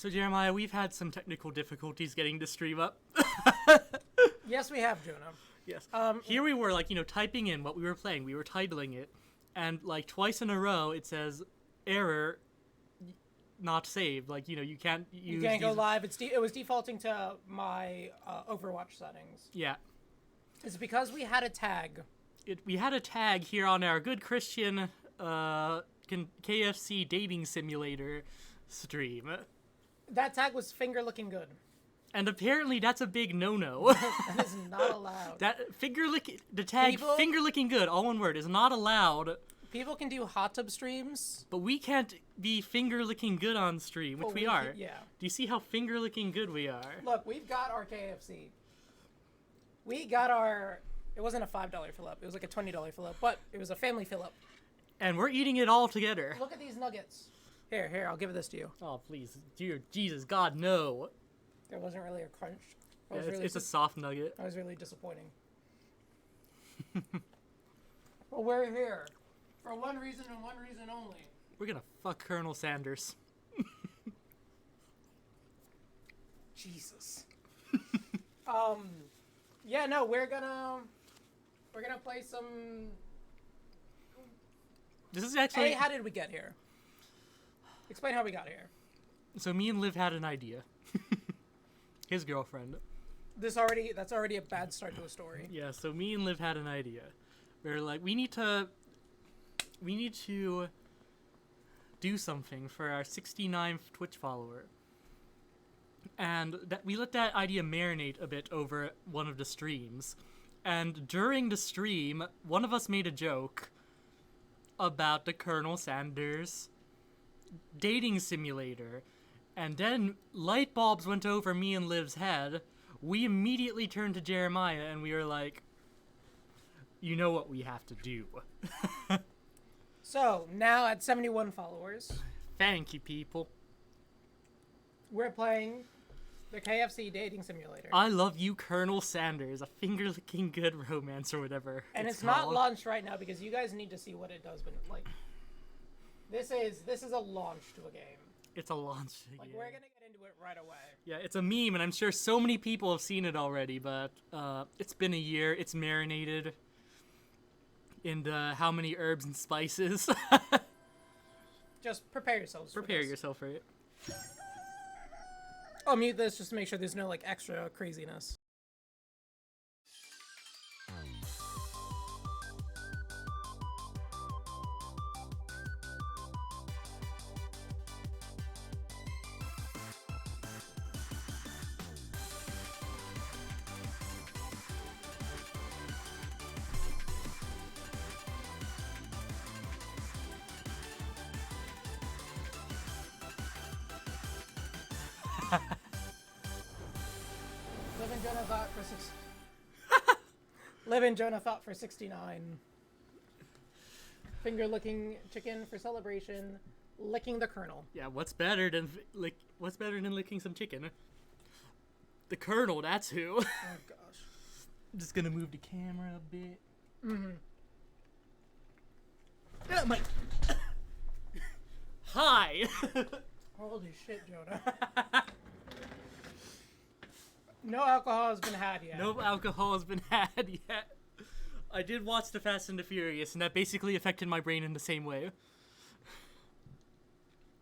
So, Jeremiah, we've had some technical difficulties getting the stream up. Yes, we have, Jonah. Yes. Here we were, typing in what we were playing. We were titling it, and, twice in a row, it says, error, not saved. You can't use You can't go live. It was defaulting to my Overwatch settings. Yeah. It's because we had a tag. We had a tag here on our good Christian KFC Dating Simulator stream. That tag was finger looking good. And apparently that's a big no-no. That is not allowed. The tag finger licking good, all one word, is not allowed. People can do hot tub streams. But we can't be finger licking good on stream, which we are. Yeah. Do you see how finger licking good we are? Look, we've got our KFC. We got our... It wasn't a $5 fill-up. It was like a $20 fill-up, but it was a family fill-up. And we're eating it all together. Look at these nuggets. Here, I'll give this to you. Oh, please. Dear Jesus, God, no. There wasn't really a crunch. Yeah, it's a soft nugget. I was really disappointing. But we're here. For one reason and one reason only. We're gonna fuck Colonel Sanders. Jesus. Yeah, no, we're gonna play some... This is actually... Hey, how did we get here? Explain how we got here. So me and Liv had an idea. His girlfriend. That's already a bad start to a story. Yeah, so me and Liv had an idea. We're like, we need to do something for our 69th Twitch follower. And we let that idea marinate a bit over one of the streams. And during the stream, one of us made a joke about the Colonel Sanders dating simulator. And then light bulbs went over me and Liv's head. We immediately turned to Jeremiah and we were like, you know what we have to do. So, now at 71 followers. Thank you, people. We're playing the KFC Dating Simulator. I love you, Colonel Sanders, a finger-licking good romance or whatever. And it's not launched right now because you guys need to see what it does. But this is a launch to a game. It's a launch. We're gonna get into it right away. Yeah, it's a meme, and I'm sure so many people have seen it already. But it's been a year. It's marinated in how many herbs and spices. Just prepare yourselves. Prepare yourself for it. I'll mute this just to make sure there's no extra craziness. Liv and Jonah thought for 69. Finger licking chicken for celebration. Licking the Colonel. Yeah, what's better than licking some chicken? The Colonel, that's who. Oh gosh. I'm just gonna move the camera a bit. Mm-hmm. Oh, my. Hi. Holy shit, Jonah. No alcohol has been had yet. No alcohol has been had yet. I did watch The Fast and the Furious, and that basically affected my brain in the same way. It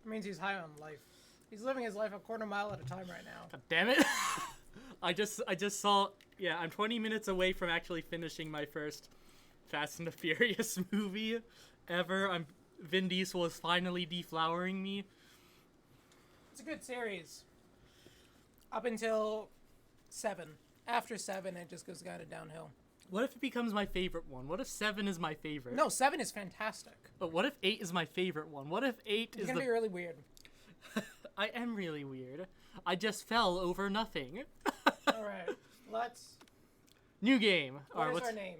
means he's high on life. He's living his life a quarter mile at a time right now. God damn it. I just saw... Yeah, I'm 20 minutes away from actually finishing my first Fast and the Furious movie ever. Vin Diesel is finally deflowering me. It's a good series. Up until 7. After 7, it just goes kind of downhill. What if it becomes my favorite one? What if 7 is my favorite? No, 7 is fantastic. But what if 8 is my favorite one? What if 8 is You're gonna be really weird. I am really weird. I just fell over nothing. Alright, let's... New game. What is our name?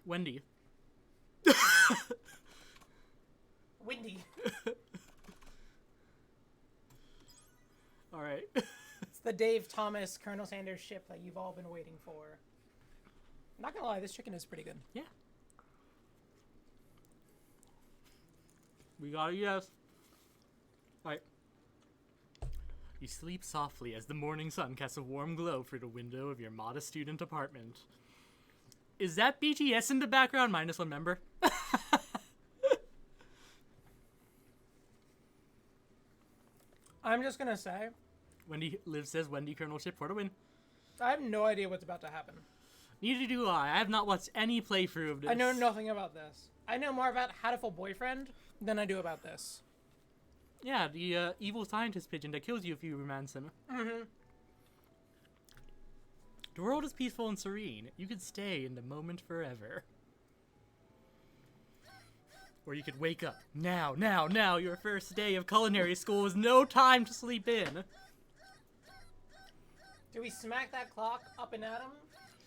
Wendy. Windy. Alright. It's the Dave Thomas, Colonel Sanders ship that you've all been waiting for. I'm not gonna lie, this chicken is pretty good. Yeah. We got a yes. Alright. You sleep softly as the morning sun casts a warm glow through the window of your modest student apartment. Is that BTS in the background? Minus one member. I'm just gonna say, Wendy Liv says Wendy Colonelship for the win. I have no idea what's about to happen. Neither do I. I have not watched any playthrough of this. I know nothing about this. I know more about Hatoful Boyfriend than I do about this. Yeah, the evil scientist pigeon that kills you if you romance him. Mm-hmm. The world is peaceful and serene. You could stay in the moment forever. Or you could wake up. Now. Your first day of culinary school is no time to sleep in. Do we smack that clock up and at him?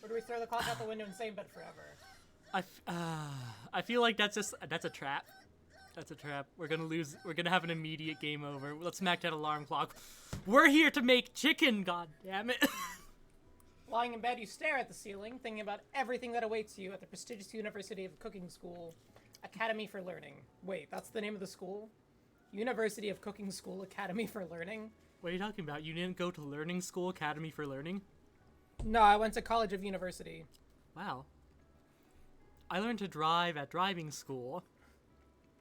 Or do we throw the clock out the window and stay in bed forever? I feel like that's a trap. That's a trap. We're gonna lose. We're gonna have an immediate game over. Let's smack that alarm clock. We're here to make chicken, god damn it. Lying in bed, you stare at the ceiling, thinking about everything that awaits you at the prestigious University of Cooking School Academy for Learning. Wait, that's the name of the school? University of Cooking School Academy for Learning? What are you talking about? You didn't go to learning school, Academy for Learning? No, I went to College of University. Wow. I learned to drive at driving school,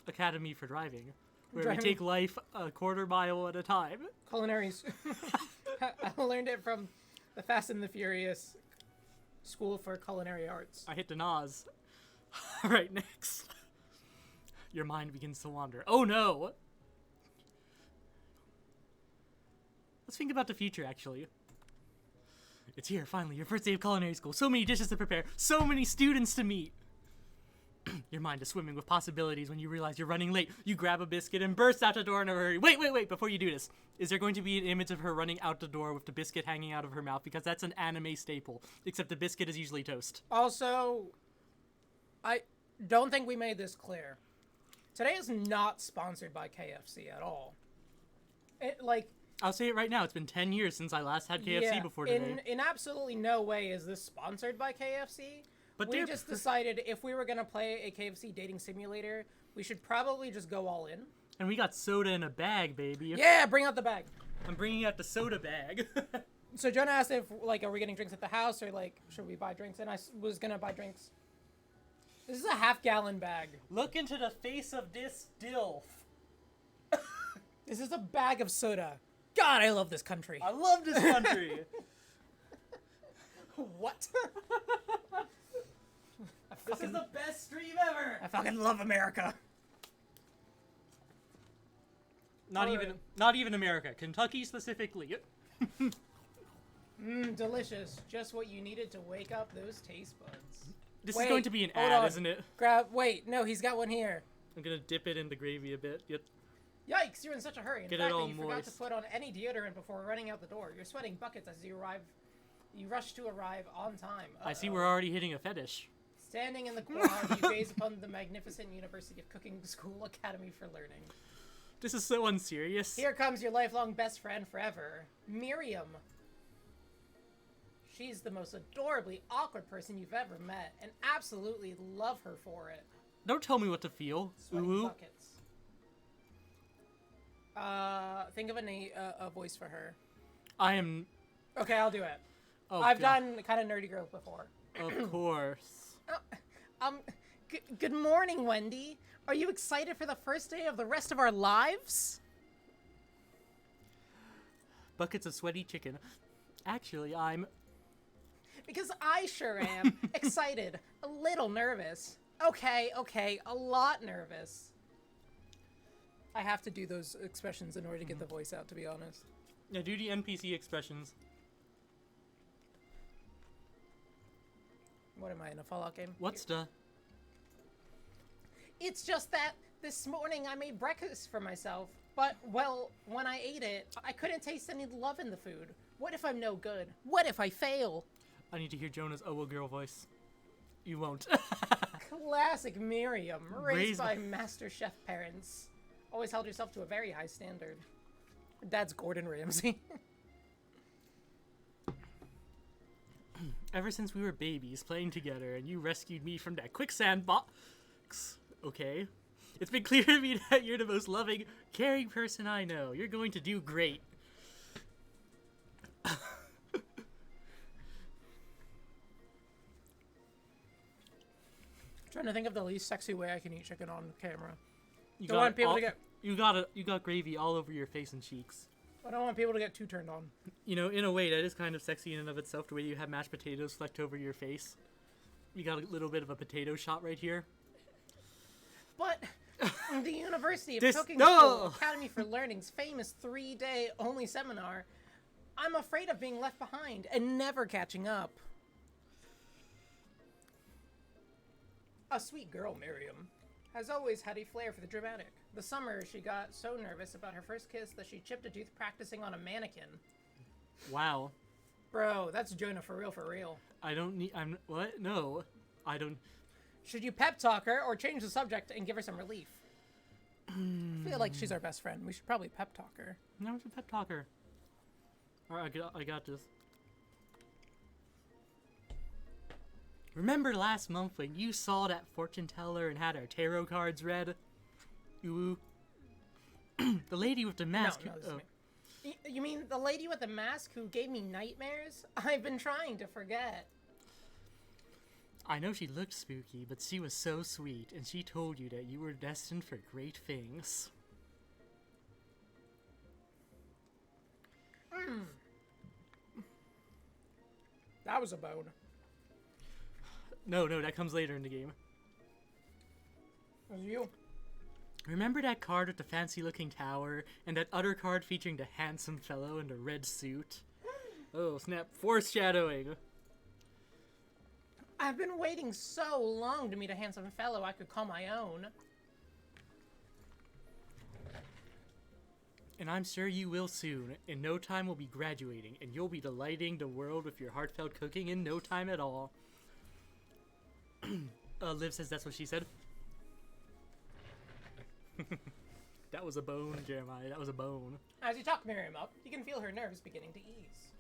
Academy for Driving, where we take life a quarter mile at a time. Culinary. I learned it from the Fast and the Furious School for Culinary Arts. I hit the Nas. Alright, next. Your mind begins to wander. Oh no! Let's think about the future, actually. It's here, finally, your first day of culinary school. So many dishes to prepare, so many students to meet. Your mind is swimming with possibilities when you realize you're running late. You grab a biscuit and burst out the door in a hurry. Wait, before you do this. Is there going to be an image of her running out the door with the biscuit hanging out of her mouth? Because that's an anime staple, except the biscuit is usually toast. Also, I don't think we made this clear. Today is not sponsored by KFC at all. I'll say it right now. It's been 10 years since I last had KFC before today. In absolutely no way is this sponsored by KFC. But we just decided if we were going to play a KFC dating simulator, we should probably just go all in. And we got soda in a bag, baby. Yeah, bring out the bag. I'm bringing out the soda bag. So Jonah asked if, are we getting drinks at the house or, should we buy drinks? And I was going to buy drinks. This is a half-gallon bag. Look into the face of this dilf. This is a bag of soda. God, I love this country. I love this country. What? This is the best stream ever. I fucking love America. Not even America. Kentucky specifically. Delicious. Just what you needed to wake up those taste buds. This is going to be an ad, isn't it? Wait, no, he's got one here. I'm gonna dip it in the gravy a bit. Yikes, you're in such a hurry. In Get fact, it all you forgot to put on any deodorant before running out the door. You're sweating buckets as you arrive. You rush to arrive on time. I see we're already hitting a fetish. Standing in the quad, you gaze upon the magnificent University of Cooking School Academy for Learning. This is so unserious. Here comes your lifelong best friend forever, Miriam. She's the most adorably awkward person you've ever met, and absolutely love her for it. Don't tell me what to feel. Sweaty buckets. Think of a voice for her. I am... Okay, I'll do it. Oh, I've done kind of nerdy girl before. Of course. Good morning, Wendy. Are you excited for the first day of the rest of our lives? Buckets of sweaty chicken. Actually, I'm... Because I sure am. Excited. A little nervous. Okay, a lot nervous. I have to do those expressions in order to get the voice out, to be honest. Yeah, do the NPC expressions. What am I, in a Fallout game? What's the... It's just that this morning I made breakfast for myself, but, well, when I ate it, I couldn't taste any love in the food. What if I'm no good? What if I fail? I need to hear Jonah's "Oh, girl" voice. You won't. Classic Miriam, raised by Master Chef parents. Always held herself to a very high standard. Her dad's Gordon Ramsay. Ever since we were babies playing together and you rescued me from that quicksand box. Okay. It's been clear to me that you're the most loving, caring person I know. You're going to do great. Trying to think of the least sexy way I can eat chicken on camera. You Don't want people to get. You got gravy all over your face and cheeks. I don't want people to get too turned on. You know, in a way, that is kind of sexy in and of itself, the way you have mashed potatoes flecked over your face. You got a little bit of a potato shot right here. But the University of This- Cooking no! School Academy for Learning's famous 3-day only seminar, I'm afraid of being left behind and never catching up. A sweet girl, Miriam, has always had a flair for the dramatic. The summer, she got so nervous about her first kiss that she chipped a tooth practicing on a mannequin. Wow. Bro, that's Jonah for real, for real. What? No. I don't... Should you pep talk her or change the subject and give her some relief? I feel like she's our best friend. We should probably pep talk her. No, it's a pep talker. Alright, I got this. Remember last month when you saw that fortune teller and had our tarot cards read? Ooh. The lady with the mask. No, this is me. You mean the lady with the mask who gave me nightmares? I've been trying to forget. I know she looked spooky, but she was so sweet, and she told you that you were destined for great things. That was a bone. No, that comes later in the game. It was you. Remember that card with the fancy-looking tower, and that other card featuring the handsome fellow in the red suit? Oh, snap. Foreshadowing. I've been waiting so long to meet a handsome fellow I could call my own. And I'm sure you will soon. In no time we'll be graduating, and you'll be delighting the world with your heartfelt cooking in no time at all. Liv says that's what she said. That was a bone, Jeremiah. That was a bone. As you talk Miriam up, you can feel her nerves beginning to ease.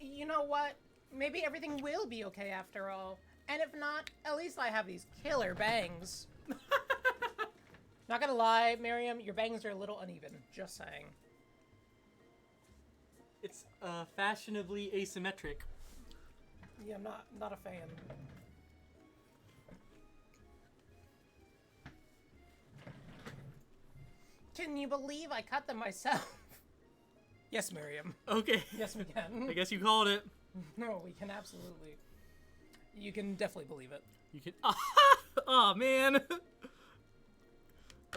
You know what? Maybe everything will be okay after all. And if not, at least I have these killer bangs. Not gonna lie, Miriam, your bangs are a little uneven. Just saying. It's fashionably asymmetric. Yeah, I'm not a fan. Can you believe I cut them myself? Yes, Miriam. Okay. Yes, we can. I guess you called it. No, we can absolutely. You can definitely believe it. You can. Oh man.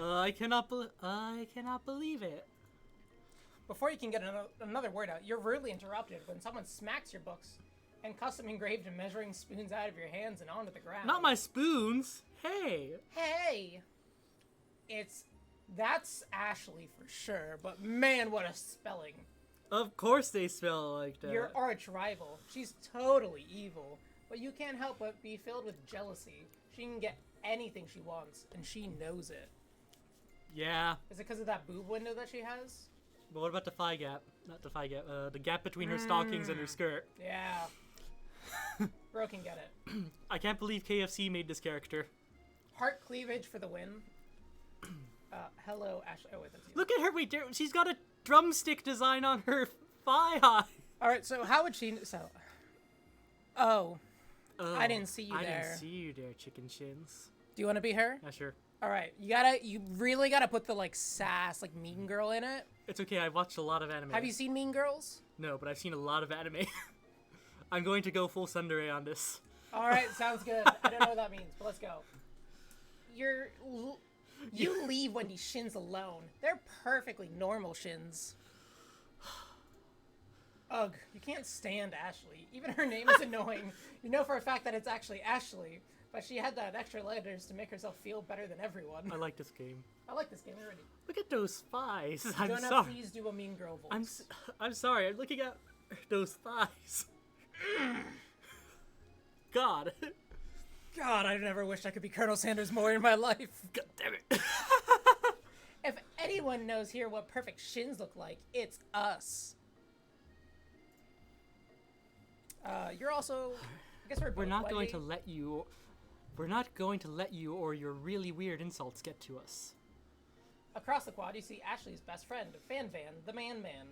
I cannot believe it. Before you can get another word out, you're rudely interrupted when someone smacks your books and custom engraved and measuring spoons out of your hands and onto the ground. Not my spoons. Hey. Hey! That's Ashley for sure, but man, what a spelling. Of course they spell like that. Your arch rival. She's totally evil, but you can't help but be filled with jealousy. She can get anything she wants, and she knows it. Yeah. Is it because of that boob window that she has? But what about the thigh gap? Not the thigh gap. The gap between her stockings and her skirt. Yeah. Bro can get it. I can't believe KFC made this character. Heart cleavage for the win. Hello, Ashley. Oh, wait, that's you. Look at her. Wait, she's got a drumstick design on her thigh high. All right, so how would she... Oh. I didn't see you there. I didn't see you there, chicken shins. Do you want to be her? Yeah, sure. All right, you really gotta put the, like, sass, like, Mean Girl in it. It's okay, I've watched a lot of anime. Have you seen Mean Girls? No, but I've seen a lot of anime. I'm going to go full tsundere on this. All right, sounds good. I don't know what that means, but let's go. You leave Wendy's shins alone. They're perfectly normal shins. Ugh, you can't stand Ashley. Even her name is annoying. You know for a fact that it's actually Ashley, but she had that extra letters to make herself feel better than everyone. I like this game. I like this game already. Look at those thighs. I'm Jonah, sorry. please do a Mean Girl voice. I'm sorry. I'm looking at those thighs. God. God, I never wished I could be Colonel Sanders more in my life. God damn it. If anyone knows here what perfect shins look like, it's us. You're also... I guess we're both We're not going Wendy. to let you... We're not going to let you or your really weird insults get to us. Across the quad, you see Ashley's best friend, Fan Van, the Man Man.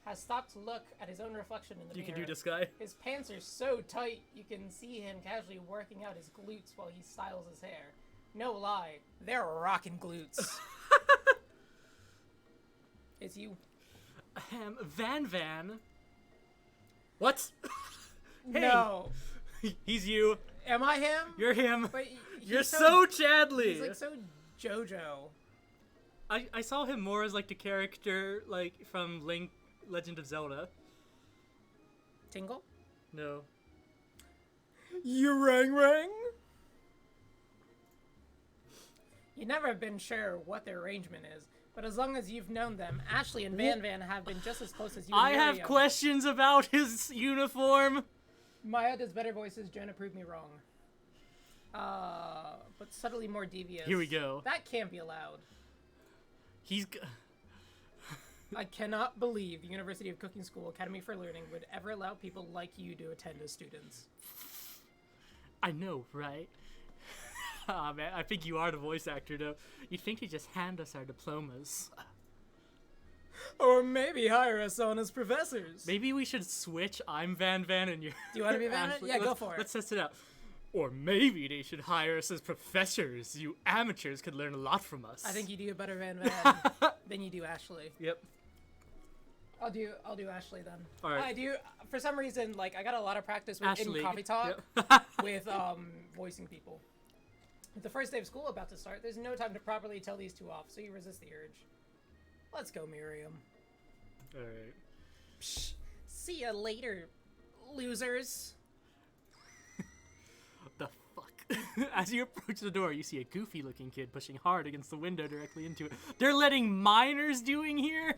has stopped to look at his own reflection in the You mirror. can do this guy. His pants are so tight, you can see him casually working out his glutes while he styles his hair. No lie, they're rockin' glutes. It's you. Van. What? Hey, No. he's you. Am I him? You're him. But You're so Chadley. He's like so JoJo. I saw him more as like the character like from Link Legend of Zelda. Tingle? No. You rang. You never have been sure what their arrangement is, but as long as you've known them, Ashley and Van have been just as close as you and I have Miriam. questions about his uniform. Maya does better voices, Jonah proved me wrong. But subtly more devious. Here we go. That can't be allowed. He's... I cannot believe the University of Cooking School Academy for Learning would ever allow people like you to attend as students. I know, right? Aw, man, I think you are the voice actor, though. You'd think they'd just hand us our diplomas. Or maybe hire us on as professors. Maybe we should switch. I'm Van and you're... Do you want to be Van? Ashley. Yeah, go for it. Let's test it out. Or maybe they should hire us as professors. You amateurs could learn a lot from us. I think you do a better Van than you do Ashley. Yep. I'll do Ashley then. All right. I do for some reason like I got a lot of practice with Ashley. in coffee talk Yep. with voicing people. With the first day of school about to start, there's no time to properly tell these two off, so you resist the urge. Let's go, Miriam. All right. Psh, see ya later, losers. The fuck? As you approach the door, you see a goofy-looking kid pushing hard against the window directly into it. They're letting minors doing here?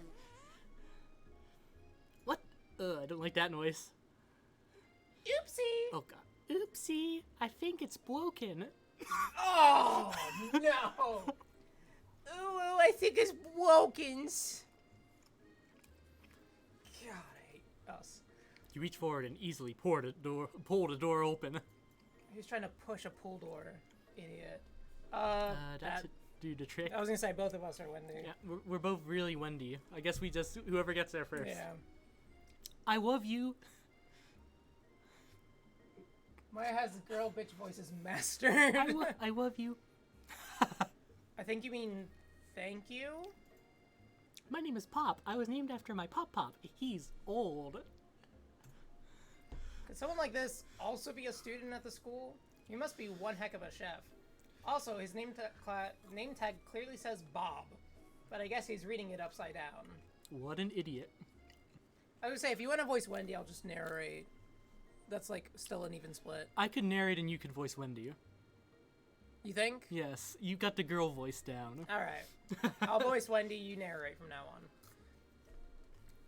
What? I don't like that noise. Oopsie. Oh god. Oopsie. I think it's broken. Oh no. Ooh, I think it's Wokins. God, I hate us. You reach forward and easily pull the door open. He was trying to push a pool door, idiot. That should do the trick. I was gonna say both of us are Wendy. Yeah, we're both really windy. I guess we just, whoever gets there first. Yeah. I love you. Maya has girl bitch voices mastered. I love you. I think you mean thank you? My name is Pop. I was named after my Pop. He's old. Could someone like this also be a student at the school? He must be one heck of a chef. Also, his name tag clearly says Bob, but I guess he's reading it upside down. What an idiot. I would say, if you want to voice Wendy, I'll just narrate. That's, like, still an even split. I could narrate and you could voice Wendy. You think? Yes, you got the girl voice down. Alright. I'll voice Wendy, you narrate from now on.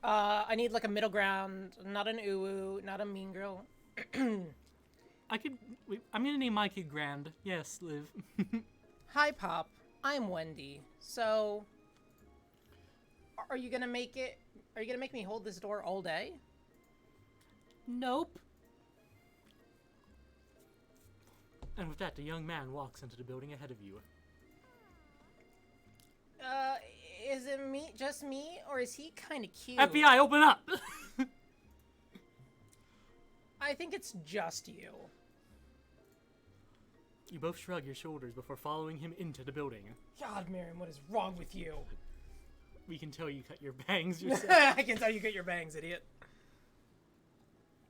I need, like, a middle ground. Not an uwu, not a mean girl. I'm gonna name my kid Grand. Yes, Liv. Hi, Pop. I'm Wendy. So, are you gonna make me hold this door all day? Nope. And with that, the young man walks into the building ahead of you. Is it just me, or is he kind of cute? FBI, open up! I think it's just you. You both shrug your shoulders before following him into the building. God, Miriam, what is wrong with you? We can tell you cut your bangs yourself. I can tell you get your bangs, idiot.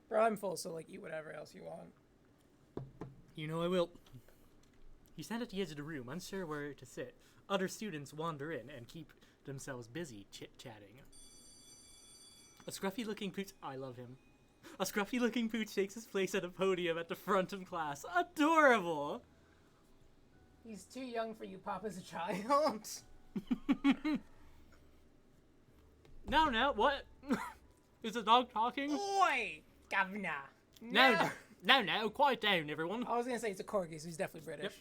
Bro, I'm full, so, like, eat whatever else you want. You know I will. You stand at the edge of the room, unsure where to sit. Other students wander in and keep themselves busy chit-chatting. A scruffy-looking pooch... I love him. A scruffy-looking pooch takes his place at a podium at the front of class. Adorable! He's too young for you, Pop, as a child. No, what? Is the dog talking? Oi, governor. No, quiet down, everyone. I was gonna say it's a corgi, so he's definitely British. Yep.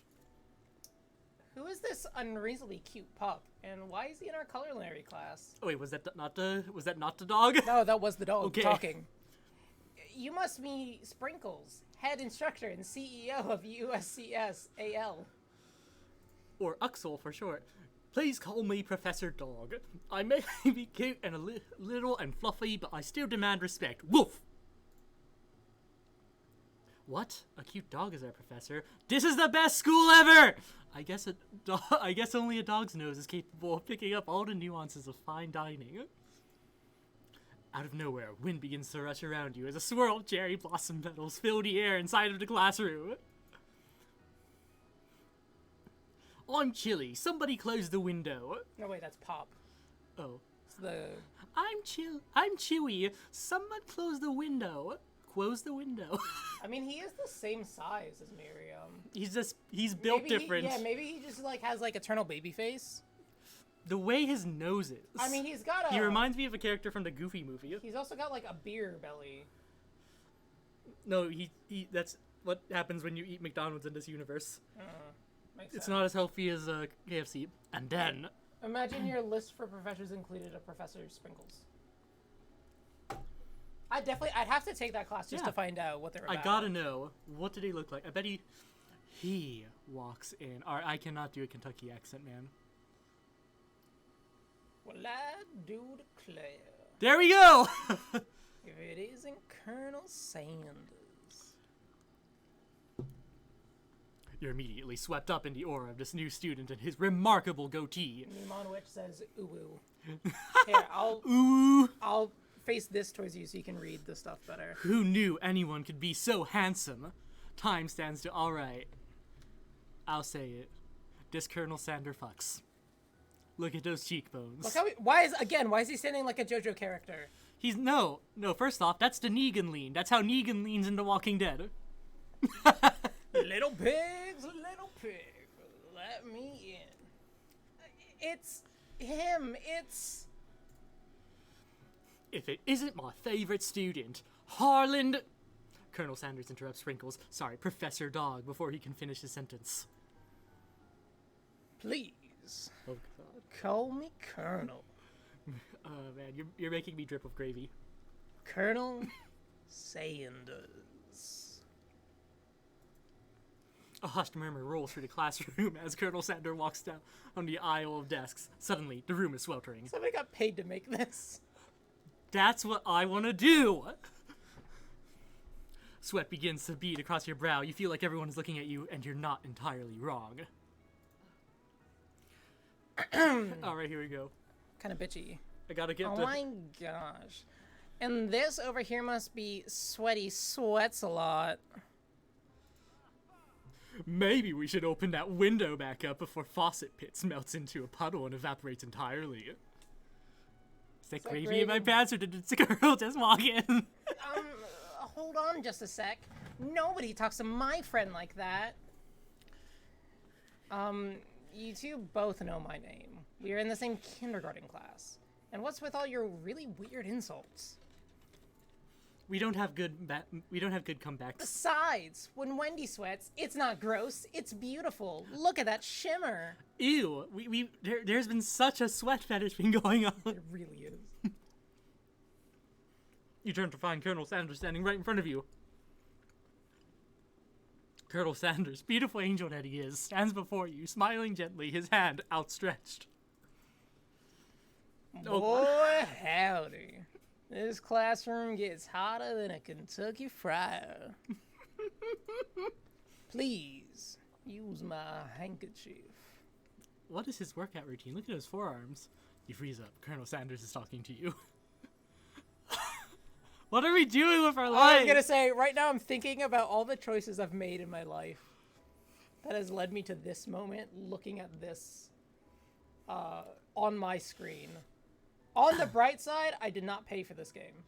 Who is this unreasonably cute pup, and why is he in our culinary class? Oh, wait, was that not the dog? No, that was the dog Okay. talking. You must be Sprinkles, head instructor and CEO of USCS AL. Or Uxel for short. Please call me Professor Dog. I may be cute and little and fluffy, but I still demand respect. Woof! What? A cute dog is our professor? This is the best school ever! I guess only a dog's nose is capable of picking up all the nuances of fine dining. Out of nowhere, wind begins to rush around you as a swirl of cherry blossom petals fill the air inside of the classroom. I'm chilly. Somebody close the window. No, wait, that's Pop. Oh. It's the... I'm Chewy. Someone close the window. Close the window. I mean, he is the same size as Miriam. He's built different. Maybe he just, like, has, like, eternal baby face. The way his nose is. I mean, he's got a... He reminds me of a character from the Goofy movie. He's also got, like, a beer belly. No, that's what happens when you eat McDonald's in this universe. Makes It's sense. not as healthy as KFC. And then... Imagine your list for professors included a Professor Sprinkles. I'd have to take that class just to find out what they're about. I gotta know. What do they look like? I bet he walks in. I cannot do a Kentucky accent, man. Well, I do declare. There we go! If it isn't Colonel Sanders. You're immediately swept up in the aura of this new student and his remarkable goatee. Nimonwich says, ooh, ooh. Here, I'll face this towards you so you can read the stuff better. Who knew anyone could be so handsome? Time stands to alright. I'll say it. This Colonel Sander fucks. Look at those cheekbones. Look how why is he standing like a JoJo character? He's no, first off, that's the Negan lean. That's how Negan leans into Walking Dead. Little pigs, let me in. It's him, it's... If it isn't my favorite student, Harland... Colonel Sanders interrupts Sprinkles, sorry, Professor Dog, before he can finish his sentence. Please, Oh, God. call me Colonel. Man, you're making me drip with gravy. Colonel Sanders. A hushed murmur rolls through the classroom as Colonel Sander walks down on the aisle of desks. Suddenly, the room is sweltering. Somebody got paid to make this. That's what I want to do! Sweat begins to bead across your brow. You feel like everyone is looking at you, and you're not entirely wrong. Alright, here we go. Kind of bitchy. I gotta get Oh my gosh. And this over here must be Sweaty Sweats a lot. Maybe we should open that window back up before Faucet Pits melts into a puddle and evaporates entirely. Is that gravy in my pants, or did the girl just walk in? Hold on just a sec. Nobody talks to my friend like that. You two both know my name. We are in the same kindergarten class. And what's with all your really weird insults? We don't have good comebacks. Besides, when Wendy sweats, it's not gross, it's beautiful. Look at that shimmer. Ew, there's been such a sweat fetish been going on. It really is. You turn to find Colonel Sanders standing right in front of you. Colonel Sanders, beautiful angel that he is, stands before you, smiling gently, his hand outstretched. Boy, howdy. This classroom gets hotter than a Kentucky fryer. Please, use my handkerchief. What is his workout routine? Look at his forearms. You freeze up. Colonel Sanders is talking to you. What are we doing with our lives? I was gonna say, right now I'm thinking about all the choices I've made in my life that has led me to this moment, looking at this on my screen. On the bright side, I did not pay for this game.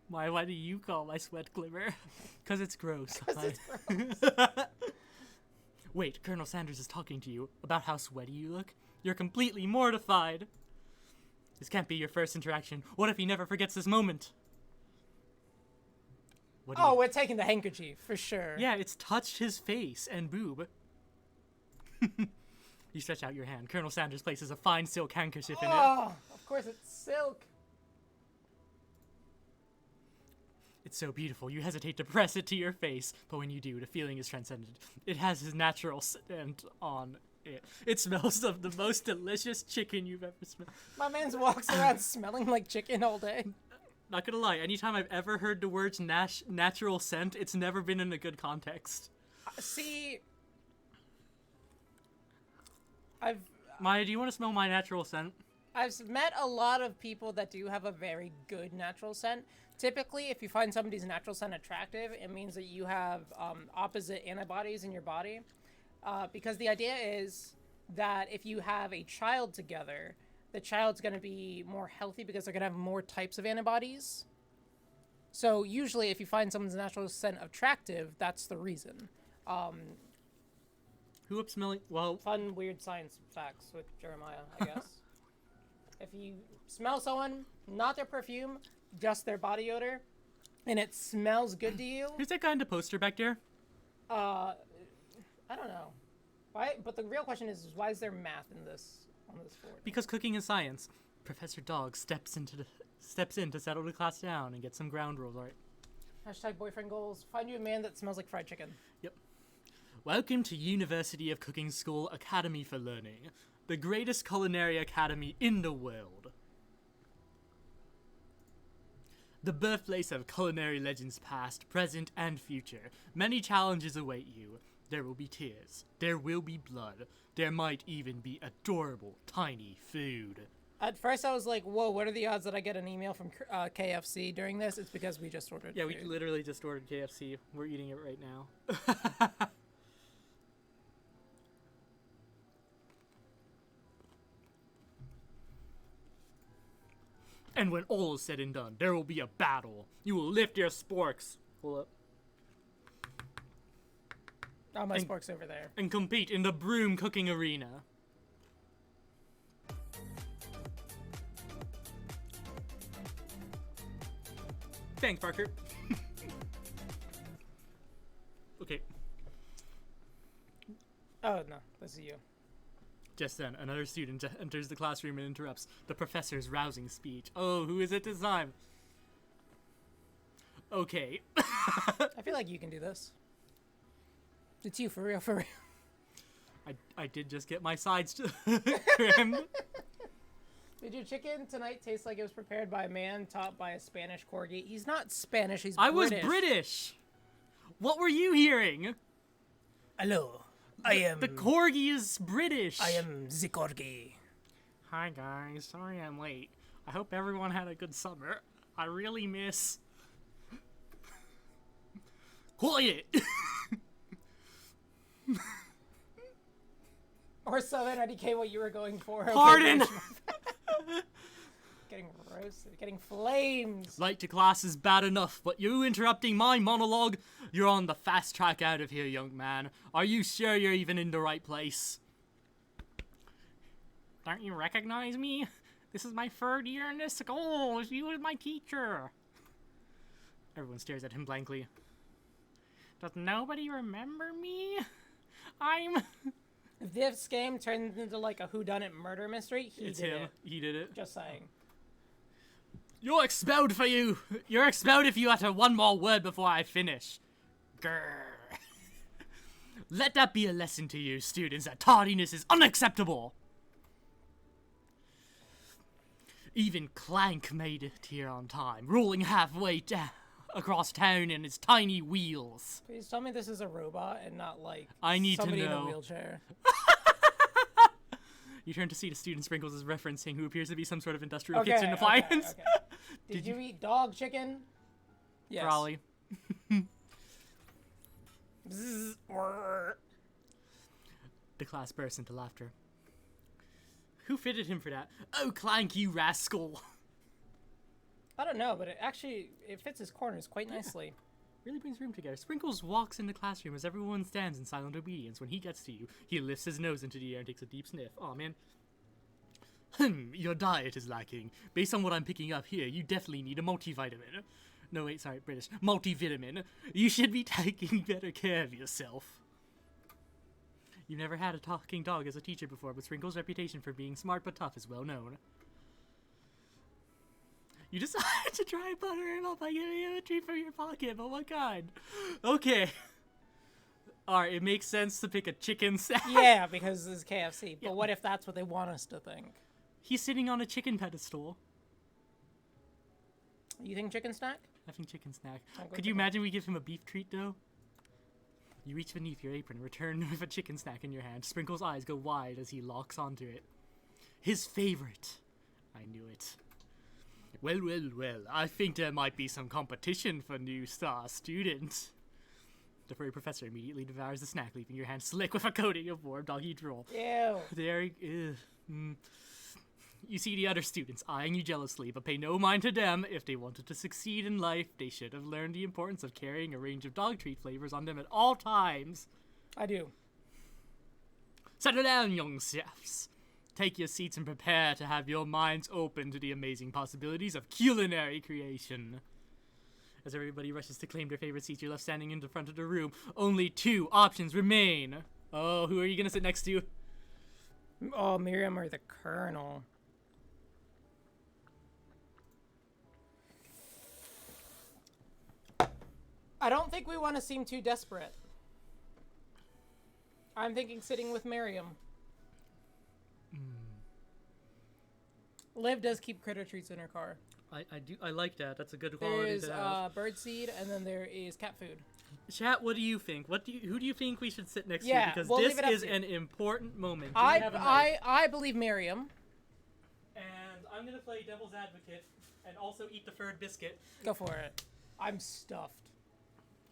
Why do you call my sweat glimmer? Because it's gross. 'Cause it's gross. Wait, Colonel Sanders is talking to you about how sweaty you look? You're completely mortified. This can't be your first interaction. What if he never forgets this moment? We're taking the handkerchief, for sure. Yeah, it's touched his face and boob. You stretch out your hand. Colonel Sanders places a fine silk handkerchief in it. Oh, of course it's silk. It's so beautiful, you hesitate to press it to your face, but when you do, the feeling is transcended. It has his natural scent on It smells of the most delicious chicken you've ever smelled. My man walks around smelling like chicken all day. Not gonna lie, anytime I've ever heard the words natural scent, it's never been in a good context. See, Maya, do you want to smell my natural scent? I've met a lot of people that do have a very good natural scent. Typically, if you find somebody's natural scent attractive, it means that you have opposite antibodies in your body. Because the idea is that if you have a child together, the child's going to be more healthy because they're going to have more types of antibodies. So usually, if you find someone's natural scent attractive, that's the reason. Who up smelling? Well, Fun, weird science facts with Jeremiah, I guess. If you smell someone, not their perfume, just their body odor, and it smells good to you, who's that guy in the poster back there? I don't know. Why? But the real question is why is there math in this on this board? Because cooking is science. Professor Dog steps in to settle the class down and get some ground rules. All right. Hashtag boyfriend goals. Find you a man that smells like fried chicken. Yep. Welcome to University of Cooking School Academy for Learning, the greatest culinary academy in the world. The birthplace of culinary legends past, present, and future. Many challenges await you. There will be tears. There will be blood. There might even be adorable, tiny food. At first, I was like, whoa, what are the odds that I get an email from KFC during this? It's because we just ordered Yeah, food. we literally just ordered KFC. We're eating it right now. And when all is said and done, there will be a battle. You will lift your sporks. Pull up. Oh, my spork's over there. And compete in the broom cooking arena. Thanks, Parker. Okay. Oh, no, this is you. Just then, another student enters the classroom and interrupts the professor's rousing speech. Oh, who is it this time? Okay. I feel like you can do this. It's you, for real, for real. I did just get my sides trimmed. Did your chicken tonight taste like it was prepared by a man taught by a Spanish corgi? He's not Spanish, he's I British. was British. What were you hearing? Hello, I am... The corgi is British. I am the corgi. Hi guys, sorry I'm late. I hope everyone had a good summer. I really miss... Quiet! Or Southern IDK, what you were going for. Okay, Pardon! Getting roasted, getting flames. Late to class is bad enough, but you interrupting my monologue? You're on the fast track out of here, young man. Are you sure you're even in the right place? Don't you recognize me? This is my third year in this school. You were my teacher. Everyone stares at him blankly. Does nobody remember me? If this game turns into like a whodunit murder mystery, It's did him. it. He did it. Just saying. You're expelled for you. You're expelled if you utter one more word before I finish. Grr. Let that be a lesson to you, students, that tardiness is unacceptable. Even Clank made it here on time, rolling halfway down across town in his tiny wheels. Please tell me this is a robot and not like I need to somebody in know. a wheelchair. You turn to see the student Sprinkles is referencing, who appears to be some sort of industrial kitchen appliance. Okay. Did you eat dog chicken? Yes. Probably. Bzzz, or... The class bursts into laughter. Who fitted him for that? Oh, Clank, you rascal! I don't know, but it fits his corners quite nicely. Really brings room together. Sprinkles walks in the classroom as everyone stands in silent obedience. When he gets to you, he lifts his nose into the air and takes a deep sniff. Aw, man. Your diet is lacking. Based on what I'm picking up here, you definitely need a multivitamin. No, wait, sorry, British. Multivitamin. You should be taking better care of yourself. You've never had a talking dog as a teacher before, but Sprinkles' reputation for being smart but tough is well known. You decided to try and butter him up by giving him a treat from your pocket, but what kind? Okay. Alright, it makes sense to pick a chicken snack. Yeah, because this is KFC. But Yeah. what if that's what they want us to think? He's sitting on a chicken pedestal. You think chicken snack? I think chicken snack. I'll go Could you chicken. imagine we give him a beef treat, though? You reach beneath your apron and return with a chicken snack in your hand. Sprinkle's eyes go wide as he locks onto it. His favorite. I knew it. Well, well, well. I think there might be some competition for new star student. The furry professor immediately devours the snack, leaving your hand slick with a coating of warm doggy drool. Ew. There, You see the other students eyeing you jealously, but pay no mind to them. If they wanted to succeed in life, they should have learned the importance of carrying a range of dog treat flavors on them at all times. I do. Settle down, young chefs. Take your seats and prepare to have your minds open to the amazing possibilities of culinary creation. As everybody rushes to claim their favorite seats, you're left standing in the front of the room. Only 2 options remain. Oh, who are you gonna sit next to? Oh, Miriam or the Colonel. I don't think we want to seem too desperate. I'm thinking sitting with Miriam. Liv does keep critter treats in her car. I like that. That's a good quality There's to have. birdseed, and then there is cat food. Chat, what do you think? Who do you think we should sit next Yeah, to? Because we'll this leave it up is to you. an important moment. Do we have a knife? I believe Miriam. And I'm gonna play devil's advocate and also eat the third biscuit. Go for it. I'm stuffed.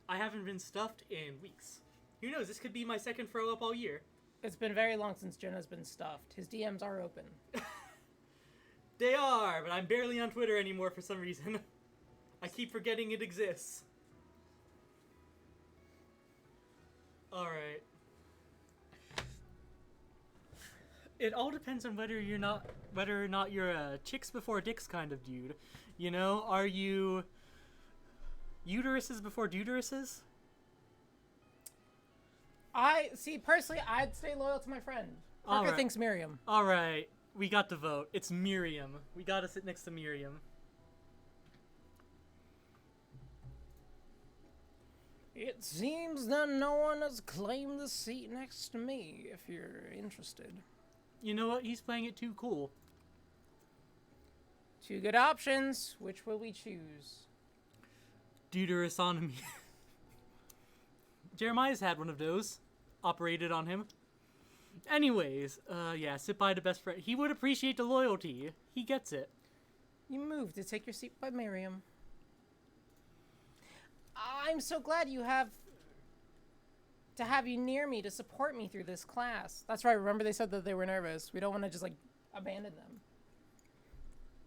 I haven't been stuffed in weeks. Who knows? This could be my second throw up all year. It's been very long since Jenna's been stuffed. His DMs are open. They are, but I'm barely on Twitter anymore for some reason. I keep forgetting it exists. Alright. It all depends on whether or not you're a chicks before dicks kind of dude. You know, are you uteruses before deuteruses? Personally, I'd stay loyal to my friend. Parker Alright. thinks Miriam. Alright, we got the vote. It's Miriam. We gotta sit next to Miriam. It seems that no one has claimed the seat next to me, if you're interested. You know what? He's playing it too cool. 2 good options. Which will we choose? Deuterosonomy. Jeremiah's had one of those. Operated on him. Anyways, yeah, sit by the best friend. He would appreciate the loyalty. He gets it. You moved to take your seat by Miriam. I'm so glad you have you near me to support me through this class. That's right, remember they said that they were nervous. We don't want to just, abandon them.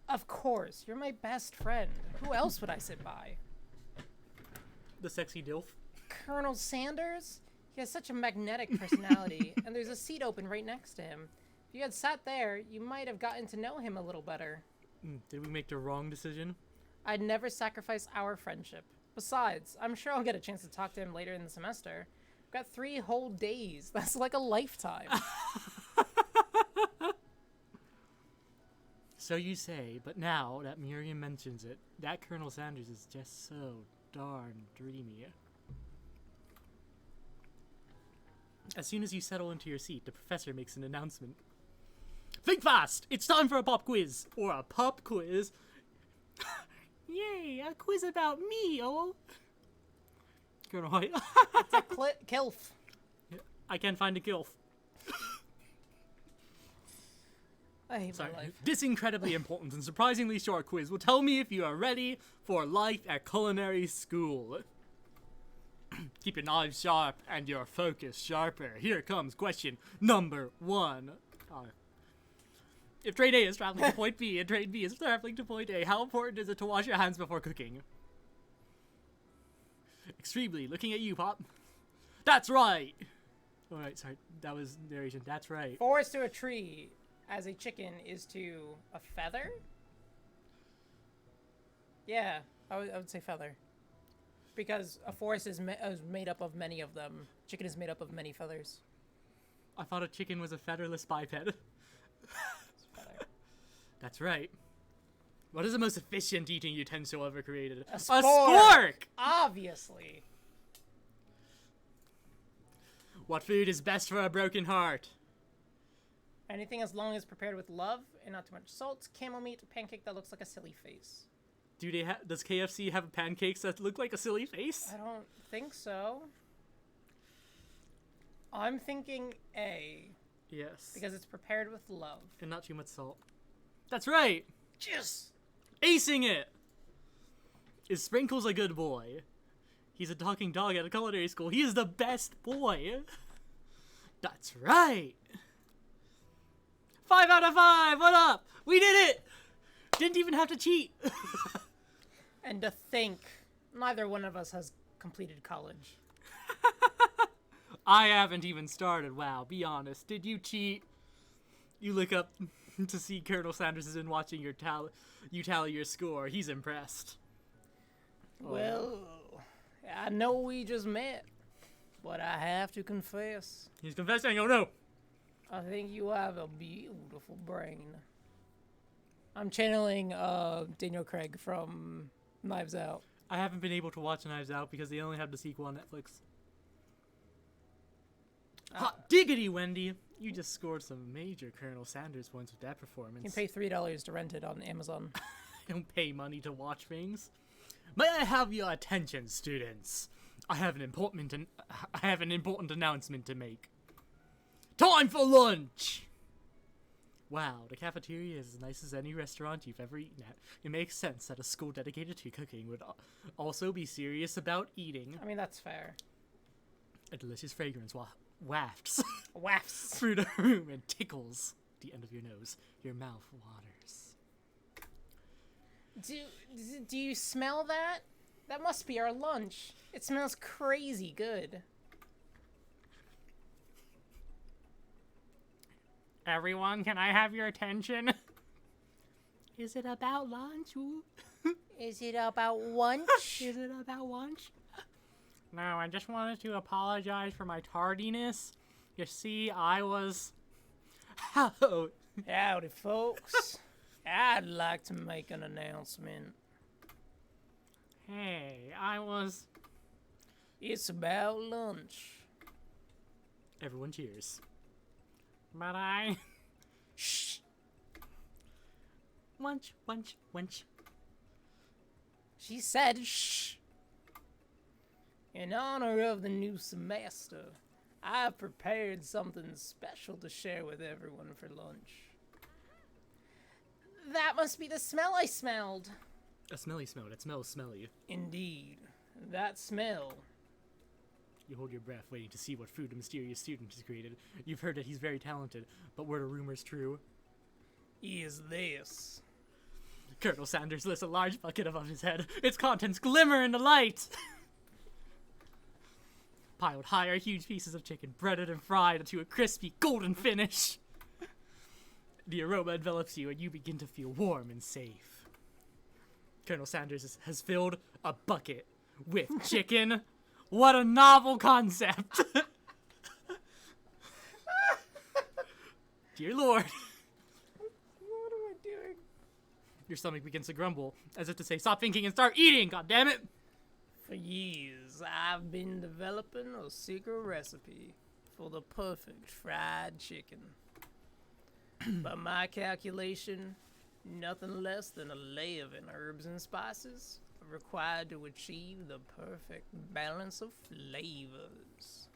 Of course, you're my best friend. Who else would I sit by? The sexy dilf. Colonel Sanders? He has such a magnetic personality, and there's a seat open right next to him. If you had sat there, you might have gotten to know him a little better. Did we make the wrong decision? I'd never sacrifice our friendship. Besides, I'm sure I'll get a chance to talk to him later in the semester. I've got 3 whole days. That's like a lifetime. So you say, but now that Miriam mentions it, that Colonel Sanders is just so darn dreamy. As soon as you settle into your seat, the professor makes an announcement. Think fast! It's time for a pop quiz! Or a pop quiz. Yay, a quiz about me, oh! Colonel White. It's a kilf. I can't find a gilf. I hate Sorry. my life. This incredibly important and surprisingly short quiz will tell me if you are ready for life at culinary school. Keep your knives sharp and your focus sharper. Here comes question number 1. If trade A is traveling to point B and trade B is traveling to point A, how important is it to wash your hands before cooking? Extremely. Looking at you, Pop. That's right! Alright, sorry. That was narration. That's right. Forest to a tree as a chicken is to a feather? Yeah, I would say feather. Because a forest is made up of many of them. Chicken is made up of many feathers. I thought a chicken was a featherless biped. It's feather. That's right. What is the most efficient eating utensil ever created? A spork! A spork! Obviously. What food is best for a broken heart? Anything as long as prepared with love and not too much salt. Camel meat, a pancake that looks like a silly face. Does KFC have pancakes that look like a silly face? I don't think so. I'm thinking A. Yes. Because it's prepared with love. And not too much salt. That's right! Yes! Acing it! Is Sprinkles a good boy? He's a talking dog at a culinary school. He is the best boy! That's right! 5 out of 5! What up? We did it! Didn't even have to cheat! And to think, neither one of us has completed college. I haven't even started. Wow, be honest. Did you cheat? You look up to see Colonel Sanders is in watching you tally your score. He's impressed. Well, I know we just met, but I have to confess. He's confessing. Oh no! I think you have a beautiful brain. I'm channeling Daniel Craig from Knives Out. I haven't been able to watch Knives Out because they only have the sequel on Netflix. Hot diggity, Wendy! You just scored some major Colonel Sanders points with that performance. You can pay $3 to rent it on Amazon. I don't pay money to watch things. May I have your attention, students? I have an important announcement to make. Time for lunch! Wow, the cafeteria is as nice as any restaurant you've ever eaten at. It makes sense that a school dedicated to cooking would also be serious about eating. I mean, that's fair. A delicious fragrance wafts Wafts. through the room and tickles the end of your nose. Your mouth waters. Do you smell that? That must be our lunch. It smells crazy good. Everyone, can I have your attention? Is it about lunch? Is it about lunch? Is it about lunch? No, I just wanted to apologize for my tardiness. You see, I was... Hello. Howdy, folks. I'd like to make an announcement. Hey, I was... It's about lunch. Everyone cheers. But I... Shh. Wench, wench, wench. She said shh. In honor of the new semester, I've prepared something special to share with everyone for lunch. That must be the smell I smelled. A smelly smell. That smells smelly. Indeed. That smell. You hold your breath, waiting to see what food a mysterious student has created. You've heard that he's very talented, but were the rumors true? Is this. Colonel Sanders lifts a large bucket above his head. Its contents glimmer in the light! Piled high are huge pieces of chicken, breaded and fried into a crispy, golden finish. The aroma envelops you, and you begin to feel warm and safe. Colonel Sanders has filled a bucket with chicken. What a novel concept! Dear Lord. What am I doing? Your stomach begins to grumble, as if to say, stop thinking and start eating, goddammit! For years, I've been developing a secret recipe for the perfect fried chicken. By my calculation, nothing less than 11 herbs and spices are required to achieve the perfect balance of flavors.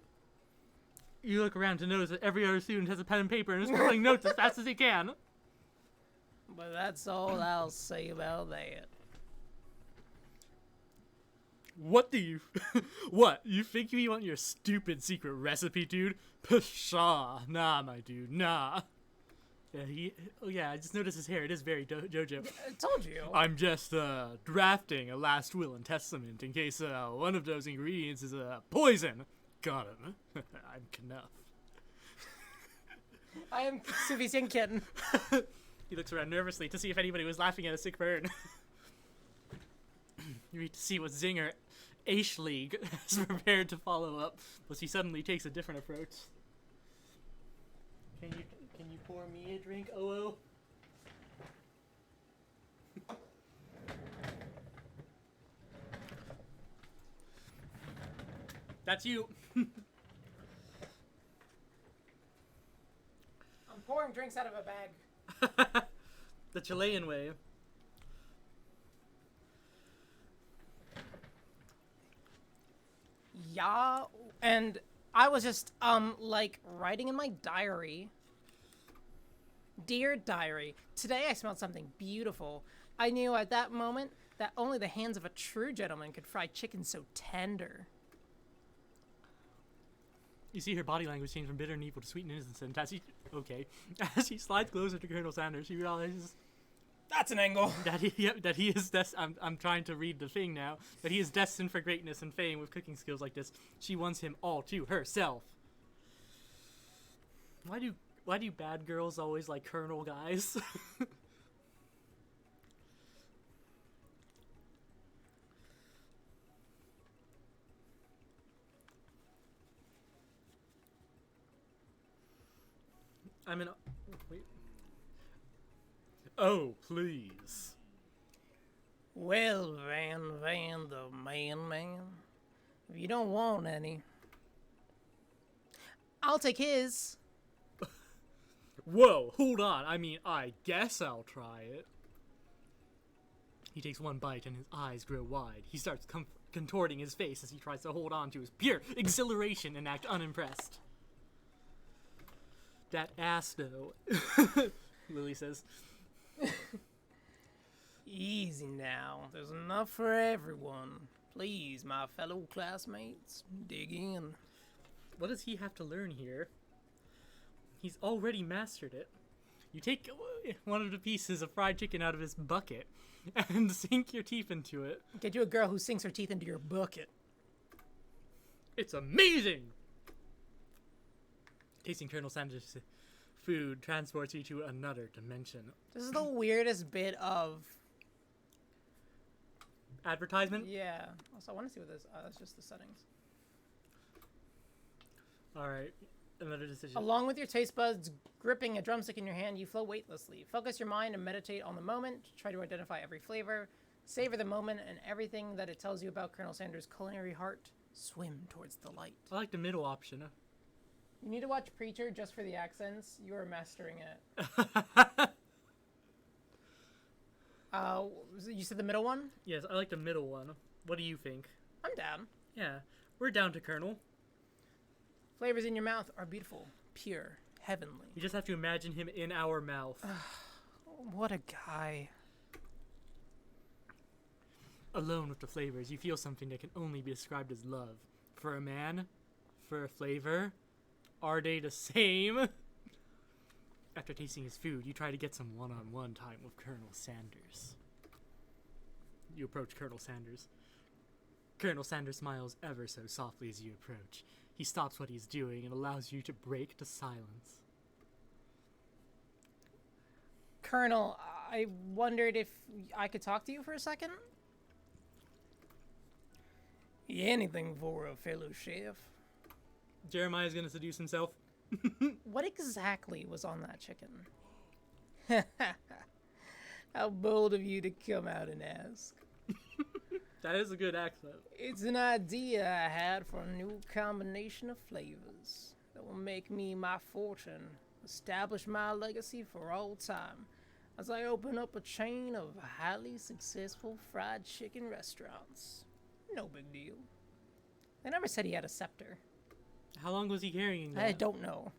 You look around to notice that every other student has a pen and paper and is scribbling notes as fast as he can. But that's all I'll say about that. What do you... What? You think you want your stupid secret recipe, dude? Pshaw. Nah, my dude. Nah. Yeah, I just noticed his hair. It is very JoJo. I told you. I'm just, drafting a last will and testament in case, one of those ingredients is, poison. Got him. I'm Knuff. I am Sufficient Kitten. He looks around nervously to see if anybody was laughing at a sick burn. You need to see what Zinger League has prepared to follow up, but he suddenly takes a different approach. Can you pour me a drink, OO? That's you. pouring drinks out of a bag. The Chilean way. Yeah, and I was just, like, writing in my diary. Dear diary, today I smelled something beautiful. I knew at that moment that only the hands of a true gentleman could fry chicken so tender. You see her body language change from bitter and evil to sweet and innocent, and as she slides closer to Colonel Sanders, she realizes That's an angle. that he is I'm trying to read the thing now. That he is destined for greatness and fame with cooking skills like this. She wants him all to herself. Why do bad girls always like Colonel guys? I'm in. Wait. Oh, please. Well, Van, the man. If you don't want any, I'll take his. Whoa, hold on. I mean, I guess I'll try it. He takes one bite and his eyes grow wide. He starts contorting his face as he tries to hold on to his pure exhilaration and act unimpressed. That ass, though, Lily says. Easy now. There's enough for everyone. Please, my fellow classmates, dig in. What does he have to learn here? He's already mastered it. You take one of the pieces of fried chicken out of his bucket and sink your teeth into it. Get you a girl who sinks her teeth into your bucket. It's amazing! Tasting Colonel Sanders' food transports you to another dimension. This is the weirdest bit of... Advertisement? Yeah. Also, I want to see what this... that's just the settings. Alright, another decision. Along with your taste buds gripping a drumstick in your hand, you flow weightlessly. Focus your mind and meditate on the moment. Try to identify every flavor. Savor the moment and everything that it tells you about Colonel Sanders' culinary heart. Swim towards the light. I like the middle option. You need to watch Preacher just for the accents. You are mastering it. You said the middle one? Yes, I like the middle one. What do you think? I'm down. Yeah, we're down to Colonel. Flavors in your mouth are beautiful, pure, heavenly. You just have to imagine him in our mouth. What a guy. Alone with the flavors, you feel something that can only be described as love. For a man, for a flavor, are they the same? After tasting his food, you try to get some one-on-one time with Colonel Sanders. You approach Colonel Sanders. Colonel Sanders smiles ever so softly as you approach. He stops what he's doing and allows you to break the silence. Colonel, I wondered if I could talk to you for a second? Anything for a fellow chef. Jeremiah's gonna seduce himself. What exactly was on that chicken? How bold of you to come out and ask. That is a good accent. It's an idea I had for a new combination of flavors that will make me my fortune, establish my legacy for all time, as I open up a chain of highly successful fried chicken restaurants. No big deal. They never said he had a scepter. How long was he carrying that? I don't know.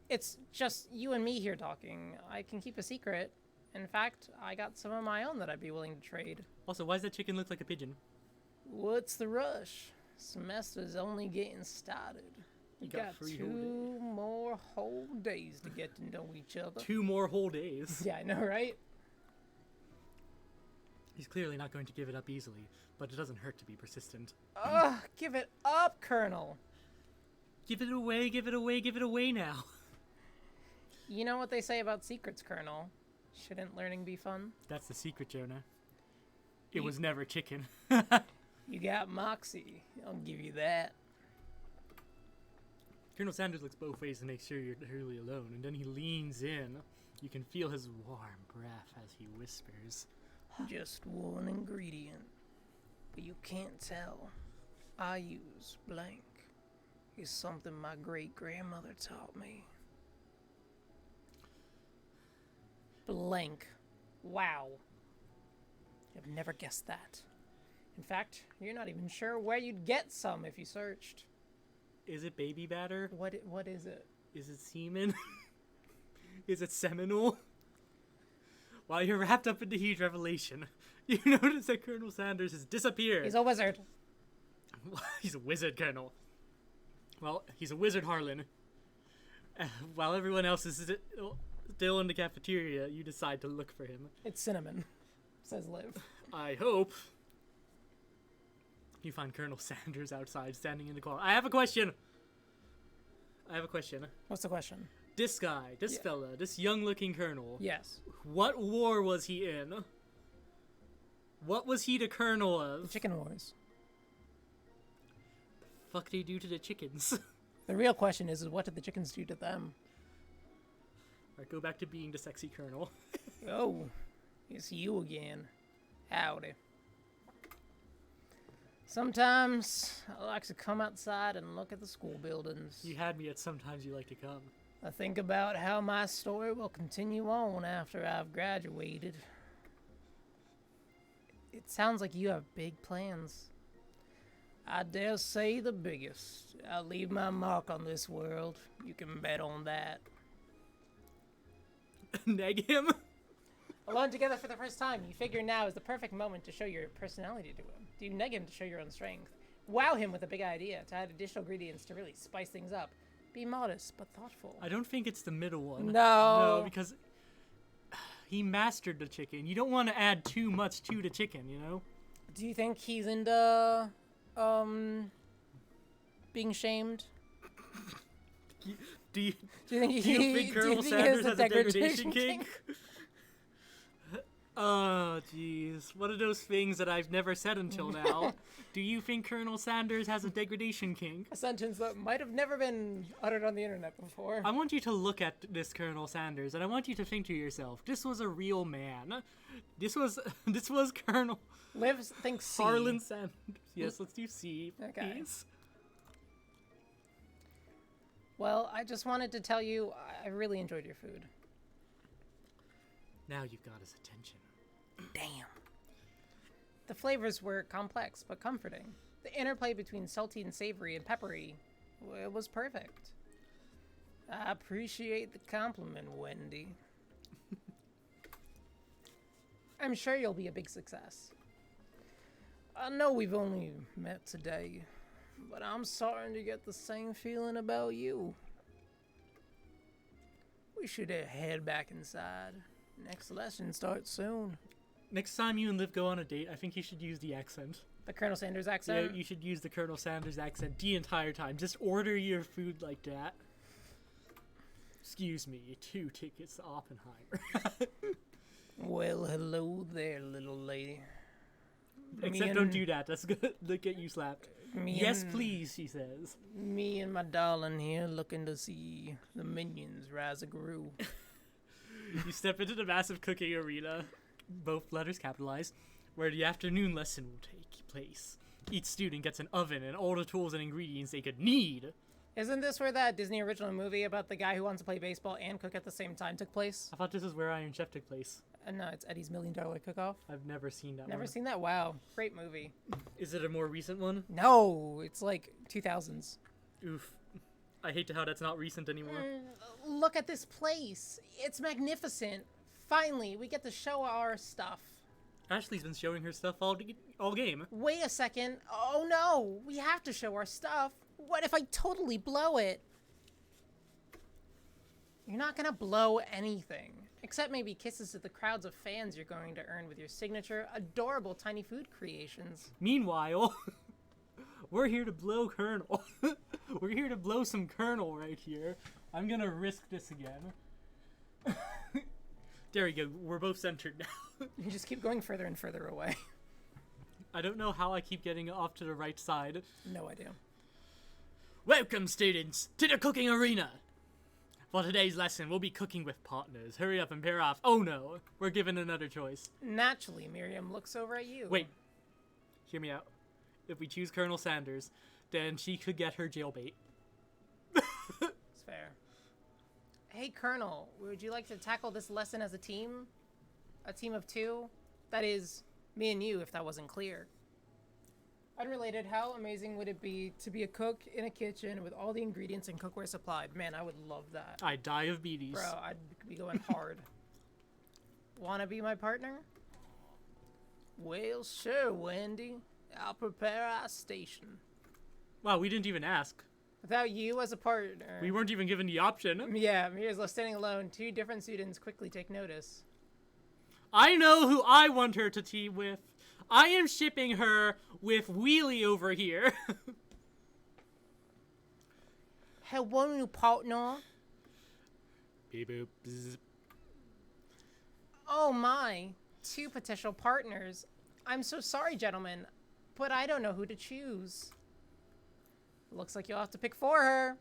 It's just you and me here talking. I can keep a secret. In fact, I got some of my own that I'd be willing to trade. Also, why does that chicken look like a pigeon? What's the rush? Semester's only getting started. We got free 2 more whole days to get to know each other. 2 more whole days. Yeah, I know, right? He's clearly not going to give it up easily, but it doesn't hurt to be persistent. Ugh, give it up, Colonel. Give it away, give it away, give it away now. You know what they say about secrets, Colonel? Shouldn't learning be fun? That's the secret, Jonah. It was never chicken. You got moxie. I'll give you that. Colonel Sanders looks both ways to make sure you're truly alone, and then he leans in. You can feel his warm breath as he whispers. Just one ingredient. But you can't tell. I use blank. It's something my great-grandmother taught me. blank. Wow. I've never guessed that. In fact, you're not even sure where you'd get some if you searched. Is it baby batter? What is it? Is it semen? Is it seminal? While you're wrapped up in the huge revelation, you notice that Colonel Sanders has disappeared. He's a wizard. He's a wizard, Colonel. Well, he's a wizard, Harlan. While everyone else is still in the cafeteria, you decide to look for him. It's cinnamon, says Liv. I hope. You find Colonel Sanders outside, standing in the corner. I have a question. What's the question? This guy, this fella, this young-looking colonel. Yes. What war was he in? What was he the colonel of? The Chicken Wars. The fuck did he do to the chickens? The real question is what did the chickens do to them? Alright, go back to being the sexy colonel. Oh, it's you again. Howdy. Sometimes I like to come outside and look at the school buildings. You had me at sometimes you like to come. I think about how my story will continue on after I've graduated. It sounds like you have big plans. I dare say the biggest. I'll leave my mark on this world. You can bet on that. Neg him? Alone together for the first time, you figure now is the perfect moment to show your personality to him. Do you neg him to show your own strength? Wow him with a big idea to add additional ingredients to really spice things up. Be modest, but thoughtful. I don't think it's the middle one. No. No, because he mastered the chicken. You don't want to add too much to the chicken, you know? Do you think he's into, being shamed? Do you think do you think Colonel Sanders has a degradation king? kink? Oh, jeez. One of those things that I've never said until now. Do you think Colonel Sanders has a degradation kink? A sentence that might have never been uttered on the internet before. I want you to look at this Colonel Sanders, and I want you to think to yourself, this was a real man. This was Colonel Liv thinks C. Harlan Sanders. Yes, let's do C, Okay. please. Well, I just wanted to tell you I really enjoyed your food. Now you've got his attention. Damn. The flavors were complex but comforting. The interplay between salty and savory and peppery, it was perfect. I appreciate the compliment, Wendy. I'm sure you'll be a big success. I know we've only met today, but I'm starting to get the same feeling about you. We should head back inside. Next lesson starts soon. Next time you and Liv go on a date, I think you should use the accent. The Colonel Sanders accent? Yeah, you should use the Colonel Sanders accent the entire time. Just order your food like that. Excuse me, 2 tickets to Oppenheimer. Well, hello there, little lady. Except don't do that. That's gonna get you slapped. Yes, please, she says. Me and my darling here looking to see the minions rise a Gru. You step into the massive cooking arena, both letters capitalized, where the afternoon lesson will take place. Each student gets an oven and all the tools and ingredients they could need. Isn't this where that Disney original movie about the guy who wants to play baseball and cook at the same time took place? I thought this is where Iron Chef took place. No, it's Eddie's $1 Million Cook-Off. I've never seen that Never one. seen that? Wow. Great movie. Is it a more recent one? No, it's like 2000s. Oof. I hate how that's not recent anymore. Look at this place. It's magnificent. Finally, we get to show our stuff. Ashley's been showing her stuff all game. Wait a second. Oh no, we have to show our stuff. What if I totally blow it? You're not gonna blow anything. Except maybe kisses to the crowds of fans you're going to earn with your signature, adorable tiny food creations. Meanwhile, we're here to blow Colonel. We're here to blow some Colonel right here. I'm gonna risk this again. There we go. We're both centered now. You just keep going further and further away. I don't know how I keep getting off to the right side. No idea. Welcome, students, to the cooking arena. For today's lesson, we'll be cooking with partners. Hurry up and pair off. Oh no, we're given another choice. Naturally, Miriam looks over at you. Wait, hear me out. If we choose Colonel Sanders, then she could get her jailbait. It's fair. Hey, Colonel, would you like to tackle this lesson as a team? A team of two? That is, me and you, if that wasn't clear. Unrelated, how amazing would it be to be a cook in a kitchen with all the ingredients and cookware supplied? Man, I would love that. I die of beaties. Bro, I'd be going hard. Wanna be my partner? Well, sure, Wendy. I'll prepare our station. Wow, we didn't even ask. Without you as a partner. We weren't even given the option. Yeah, Mir's standing alone. Two different students quickly take notice. I know who I want her to team with. I am shipping her with Wheelie over here. Hello, new partner. Beep boop. Bzz. Oh my, two potential partners. I'm so sorry, gentlemen, but I don't know who to choose. Looks like you'll have to pick for her.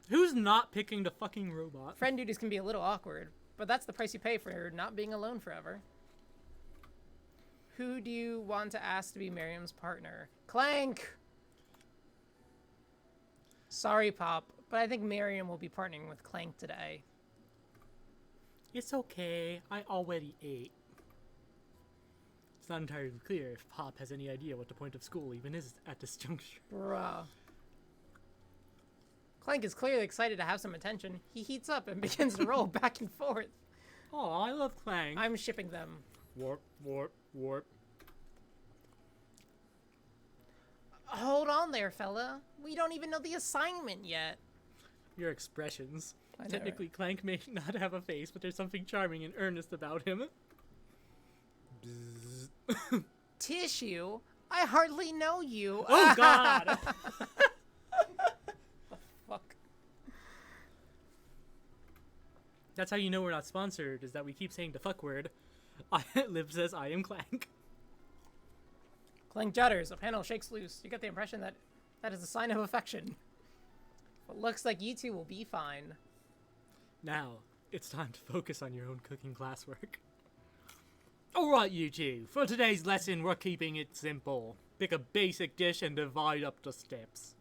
Who's not picking the fucking robot? Friend duties can be a little awkward, but that's the price you pay for not being alone forever. Who do you want to ask to be Miriam's partner? Clank! Sorry, Pop, but I think Miriam will be partnering with Clank today. It's okay. I already ate. It's not entirely clear if Pop has any idea what the point of school even is at this juncture. Bruh. Clank is clearly excited to have some attention. He heats up and begins to roll back and forth. Oh, I love Clank. I'm shipping them. Warp, warp, warp. Hold on there, fella. We don't even know the assignment yet. Your expressions. I know, Technically, Clank may not have a face, but there's something charming and earnest about him. Bzz. Tissue? I hardly know you. Oh, God! Fuck. That's how you know we're not sponsored, is that we keep saying the fuck word. Liv says, I am Clank. Clank judders. A panel shakes loose. You get the impression that that is a sign of affection. But looks like you two will be fine. Now, it's time to focus on your own cooking classwork. Alright, you two. For today's lesson, we're keeping it simple. Pick a basic dish and divide up the steps.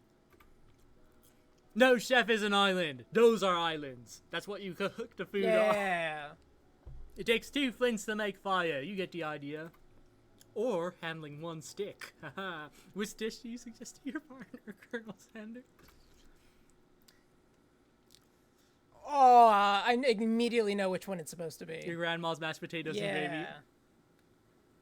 No chef is an island. Those are islands. That's what you cook the food on. Yeah. It takes 2 flints to make fire. You get the idea. Or handling 1 stick. Haha. Which dish do you suggest to your partner, Colonel Sanders? Oh, I immediately know which one it's supposed to be. Your grandma's mashed potatoes and gravy. Yeah.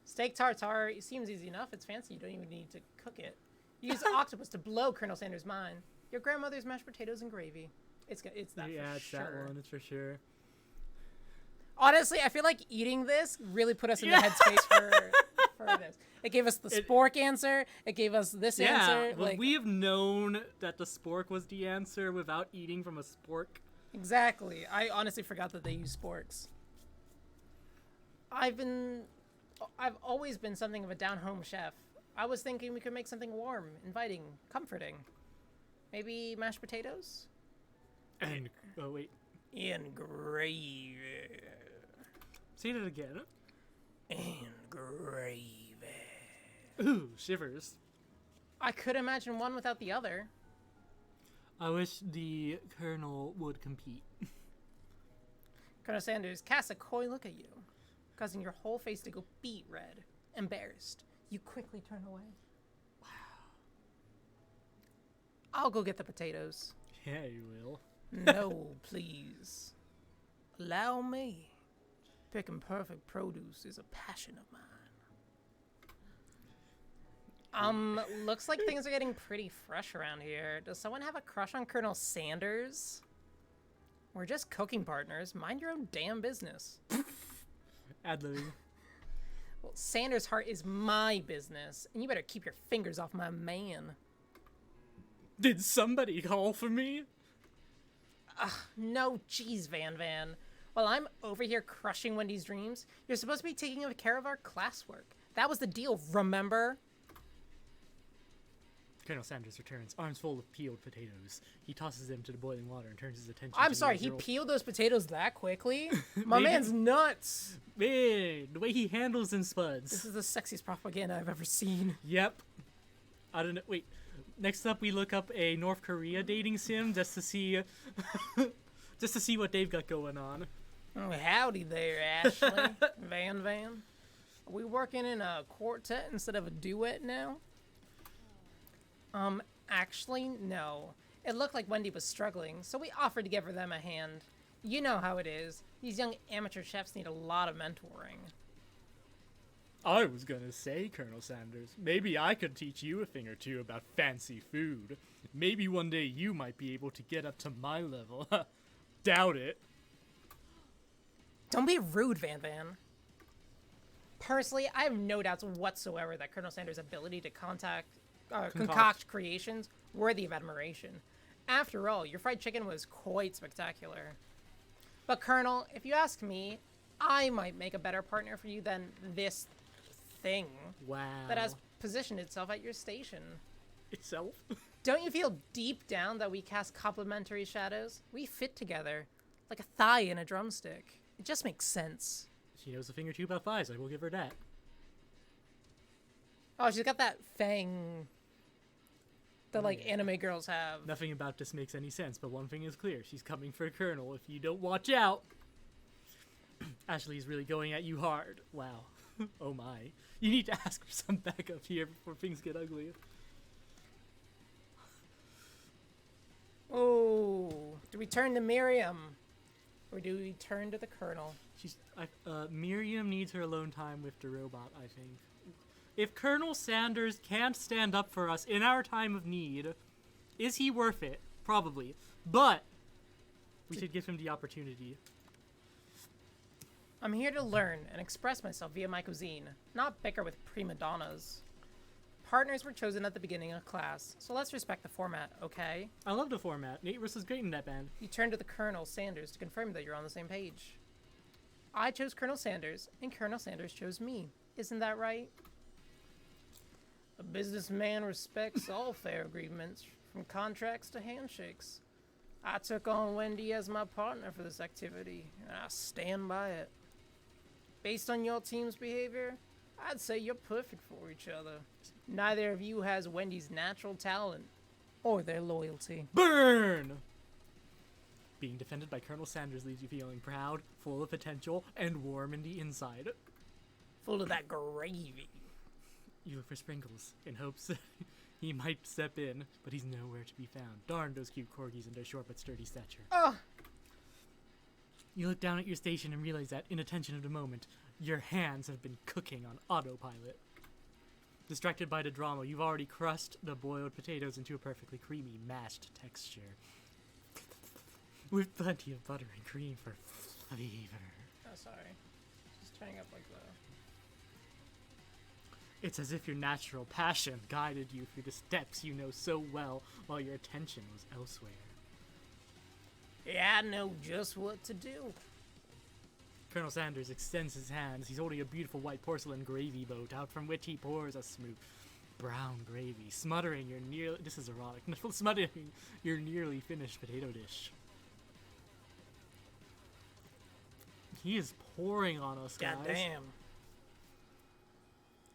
Steak tartare, it seems easy enough. It's fancy. You don't even need to cook it. Use octopus to blow Colonel Sanders' mind. Your grandmother's mashed potatoes and gravy. It's that Yeah, for it's sure. that one. It's for sure. Honestly, I feel like eating this really put us in the headspace for this. It gave us the spork answer. It gave us this answer. Well, Like, we have known that the spork was the answer without eating from a spork. exactly. I honestly forgot that they use sporks. I've always been something of a down-home chef. I was thinking we could make something warm, inviting, comforting. Maybe mashed potatoes? And, oh wait. And gravy. Say that again. And gravy. Ooh, shivers. I could imagine one without the other. I wish the Colonel would compete. Colonel Sanders casts a coy look at you, causing your whole face to go beet red. Embarrassed, you quickly turn away. Wow. I'll go get the potatoes. Yeah, you will. No, please. Allow me. Picking perfect produce is a passion of mine. Looks like things are getting pretty fresh around here. Does someone have a crush on Colonel Sanders? We're just cooking partners. Mind your own damn business. Ad-libbing. Well, Sanders' heart is my business, and you better keep your fingers off my man. Did somebody call for me? No, geez, Van Van. While I'm over here crushing Wendy's dreams, you're supposed to be taking care of our classwork. That was the deal, remember? Colonel Sanders returns, arms full of peeled potatoes. He tosses them to the boiling water and turns his attention I'm to sorry, the he girl. peeled those potatoes that quickly? My Maybe. man's nuts. Man, the way he handles them spuds. This is the sexiest propaganda I've ever seen. Yep. I don't know. Wait. Next up, we look up a North Korea dating sim just to see Just to see what they've got going on. Oh, howdy there, Ashley. Van. Are we working in a quartet instead of a duet now? Actually, no. It looked like Wendy was struggling, so we offered to give them a hand. You know how it is. These young amateur chefs need a lot of mentoring. I was gonna say, Colonel Sanders, maybe I could teach you a thing or two about fancy food. Maybe one day you might be able to get up to my level. Doubt it. Don't be rude, Van. Personally, I have no doubts whatsoever that Colonel Sanders' ability to concoct creations worthy of admiration. After all, your fried chicken was quite spectacular. But Colonel, if you ask me, I might make a better partner for you than this thing that has positioned itself at your station. Itself? Don't you feel deep down that we cast complementary shadows? We fit together, like a thigh and a drumstick. It just makes sense. She knows a thing or two about thighs, I will give her that. Oh, she's got that fang that, like, anime girls have. Nothing about this makes any sense, but one thing is clear. She's coming for Colonel if you don't watch out. Ashley's really going at you hard. Wow. Oh my. You need to ask for some backup here before things get ugly. Oh, do we turn to Miriam? Or do we turn to the Colonel? Miriam needs her alone time with the robot, I think. If Colonel Sanders can't stand up for us in our time of need, is he worth it? Probably. But we should give him the opportunity. I'm here to learn and express myself via my cuisine, not bicker with prima donnas. Partners were chosen at the beginning of class, so let's respect the format, okay? I love the format. Nate was great in that band. You turn to the Colonel Sanders to confirm that you're on the same page. I chose Colonel Sanders, and Colonel Sanders chose me. Isn't that right? A businessman respects all fair agreements, from contracts to handshakes. I took on Wendy as my partner for this activity, and I stand by it. Based on your team's behavior, I'd say you're perfect for each other. Neither of you has Wendy's natural talent or their loyalty. Burn! Being defended by Colonel Sanders leaves you feeling proud, full of potential, and warm in the inside. Full of that gravy. You look for Sprinkles, in hopes that he might step in, but he's nowhere to be found. Darn those cute corgis and their short but sturdy stature. Oh! You look down at your station and realize that, in attention of the moment, your hands have been cooking on autopilot. Distracted by the drama, you've already crushed the boiled potatoes into a perfectly creamy, mashed texture. With plenty of butter and cream for flavor. Oh, sorry. Just turning up like the... It's as if your natural passion guided you through the steps you know so well while your attention was elsewhere. Yeah, I know just what to do. Colonel Sanders extends his hands. He's holding a beautiful white porcelain gravy boat, out from which he pours a smooth brown gravy, smothering your nearly... This is erotic. Smothering your nearly finished potato dish. He is pouring on us, guys. Goddamn.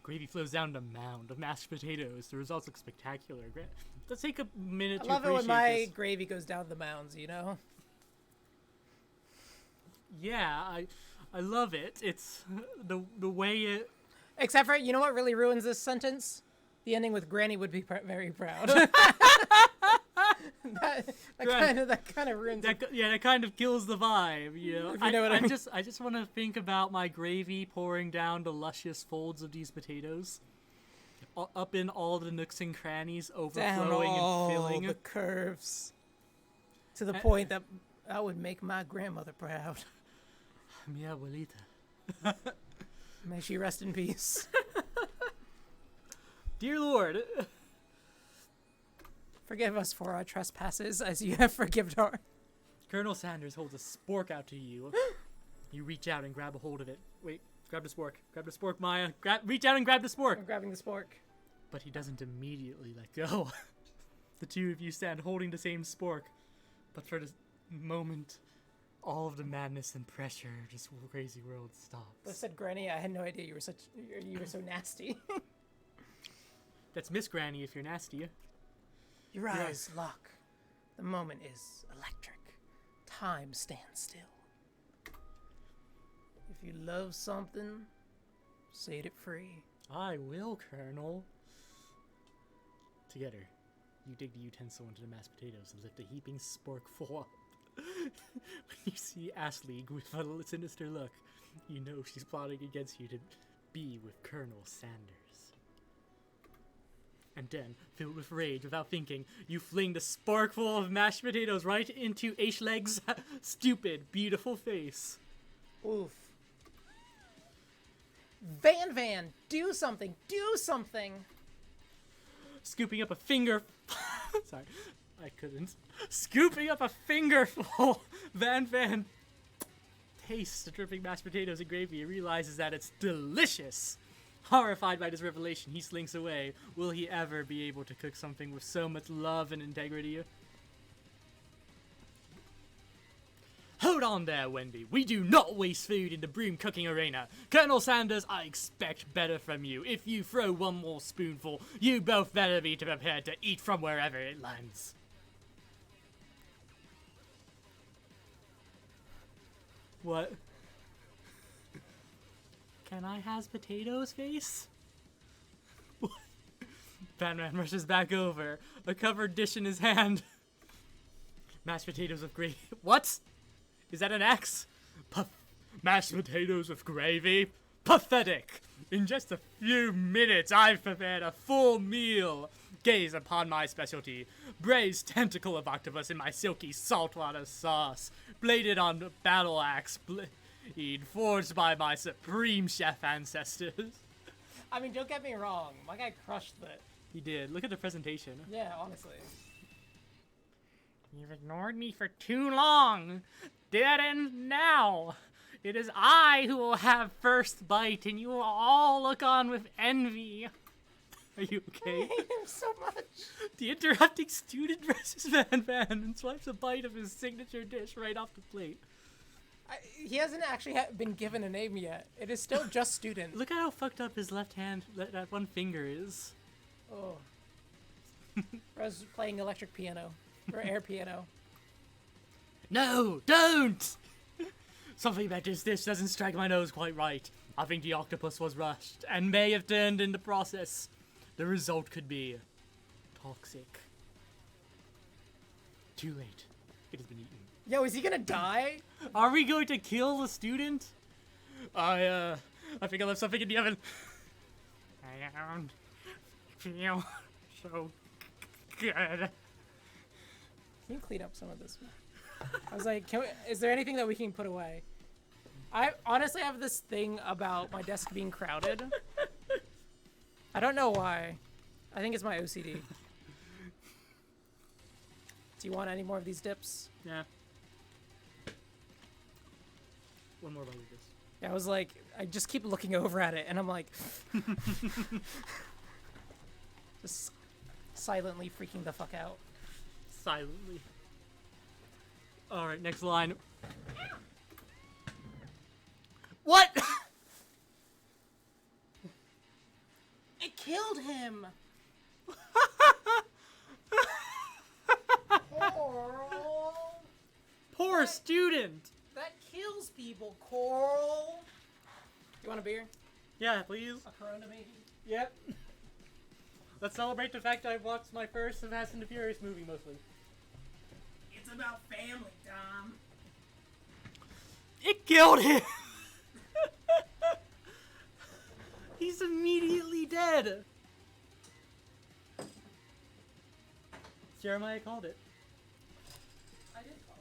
Gravy flows down the mound of mashed potatoes. The results look spectacular. Let's take a minute to I love it when appreciate my this. gravy goes down the mounds, you know? Yeah, I love it. It's the way it... Except for, you know what really ruins this sentence? The ending with Granny would be very proud. that kind of ruins it. Yeah, that kind of kills the vibe, you know? If you know what I mean. I just want to think about my gravy pouring down the luscious folds of these potatoes. Up in all the nooks and crannies, overflowing and filling. The curves. To the point that I would make my grandmother proud. Mi abuelita. May she rest in peace. Dear Lord. Forgive us for our trespasses as you have forgiven our... Colonel Sanders holds a spork out to you. You reach out and grab a hold of it. Wait, grab the spork. Grab the spork, Maya. Reach out and grab the spork. I'm grabbing the spork. But he doesn't immediately let go. The two of you stand holding the same spork. But for the moment, all of the madness and pressure, just crazy world stops. I said, Granny, I had no idea you were so nasty. That's Miss Granny if you're nasty. Your eyes lock. The moment is electric. time stand still. If you love something, set it free. I will, Colonel. Together, you dig the utensil into the mashed potatoes and lift a heaping sporkful up. When you see Ashley with a sinister look, you know she's plotting against you to be with Colonel Sanders. And then, filled with rage, without thinking, you fling the sporkful of mashed potatoes right into Ashleg's stupid, beautiful face. Oof. Van, do something! Do something! Scooping up a finger... Sorry, I couldn't. Scooping up a fingerful, Van tastes the dripping mashed potatoes and gravy and realizes that it's delicious. Horrified by this revelation, he slinks away. Will he ever be able to cook something with so much love and integrity? Hold on there, Wendy. We do not waste food in the broom cooking arena. Colonel Sanders, I expect better from you. If you throw one more spoonful, you both better be prepared to eat from wherever it lands. What? Can I has potatoes face? What? Batman rushes back over, a covered dish in his hand. Mashed potatoes with gravy. What? Is that an axe? Mashed potatoes with gravy? Pathetic! In just a few minutes, I've prepared a full meal. Gaze upon my specialty. Braised tentacle of octopus in my silky saltwater sauce. Bladed on a battle axe blade forged by my supreme chef ancestors. I mean, don't get me wrong. My guy crushed it. He did. Look at the presentation. Yeah, honestly. You've ignored me for too long. Dead end now. It is I who will have first bite, and you will all look on with envy. Are you okay? I hate him so much. The interrupting student dresses Van and swipes a bite of his signature dish right off the plate. He hasn't actually been given a name yet. It is still just student. Look at how fucked up his left hand, that one finger is. Oh. I was playing electric piano. Or air piano. No, don't! Something about this dish doesn't strike my nose quite right. I think the octopus was rushed, and may have turned in the process. The result could be toxic. Too late. It has been eaten. Yo, is he gonna die? Are we going to kill the student? I think I left something in the oven. I don't feel so good. Can you clean up some of this? I was like, is there anything that we can put away? I honestly have this thing about my desk being crowded. I don't know why. I think it's my OCD. Do you want any more of these dips? Yeah. One more while we this. Yeah, I was like, I just keep looking over at it, and I'm like, just silently freaking the fuck out. Silently. Alright, next line. What? It killed him! Coral! Poor student! That kills people, Coral! You want a beer? Yeah, please. A Corona, maybe? Yep. Let's celebrate the fact I watched my first Fast and the Furious movie, mostly. It's about family, Dom. It killed him! He's immediately dead! Jeremiah called it. I did call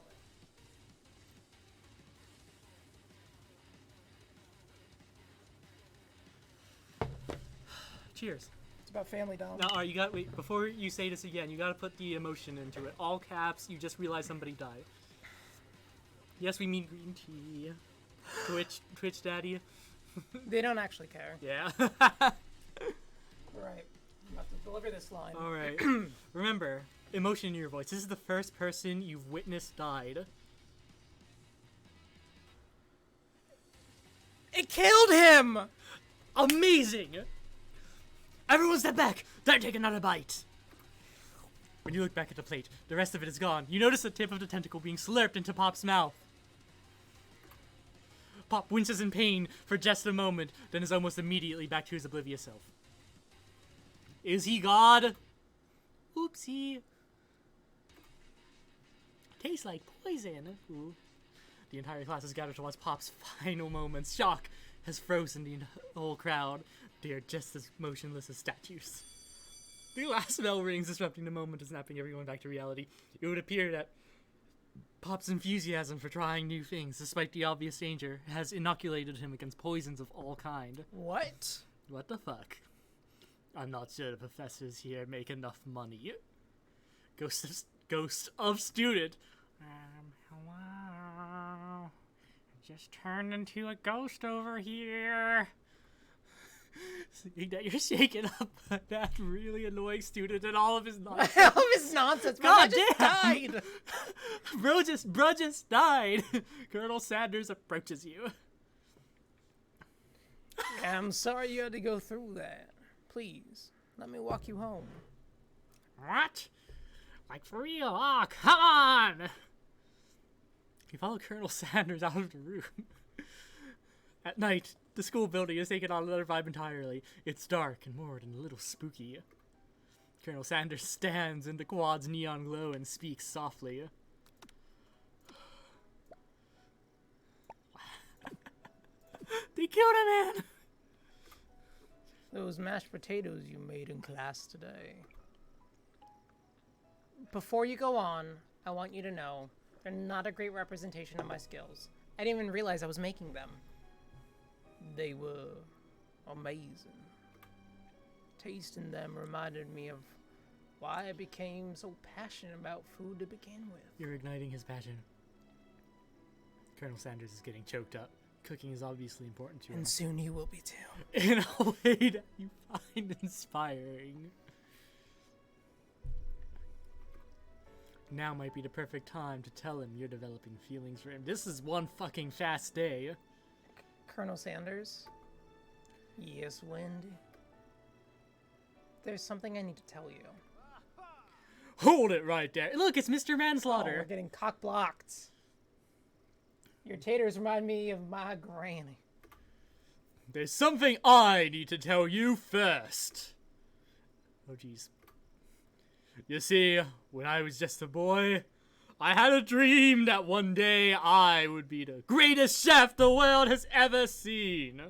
it. Cheers. It's about family, Dom. Now, alright, you got wait, before you say this again, you gotta put the emotion into it. All caps, you just realize somebody died. Yes, we mean green tea. Twitch daddy. They don't actually care. Yeah. Alright. I'm about to deliver this line. Alright. Remember, emotion in your voice. This is the first person you've witnessed died. It killed him! Amazing! Everyone step back! Don't take another bite! When you look back at the plate, the rest of it is gone. You notice the tip of the tentacle being slurped into Pop's mouth. Pop winces in pain for just a moment, then is almost immediately back to his oblivious self. Is he God? Oopsie. Tastes like poison. Ooh. The entire class is gathered to watch Pop's final moments. Shock has frozen the whole crowd. They are just as motionless as statues. The last bell rings, disrupting the moment and snapping everyone back to reality. It would appear that Pop's enthusiasm for trying new things, despite the obvious danger, has inoculated him against poisons of all kind. What? What the fuck? I'm not sure the professors here make enough money. Ghost of student. Hello. I just turned into a ghost over here. Seeing that you're shaken up by that really annoying student and all of his nonsense. All of his nonsense. God just damn. died. Bro just died. Colonel Sanders approaches you. I'm sorry you had to go through that. Please, let me walk you home. What? Like for real? Oh, come on! You follow Colonel Sanders out of the room. At night, the school building has taken on another vibe entirely. It's dark and moored and a little spooky. Colonel Sanders stands in the quad's neon glow and speaks softly. They killed a man! Those mashed potatoes you made in class today. Before you go on, I want you to know they're not a great representation of my skills. I didn't even realize I was making them. They were amazing. Tasting them reminded me of why I became so passionate about food to begin with. You're igniting his passion. Colonel Sanders is getting choked up. Cooking is obviously important to him. And soon you will be too. In a way that you find inspiring. Now might be the perfect time to tell him you're developing feelings for him. This is one fucking fast day. Colonel Sanders? Yes, Wendy? There's something I need to tell you. Hold it right there. Look, it's Mr. Oh, Manslaughter. we're getting cock-blocked. Your taters remind me of my granny. There's something I need to tell you first. Oh, jeez. You see, when I was just a boy, I had a dream that one day I would be the greatest chef the world has ever seen.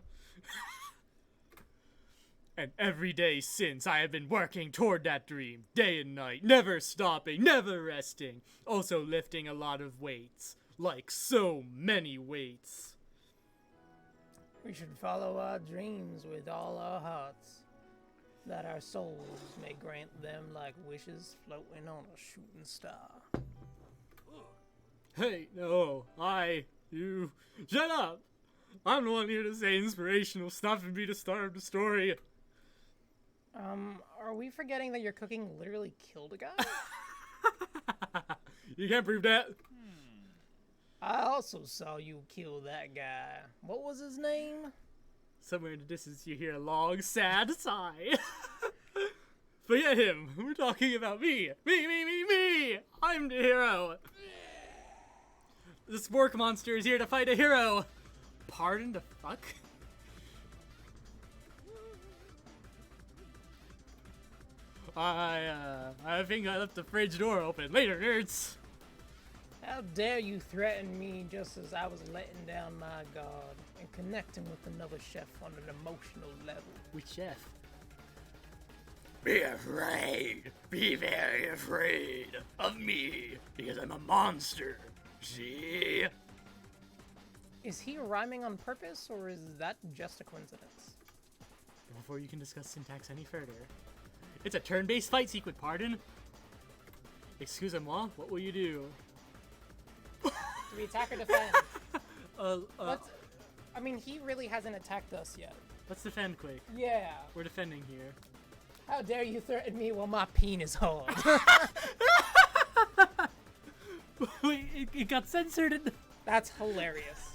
And every day since, I have been working toward that dream, day and night, never stopping, never resting, also lifting a lot of weights, like so many weights. We should follow our dreams with all our hearts, that our souls may grant them like wishes floating on a shooting star. Hey, no, you, shut up! I'm the one here to say inspirational stuff and be the star of the story. Are we forgetting that your cooking literally killed a guy? You can't prove that. I also saw you kill that guy. What was his name? Somewhere in the distance you hear a long, sad sigh. Forget him. We're talking about me. Me. I'm the hero. The spork monster is here to fight a hero. Pardon the fuck? I think I left the fridge door open. Later, nerds. How dare you threaten me just as I was letting down my guard and connecting with another chef on an emotional level? Which chef? Be afraid. Be very afraid of me because I'm a monster. See? Is he rhyming on purpose or is that just a coincidence? Before you can discuss syntax any further, it's a turn-based fight sequence, pardon? Excusez-moi, what will you do? Do we attack or defend? I mean, he really hasn't attacked us yet. Let's defend quick. Yeah. We're defending here. How dare you threaten me while my peen is hard? Wait, it got censored in the... That's hilarious.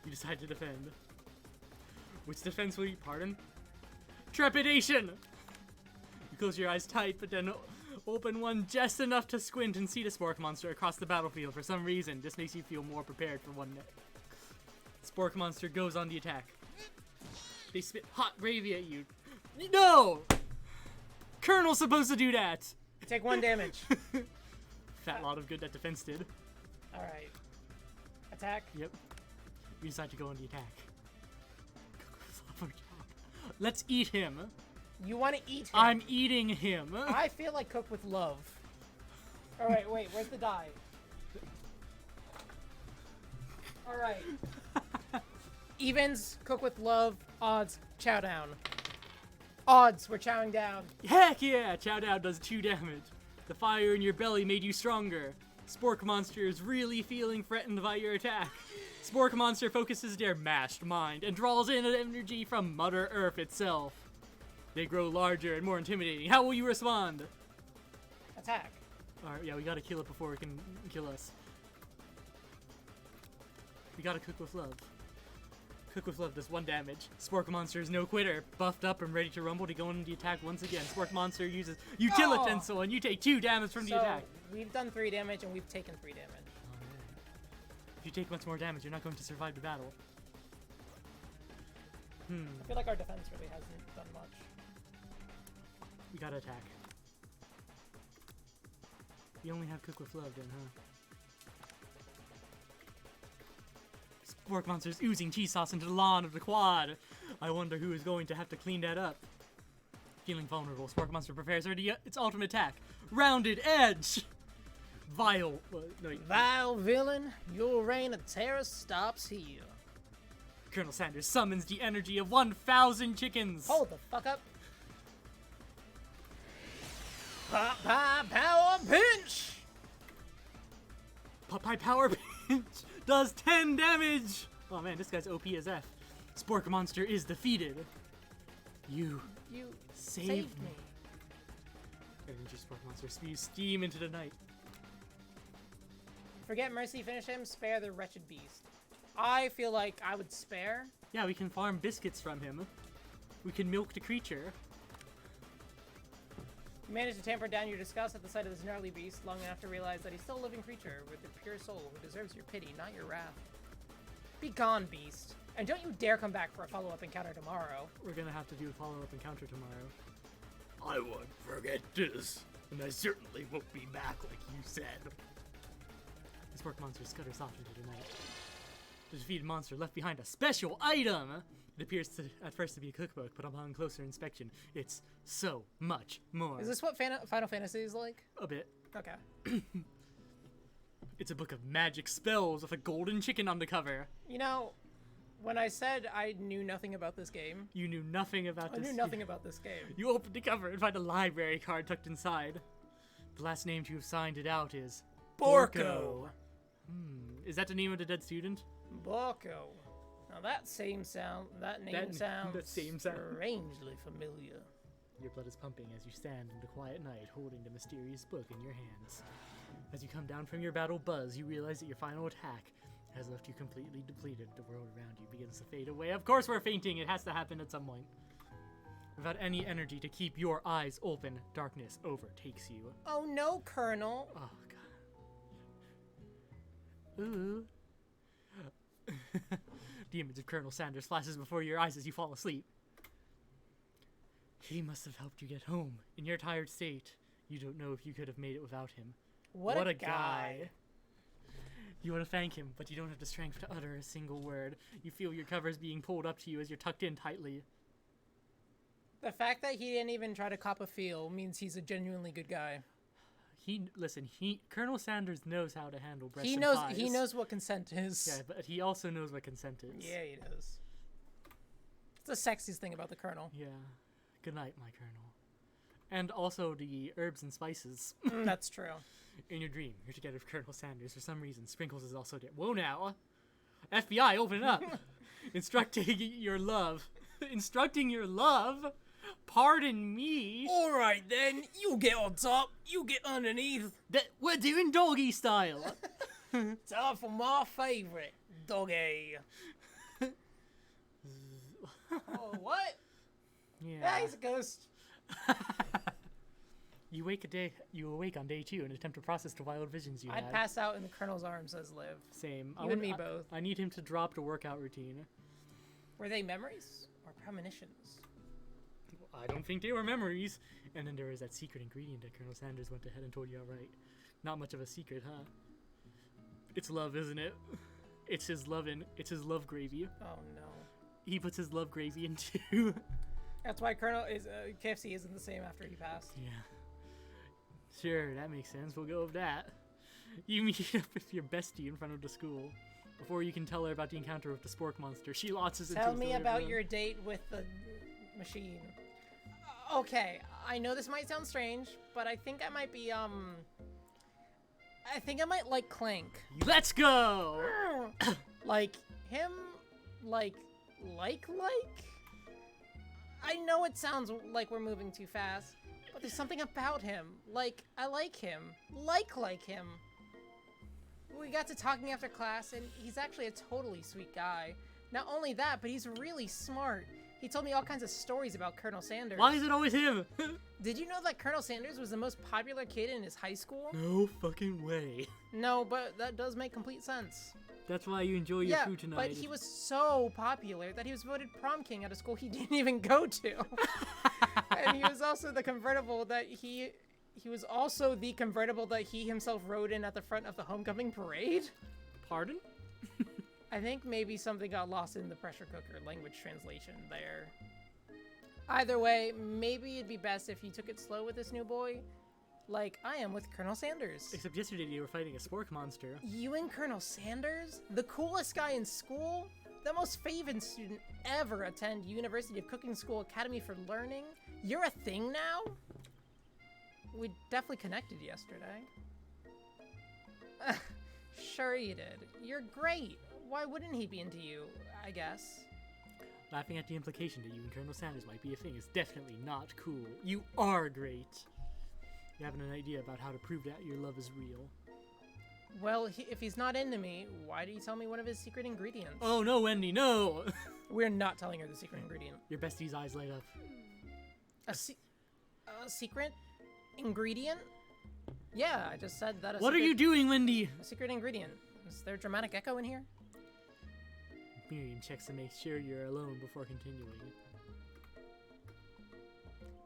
You decide to defend. Which defense will you, pardon? Trepidation! You Close your eyes tight, but then open one just enough to squint and see the Spork Monster across the battlefield. For some reason, this makes you feel more prepared for one day. Spork Monster goes on the attack. They spit hot gravy at you. No! Colonel's supposed to do that! You take 1 damage. Fat lot of good that defense did. Alright. Attack. Yep. We decide to go on the attack. Let's eat him. You want to eat him? I'm eating him. I feel like cook with love. Alright, wait, where's the die? Alright. Evens, cook with love, odds, chow down. Odds, we're chowing down. Heck yeah! Chow Down does 2 damage. The fire in your belly made you stronger. Spork Monster is really feeling threatened by your attack. Spork Monster focuses their mashed mind and draws in energy from Mother Earth itself. They grow larger and more intimidating. How will you respond? Attack. Alright, yeah, we gotta kill it before it can kill us. We gotta cook with love. Cook with love does 1 damage. Spork Monster is no quitter. Buffed up and ready to rumble to go into the attack once again. Spork Monster uses Utilitensel and you take 2 damage from the attack. We've done 3 damage and we've taken 3 damage. If you take much more damage, you're not going to survive the battle. I feel like our defense really hasn't done much. We gotta attack. You only have cook with love then, huh? Spork Monster's oozing cheese sauce into the lawn of the quad. I wonder who is going to have to clean that up. Feeling vulnerable, Spork Monster prepares for its ultimate attack. Rounded Edge! Vile. No, Vile villain, your reign of terror stops here. Colonel Sanders summons the energy of 1,000 chickens. Hold the fuck up. Pop pie power pinch! Popeye Power Pinch does 10 damage! Oh man, this guy's OP as F. Spork Monster is defeated. You saved me. Energy Spork Monster spews steam into the night. Forget mercy, finish him, spare the wretched beast. I feel like I would spare. Yeah, we can farm biscuits from him. We can milk the creature. You manage to tamper down your disgust at the sight of this gnarly beast long enough to realize that he's still a living creature with a pure soul who deserves your pity, not your wrath. Be gone, beast. And don't you dare come back for a follow-up encounter tomorrow. We're gonna have to do a follow-up encounter tomorrow. I won't forget this, and I certainly won't be back like you said. The Spork Monster scutters off into the night. The defeated monster left behind a special item! It appears at first to be a cookbook, but upon closer inspection, it's so much more. Is this what Final Fantasy is like? A bit. Okay. It's a book of magic spells with a golden chicken on the cover. You know, when I said I knew nothing about this game... You knew nothing about this I knew nothing about this game. You open the cover and find a library card tucked inside. The last name to have signed it out is... Borko. Is that the name of the dead student? Borko. Now that name sounds strangely familiar. Your blood is pumping as you stand in the quiet night holding the mysterious book in your hands. As you come down from your battle buzz, you realize that your final attack has left you completely depleted. The world around you begins to fade away. Of course we're fainting. It has to happen at some point. Without any energy to keep your eyes open, darkness overtakes you. Oh no, Colonel. Oh, God. Ooh. The image of Colonel Sanders flashes before your eyes as you fall asleep. He must have helped you get home. In your tired state, you don't know if you could have made it without him. What a guy. You want to thank him, but you don't have the strength to utter a single word. You feel your covers being pulled up to you as you're tucked in tightly. The fact that he didn't even try to cop a feel means he's a genuinely good guy. Colonel Sanders knows how to handle breast He knows what consent is. Yeah, but he also knows what consent is. Yeah, he does. It's the sexiest thing about the Colonel. Yeah. Good night, my Colonel. And also the herbs and spices. That's true. In your dream, you're together with Colonel Sanders. For some reason, Sprinkles is also there. Whoa now! FBI, open up! Instructing your love. Pardon me. Alright then, you get on top, you get underneath. We're doing doggy style. Time for my favorite, doggy. Oh, what? Yeah. Yeah, he's a ghost. You awake on day 2 and attempt to process the wild visions you I'd had. pass out in the Colonel's arms, says Liv. Same. You and me both. I need him to drop the workout routine. Were they memories or premonitions? I don't think they were memories. And then there was that secret ingredient that Colonel Sanders went ahead and told you outright. Not much of a secret, huh? It's love, isn't it? It's his love gravy. Oh no. He puts his love gravy into... That's why KFC isn't the same after he passed. Yeah. Sure, that makes sense. We'll go with that. You meet up with your bestie in front of the school. Before you can tell her about the encounter with the spork monster, she launches into Tell his me living about room. your date with the machine. Okay, I know this might sound strange, but I think I might be, I think I might like Clank. Let's go! Like him, like? I know it sounds like we're moving too fast, but there's something about him. Like, I like him. Like him. We got to talking after class, and he's actually a totally sweet guy. Not only that, but he's really smart. He told me all kinds of stories about Colonel Sanders. Why is it always him? Did you know that Colonel Sanders was the most popular kid in his high school? No fucking way. No, but that does make complete sense. That's why you enjoy your food tonight. But he was so popular that he was voted prom king at a school he didn't even go to. And he was also the convertible that he was also the convertible that he himself rode in at the front of the homecoming parade. Pardon? I think maybe something got lost in the pressure cooker language translation there. Either way, maybe it'd be best if you took it slow with this new boy, like I am with Colonel Sanders. Except yesterday you were fighting a spork monster. You and Colonel Sanders? The coolest guy in school? The most favored student ever attend University of Cooking School Academy for Learning? You're a thing now? We definitely connected yesterday. Sure you did. You're great. Why wouldn't he be into you, I guess? Laughing at the implication that you and Colonel Sanders might be a thing is definitely not cool. You are great. You have an idea about how to prove that your love is real. Well, if he's not into me, why did he tell me one of his secret ingredients? Oh no, Wendy, no! We're not telling her the secret ingredient. Your bestie's eyes light up. A secret ingredient? Yeah, I just said that. What are you doing, Wendy? A secret ingredient. Is there a dramatic echo in here? Miriam checks to make sure you're alone before continuing.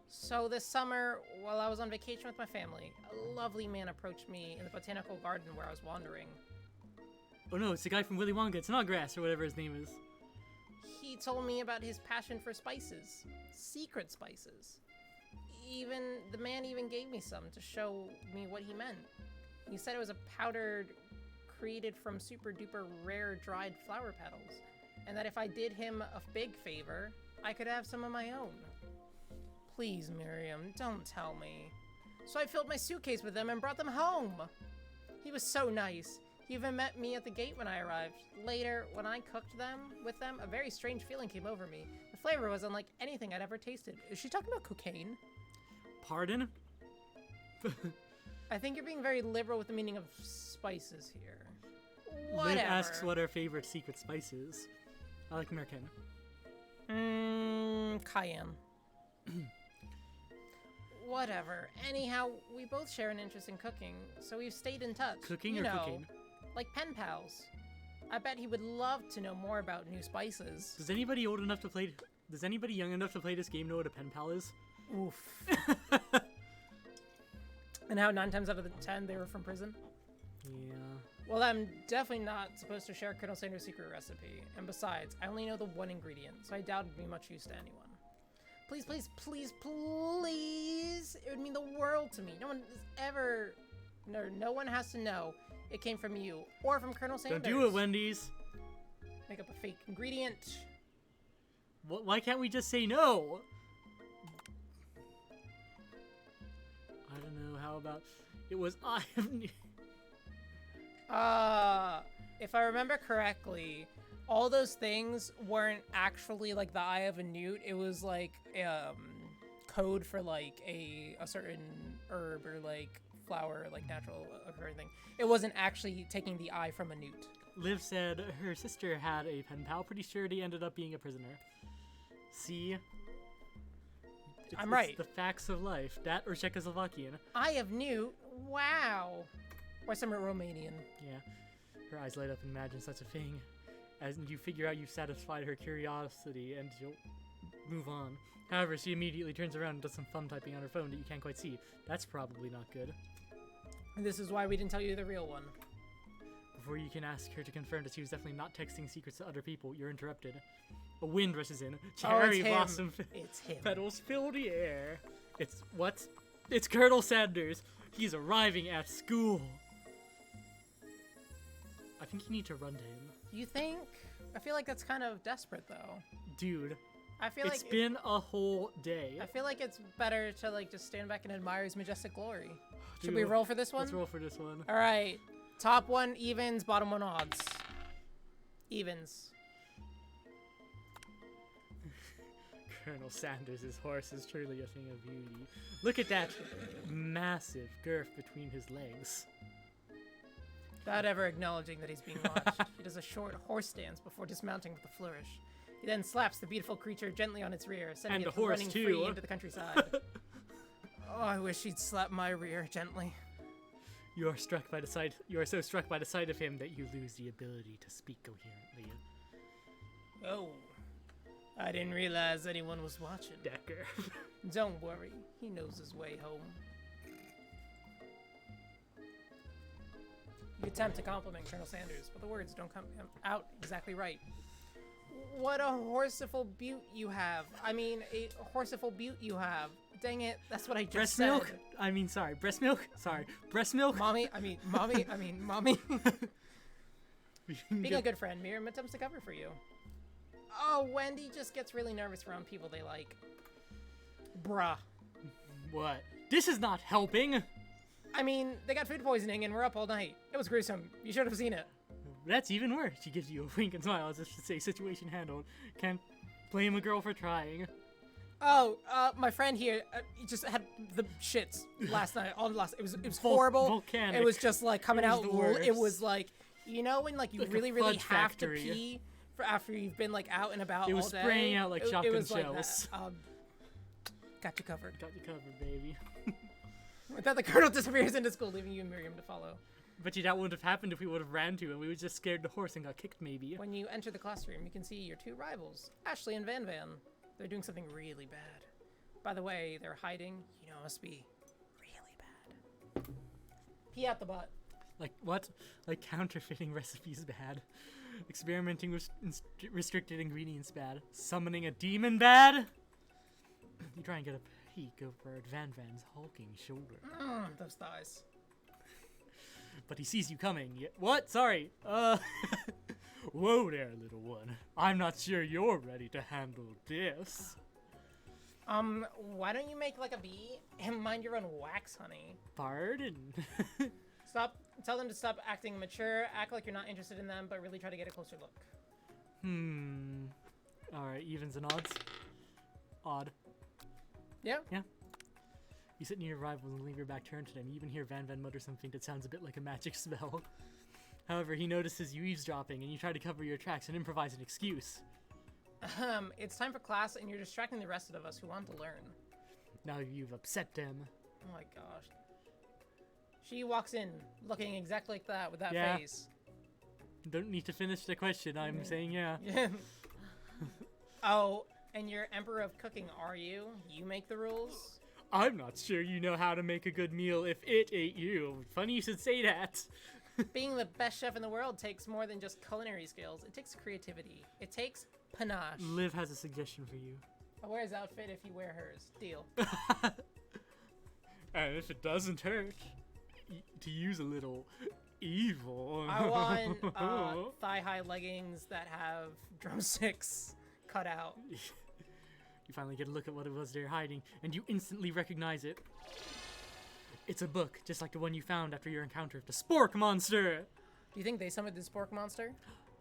So this summer, while I was on vacation with my family, a lovely man approached me in the botanical garden where I was wandering. Oh no, it's the guy from Willy Wonka. It's Snodgrass, or whatever his name is. He told me about his passion for spices. Secret spices. The man even gave me some to show me what he meant. He said it was a powder created from super duper rare dried flower petals, and that if I did him a big favor, I could have some of my own. Please, Miriam, don't tell me. So I filled my suitcase with them and brought them home. He was so nice. He even met me at the gate when I arrived. Later, when I cooked them with them, a very strange feeling came over me. The flavor was unlike anything I'd ever tasted. Is she talking about cocaine? Pardon? I think you're being very liberal with the meaning of spices here. Whatever. Liv asks what our favorite secret spice is. I like Americana. Cayenne. Whatever. Anyhow, we both share an interest in cooking, so we've stayed in touch. Cooking you or know, cooking? Like pen pals. I bet he would love to know more about new spices. Does anybody young enough to play this game know what a pen pal is? Oof. And how 9 times out of the 10 they were from prison? Yeah. Well, I'm definitely not supposed to share Colonel Sanders' secret recipe. And besides, I only know the one ingredient, so I doubt it'd be much use to anyone. Please, please, please, please! It would mean the world to me. No one has to know it came from you or from Colonel Sanders. Don't do it, Wendy's. Make up a fake ingredient. Why can't we just say no? I don't know. How about it was if I remember correctly, all those things weren't actually like the eye of a newt. It was like code for like a certain herb or like flower, like natural occurring thing. It wasn't actually taking the eye from a newt. Liv said her sister had a pen pal. Pretty sure they ended up being a prisoner. See? I'm right. The facts of life. That or Czechoslovakian. I have new. Wow. Or some Romanian. Yeah. Her eyes light up and imagine such a thing. As you figure out you've satisfied her curiosity and you'll move on. However, she immediately turns around and does some thumb typing on her phone that you can't quite see. That's probably not good. And this is why we didn't tell you the real one. Before you can ask her to confirm that she was definitely not texting secrets to other people, you're interrupted. A wind rushes in. Cherry blossom It's him. petals fill the air. It's what? It's Colonel Sanders. He's arriving at school. I think you need to run to him. You think? I feel like that's kind of desperate, though. Dude, I feel it's been a whole day. I feel like it's better to like just stand back and admire his majestic glory. Should Dude, we roll for this one? Let's roll for this one. All right. Top one evens, bottom one odds. Evens. Colonel Sanders' horse is truly a thing of beauty. Look at that massive girth between his legs. Without ever acknowledging that he's being watched, he does a short horse dance before dismounting with a flourish. He then slaps the beautiful creature gently on its rear, sending And it the horse, running too. free into the countryside. Oh, I wish he'd slap my rear gently. You are so struck by the sight of him that you lose the ability to speak coherently. Oh, I didn't realize anyone was watching. Decker. Don't worry, he knows his way home. You attempt to compliment Colonel Sanders, but the words don't come out exactly right. What a horseful butte you have. I mean, a horseful butte you have. Dang it, that's what I just Breast said. milk? I mean, sorry. Breast milk? Sorry. Breast milk? Mommy. Being a good friend, Miriam attempts to cover for you. Oh, Wendy just gets really nervous around people they like. Bruh. What? This is not helping. I mean, they got food poisoning and we're up all night. It was gruesome. You should have seen it. That's even worse. She gives you a wink and smile as if to say situation handled. Can't blame a girl for trying. Oh, my friend here, he just had the shits last night. It was horrible. Volcanic. It was just like coming out. The worst. It was like, you know, when like you Like a really fudge have factory. to pee for after you've been like out and about It was all day. spraying out like it shotgun was like shells. that. Got you covered. Got you covered, baby. With that, the colonel disappears into school, leaving you and Miriam to follow. Bet you that wouldn't have happened if we would have ran to him. We would just scared the horse and got kicked, maybe. When you enter the classroom, you can see your two rivals, Ashley and Van Van. They're doing something really bad. By the way, they're hiding. You know, it must be really bad. Pee out the butt. Like, what? Like, counterfeiting recipes bad. Experimenting with restricted ingredients bad. Summoning a demon bad? You try and get a peek over at Van Van's hulking shoulder. Those thighs. But he sees you coming. What? Sorry. Whoa there, little one. I'm not sure you're ready to handle this. Why don't you make like a bee and mind your own wax, honey? Pardon? Tell them to stop acting mature, act like you're not interested in them, but really try to get a closer look. Alright, evens and odds? Odd. Yeah? Yeah. You sit near your rivals and leave your back turned to them. You even hear Van Van mutter something that sounds a bit like a magic spell. However, he notices you eavesdropping, and you try to cover your tracks and improvise an excuse. It's time for class, and you're distracting the rest of us who want to learn. Now you've upset them. Oh my gosh. She walks in, looking exactly like that, with that Yeah. face. Don't need to finish the question, I'm saying yeah. Oh, and you're Emperor of Cooking, are you? You make the rules? I'm not sure you know how to make a good meal if it ate you. Funny you should say that. Being the best chef in the world takes more than just culinary skills. It takes creativity. It takes panache. Liv has a suggestion for you. I'll wear his outfit if you wear hers. Deal. And if it doesn't hurt, to use a little evil. I want thigh-high leggings that have drumsticks cut out. You finally get a look at what it was they're hiding, and you instantly recognize it. It's a book, just like the one you found after your encounter with the Spork monster. Do you think they summoned the Spork monster?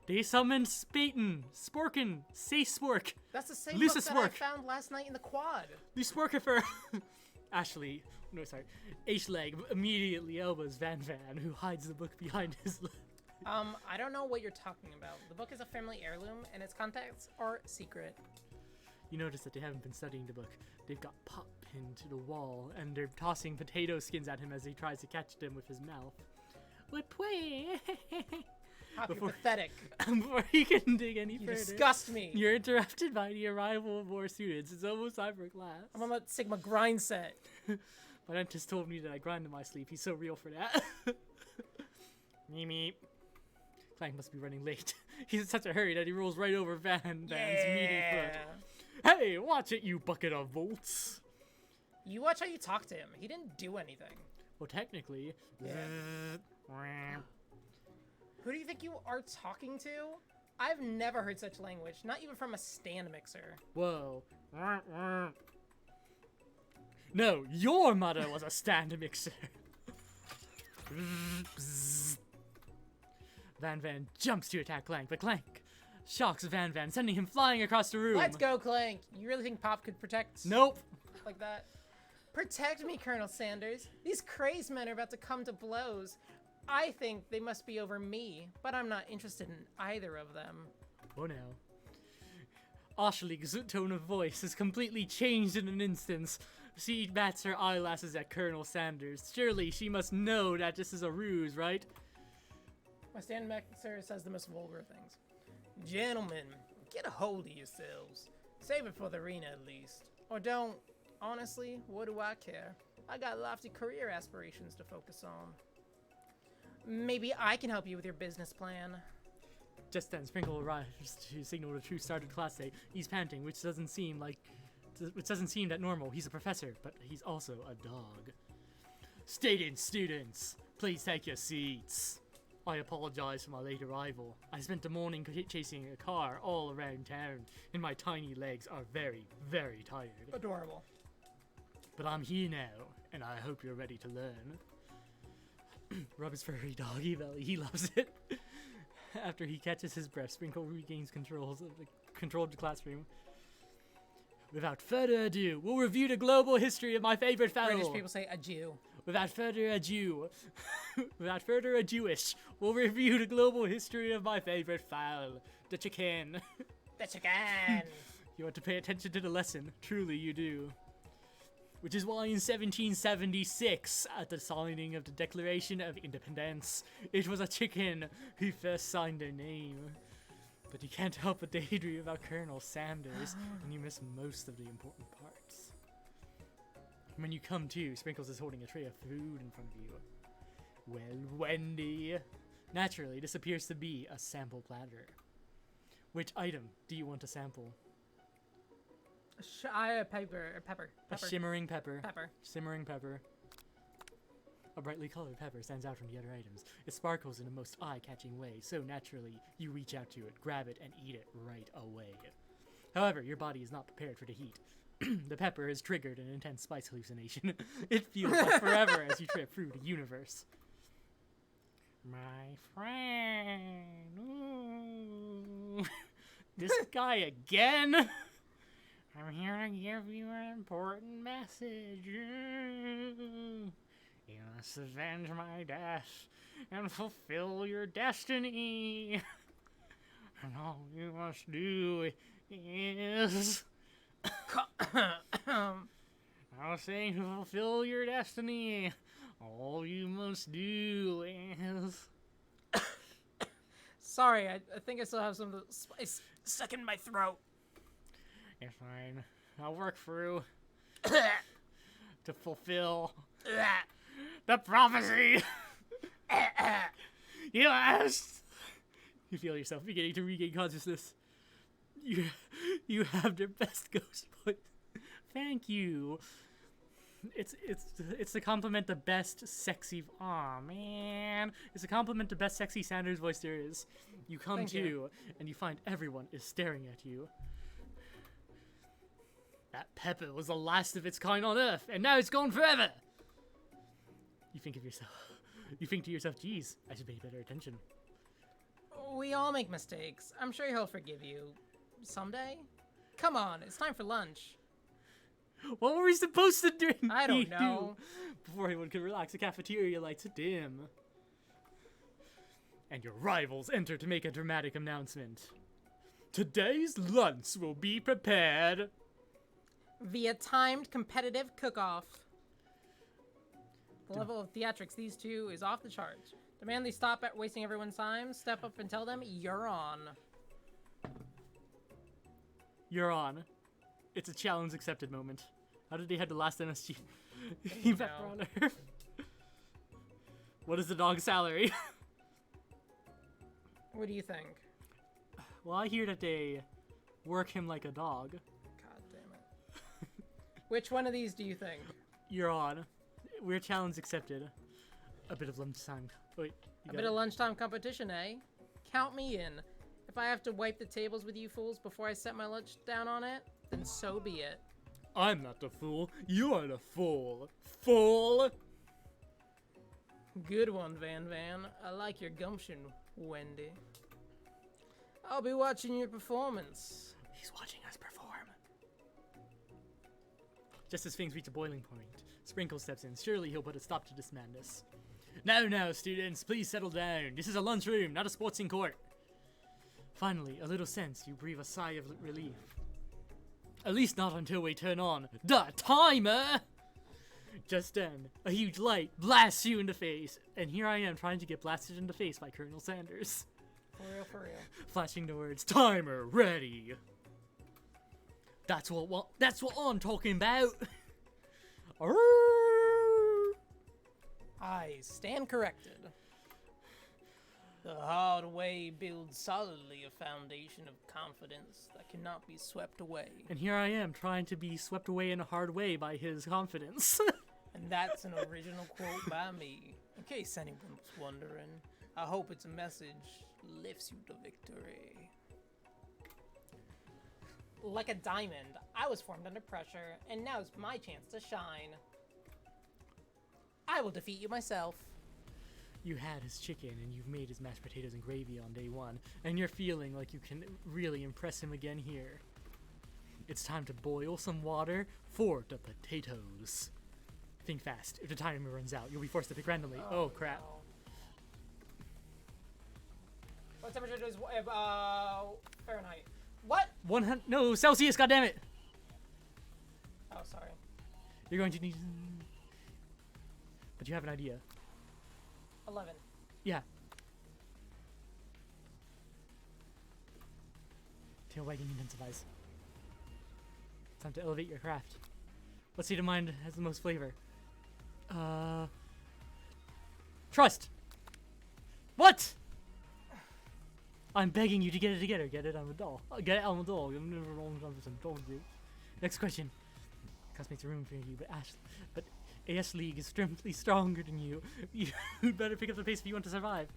They summoned Spaten, Sporkin, Say Spork. That's the same Lucy book that I Spork. found last night in the quad. The Sporkifer. H-Leg immediately elbows Van Van, who hides the book behind his leg. I don't know what you're talking about. The book is a family heirloom, and its contents are secret. You notice that they haven't been studying the book. They've got pop pinned to the wall, and they're tossing potato skins at him as he tries to catch them with his mouth. Whip-way! Pop, you're pathetic. Before he can dig any You further, disgust me. you're interrupted by the arrival of more students. It's almost time for class. I'm on that Sigma grind set. My dentist told me that I grind in my sleep. He's so real for that. Meep meep. Clank must be running late. He's in such a hurry that he rolls right over Van Van's meaty foot. Hey, watch it, you bucket of volts. You watch how you talk to him. He didn't do anything. Well, technically. Who do you think you are talking to? I've never heard such language, not even from a stand mixer. Whoa. No, your mother was a stand mixer. Van jumps to attack Clank, but Clank shocks Van, sending him flying across the room. Let's go, Clank. You really think Pop could protect? Nope. Like that? Protect me, Colonel Sanders. These crazed men are about to come to blows. I think they must be over me, but I'm not interested in either of them. Oh no. Ashlig's tone of voice has completely changed in an instant. She bats her eyelashes at Colonel Sanders. Surely she must know that this is a ruse, right? My stand mixer says the most vulgar things. Gentlemen, get a hold of yourselves. Save it for the arena at least. Or don't. Honestly, what do I care? I got lofty career aspirations to focus on. Maybe I can help you with your business plan. Just then, Sprinkle arrives to signal the true start of class day. He's panting, which doesn't seem that normal. He's a professor, but he's also a dog. Students, please take your seats. I apologize for my late arrival. I spent the morning chasing a car all around town, and my tiny legs are very, very tired. Adorable. But I'm here now, and I hope you're ready to learn. Rub his furry doggy belly. He loves it. After he catches his breath, Sprinkle regains control of the classroom. Without further ado, we'll review the global history of my favorite fowl. British people say a Jew. Without further ado, we'll review the global history of my favorite fowl, the chicken. The chicken. You want to pay attention to the lesson. Truly, you do. Which is why in 1776, at the signing of the Declaration of Independence, it was a chicken who first signed their name. But you can't help but daydream about Colonel Sanders, and you miss most of the important parts. When you come to, Sprinkles is holding a tray of food in front of you. Well, Wendy. Naturally, this appears to be a sample platter. Which item do you want to sample? Pepper. A shimmering pepper. Pepper. Simmering pepper. A brightly colored pepper stands out from the other items. It sparkles in a most eye-catching way, so naturally, you reach out to it, grab it, and eat it right away. However, your body is not prepared for the heat. The pepper has triggered an intense spice hallucination. It feels like forever as you trip through the universe. My friend. Ooh. This guy again? I'm here to give you an important message. You must avenge my death and fulfill your destiny. And all you must do is... I was saying to fulfill your destiny. All you must do is... Sorry, I think I still have some of the spice stuck in my throat. It's fine. I'll work through to fulfill the prophecy. Yes. You feel yourself beginning to regain consciousness. You have their best ghost voice. Thank you. It's to compliment the best sexy. Aw, man. It's to compliment the best sexy Sanders voice there is. You come Thank to, you. and you find everyone is staring at you. That pepper was the last of its kind on Earth, and now it's gone forever. You think to yourself, geez, I should pay better attention. We all make mistakes. I'm sure he'll forgive you. Someday? Come on, it's time for lunch. What were we supposed to do? I don't know. Before anyone could relax, the cafeteria lights dim. And your rivals enter to make a dramatic announcement. Today's lunch will be prepared via timed competitive cook-off. The level of theatrics these two is off the charts. Demand they stop at wasting everyone's time. Step up and tell them you're on. You're on. It's a challenge accepted moment. How did they have the last MSG back on Earth? What is the dog's salary? What do you think? Well, I hear that they work him like a dog. God damn it. Which one of these do you think? You're on. We're challenge accepted. A bit of lunchtime. Wait. A bit of lunchtime competition, eh? Count me in. If I have to wipe the tables with you fools before I set my lunch down on it, then so be it. I'm not the fool. You are the fool. Fool! Good one, Van Van. I like your gumption, Wendy. I'll be watching your performance. He's watching us perform. Just as things reach a boiling point, Sprinkle steps in. Surely he'll put a stop to this madness. Now, students, please settle down. This is a lunchroom, not a sportsing court. Finally, a little sense, you breathe a sigh of relief. At least not until we turn on the timer! Just then, a huge light blasts you in the face, and here I am trying to get blasted in the face by Colonel Sanders. For real. Flashing the words, timer ready. That's what I'm talking about. I stand corrected. The hard way builds solidly a foundation of confidence that cannot be swept away. And here I am trying to be swept away in a hard way by his confidence. And that's an original quote by me. In case anyone was wondering, I hope it's a message lifts you to victory. Like a diamond, I was formed under pressure, and now's my chance to shine. I will defeat you myself. You had his chicken, and you've made his mashed potatoes and gravy on day one, and you're feeling like you can really impress him again here. It's time to boil some water for the potatoes. Think fast. If the timer runs out, you'll be forced to pick randomly. Oh crap. No. What temperature is Fahrenheit? What? 100. No, Celsius, goddammit! Oh, sorry. You're going to need. But you have an idea. 11. Yeah. Tail wagging intensifies. Time to elevate your craft. What state of mind has the most flavor? Trust! What? I'm begging you to get it together. Get it, I'm a doll. Get it, I'm a doll. I'm never wrong told you. Next question. Cause makes room for you, but AS League is simply stronger than you. You'd better pick up the pace if you want to survive.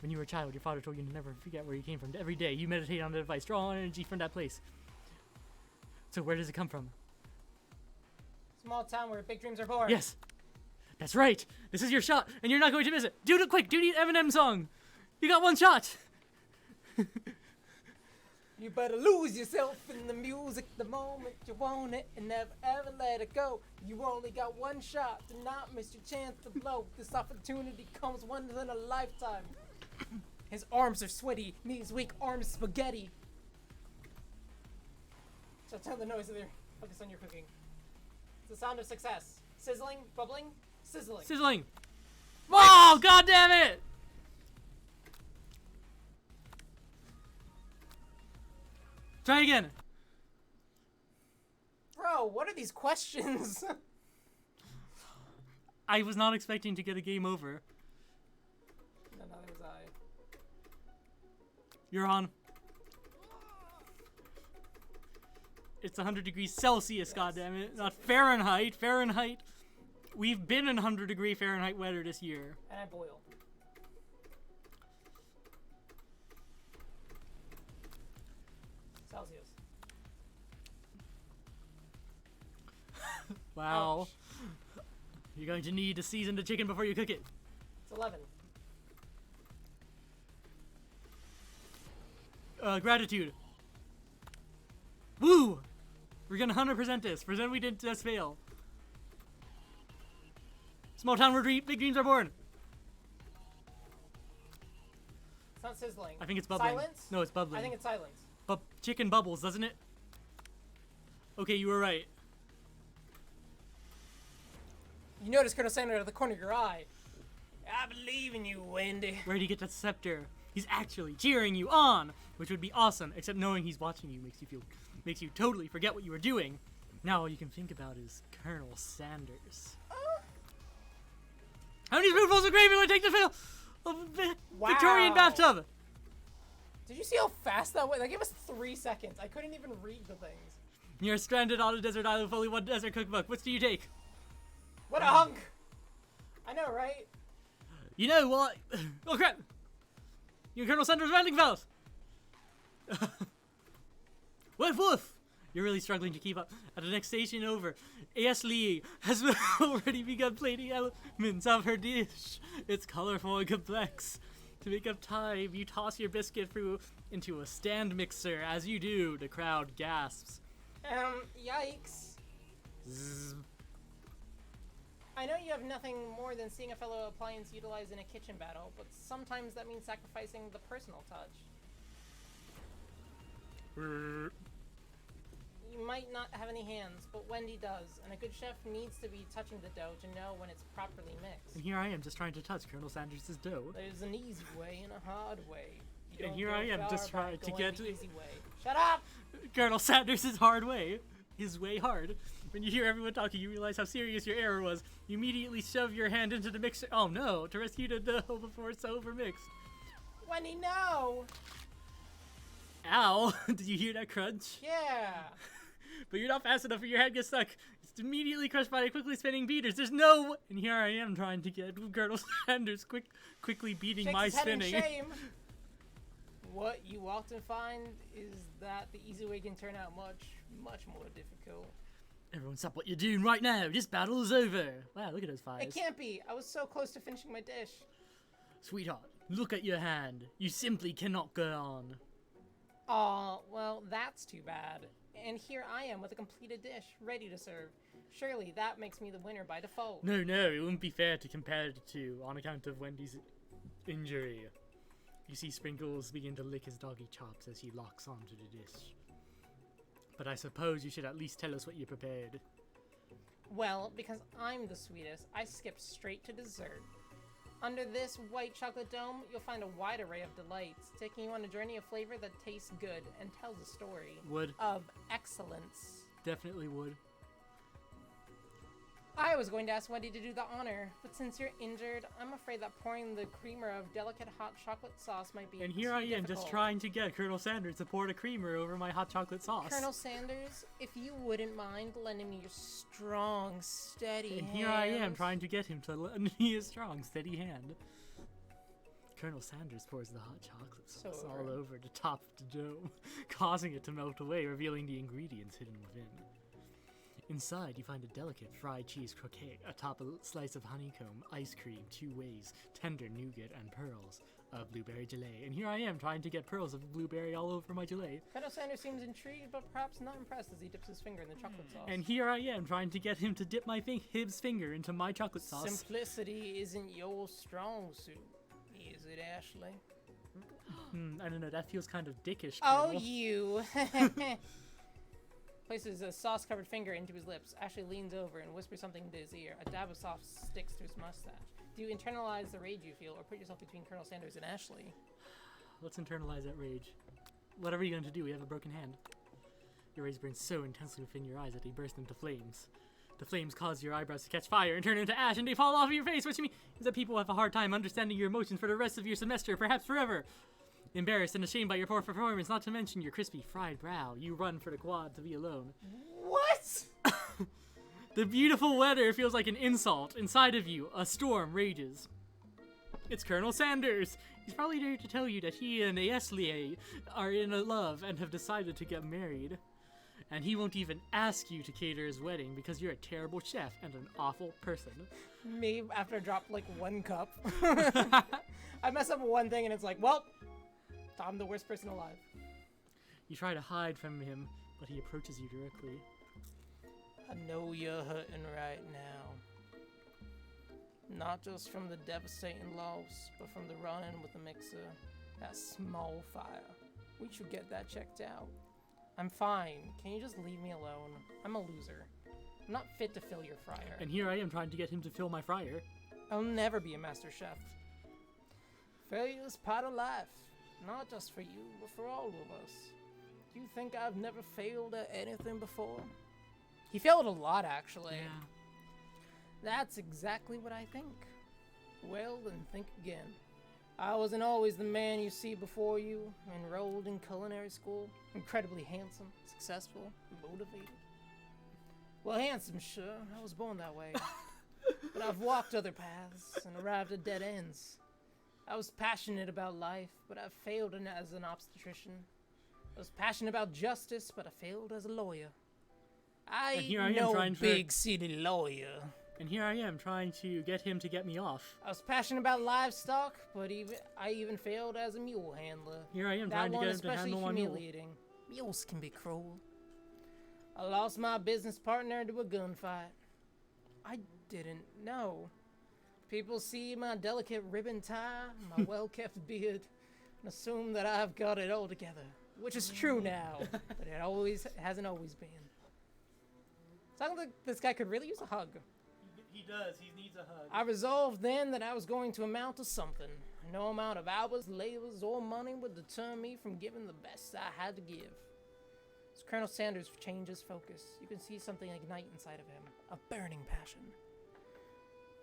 When you were a child, your father told you to never forget where you came from. Every day, you meditate on the advice. Draw on energy from that place. So where does it come from? Small town where big dreams are born. Yes. That's right. This is your shot, and you're not going to miss it. Do it quick. Do the Eminem song. You got one shot. You better lose yourself in the music the moment you want it and never ever let it go. You only got one shot. Do not miss your chance to blow. This opportunity comes once in a lifetime. His arms are sweaty, knees weak, arms spaghetti. So turn the noise of their focus on your cooking. It's the sound of success. Sizzling, bubbling, sizzling. Sizzling. Whoa, god damn it! Try again. Bro, what are these questions? I was not expecting to get a game over. No, neither was I. You're on. It's 100 degrees Celsius, Yes. goddammit. Not Fahrenheit. Fahrenheit. We've been in 100-degree Fahrenheit weather this year. And I boil. Celsius. Wow. Ouch. You're going to need to season the chicken before you cook it. It's 11. Gratitude. Woo! We're gonna 100% this. Pretend we didn't just fail. Small town where big dreams are born. It's not sizzling. I think it's bubbling. Silence? No, it's bubbling. I think it's silence. Chicken bubbles, doesn't it? Okay, you were right. You notice Colonel Sanders out of the corner of your eye. I believe in you, Wendy. Where'd he get that scepter? He's actually cheering you on, which would be awesome, except knowing he's watching you makes you totally forget what you were doing. Now all you can think about is Colonel Sanders. How many spoonfuls of gravy would I take to fill a Victorian bathtub? Did you see how fast that went? That gave us 3 seconds. I couldn't even read the things. You're stranded on a desert island with only one desert cookbook. Which do you take? What a hunk! I know, right? You know what? Oh crap! You're Colonel Sanders Randingfeld! Woof woof! You're really struggling to keep up. At the next station over, A.S. Lee has already begun plating elements of her dish. It's colorful and complex. To make up time, you toss your biscuit through into a stand mixer. As you do, the crowd gasps. Yikes. Zzz. I know you have nothing more than seeing a fellow appliance utilized in a kitchen battle, but sometimes that means sacrificing the personal touch. You might not have any hands, but Wendy does, and a good chef needs to be touching the dough to know when it's properly mixed. And here I am just trying to touch Colonel Sanders' dough. There's an easy way and a hard way. You And don't here go I am far just by trying to going get the easy way. Shut up! Colonel Sanders' hard way. His way hard. When you hear everyone talking, you realize how serious your error was. You immediately shove your hand into the mixer. Oh no, to rescue the dough before it's overmixed. Wendy, no! Ow, did you hear that crunch? Yeah! But you're not fast enough or your head gets stuck. It's immediately crushed by the quickly spinning beaters. There's no... And here I am trying to get Colonel Sanders quickly beating Shakes my his head in spinning. shame. What you often find is that the easy way can turn out much, much more difficult. Everyone stop what you're doing right now. This battle is over. Wow, look at those fires. It can't be. I was so close to finishing my dish. Sweetheart, look at your hand. You simply cannot go on. Aw, well, that's too bad. And here I am with a completed dish, ready to serve. Surely that makes me the winner by default. No, it wouldn't be fair to compare the two on account of Wendy's injury. You see Sprinkles begin to lick his doggy chops as he locks onto the dish. But I suppose you should at least tell us what you prepared. Well, because I'm the sweetest, I skipped straight to dessert. Under this white chocolate dome, you'll find a wide array of delights, taking you on a journey of flavor that tastes good and tells a story. Would. Of excellence. Definitely would. I was going to ask Wendy to do the honor, but since you're injured, I'm afraid that pouring the creamer of delicate hot chocolate sauce might be And here I am difficult. just trying to get Colonel Sanders to pour the creamer over my hot chocolate sauce. Colonel Sanders, if you wouldn't mind lending me your strong, steady And hands. here I am trying to get him to lend me a strong, steady hand. Colonel Sanders pours the hot chocolate sauce all over the top of the dough, causing it to melt away, revealing the ingredients hidden within. Inside, you find a delicate fried cheese croquette atop a slice of honeycomb, ice cream, 2 ways, tender nougat, and pearls of blueberry gelée. And here I am trying to get pearls of blueberry all over my gelée. Colonel Sanders seems intrigued, but perhaps not impressed as he dips his finger in the chocolate sauce. And here I am trying to get him to dip his finger into my chocolate sauce. Simplicity isn't your strong suit, is it, Ashley? I don't know, that feels kind of dickish, Oh, Colonel. you! Places a sauce-covered finger into his lips. Ashley leans over and whispers something into his ear. A dab of sauce sticks to his mustache. Do you internalize the rage you feel, or put yourself between Colonel Sanders and Ashley? Let's internalize that rage. Whatever you're going to do, we have a broken hand. Your rage burns so intensely within your eyes that they burst into flames. The flames cause your eyebrows to catch fire and turn into ash, and they fall off your face. What you mean is that people have a hard time understanding your emotions for the rest of your semester, perhaps forever. Embarrassed and ashamed by your poor performance, not to mention your crispy fried brow, you run for the quad to be alone. What? The beautiful weather feels like an insult. Inside of you, a storm rages. It's Colonel Sanders. He's probably there to tell you that he and Ashley are in love and have decided to get married. And he won't even ask you to cater his wedding because you're a terrible chef and an awful person. Me, after I drop like 1 cup. I mess up one thing and it's like, well, I'm the worst person alive. You try to hide from him, but he approaches you directly. I know you're hurting right now. Not just from the devastating loss, but from the run-in with the mixer. That small fire. We should get that checked out. I'm fine. Can you just leave me alone? I'm a loser. I'm not fit to fill your fryer. And here I am trying to get him to fill my fryer. I'll never be a master chef. Failure's part of life, not just for you, but for all of us. Do you think I've never failed at anything before? He failed a lot, actually. Yeah. That's exactly what I think. Well, then think again. I wasn't always the man you see before you, enrolled in culinary school, incredibly handsome, successful, motivated. Well, handsome, sure, I was born that way. But I've walked other paths and arrived at dead ends. I was passionate about life, but I failed as an obstetrician. I was passionate about justice, but I failed as a lawyer. I ain't no big city lawyer. And here I am trying to get him to get me off. I was passionate about livestock, but I even failed as a mule handler. Here I am trying to get him to handle my mule. Humiliating. Mules can be cruel. I lost my business partner to a gunfight. I didn't know. People see my delicate ribbon tie, my well-kept beard, and assume that I've got it all together. Which is true now, but it hasn't always been. Sounds like this guy could really use a hug. He does. He needs a hug. I resolved then that I was going to amount to something. No amount of hours, labors, or money would deter me from giving the best I had to give. As Colonel Sanders changes focus, you can see something ignite inside of him, a burning passion.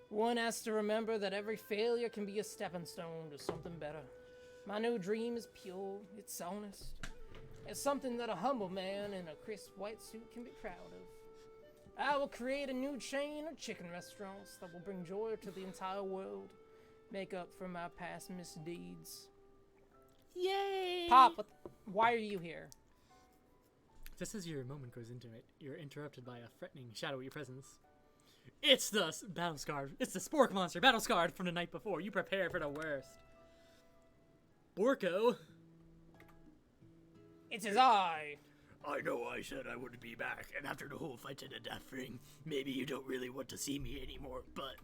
One has to remember that every failure can be a stepping stone to something better. My new dream is pure, it's honest. It's something that a humble man in a crisp white suit can be proud of. I will create a new chain of chicken restaurants that will bring joy to the entire world, make up for my past misdeeds. Yay! Pop, why are you here? Just as your moment goes into it, you're interrupted by a threatening, shadowy presence. It's the battle scarred. It's the spork monster, battle scarred from the night before. You prepare for the worst. Borko. It is I. I know I said I wouldn't be back, and after the whole fight to the death ring, maybe you don't really want to see me anymore, but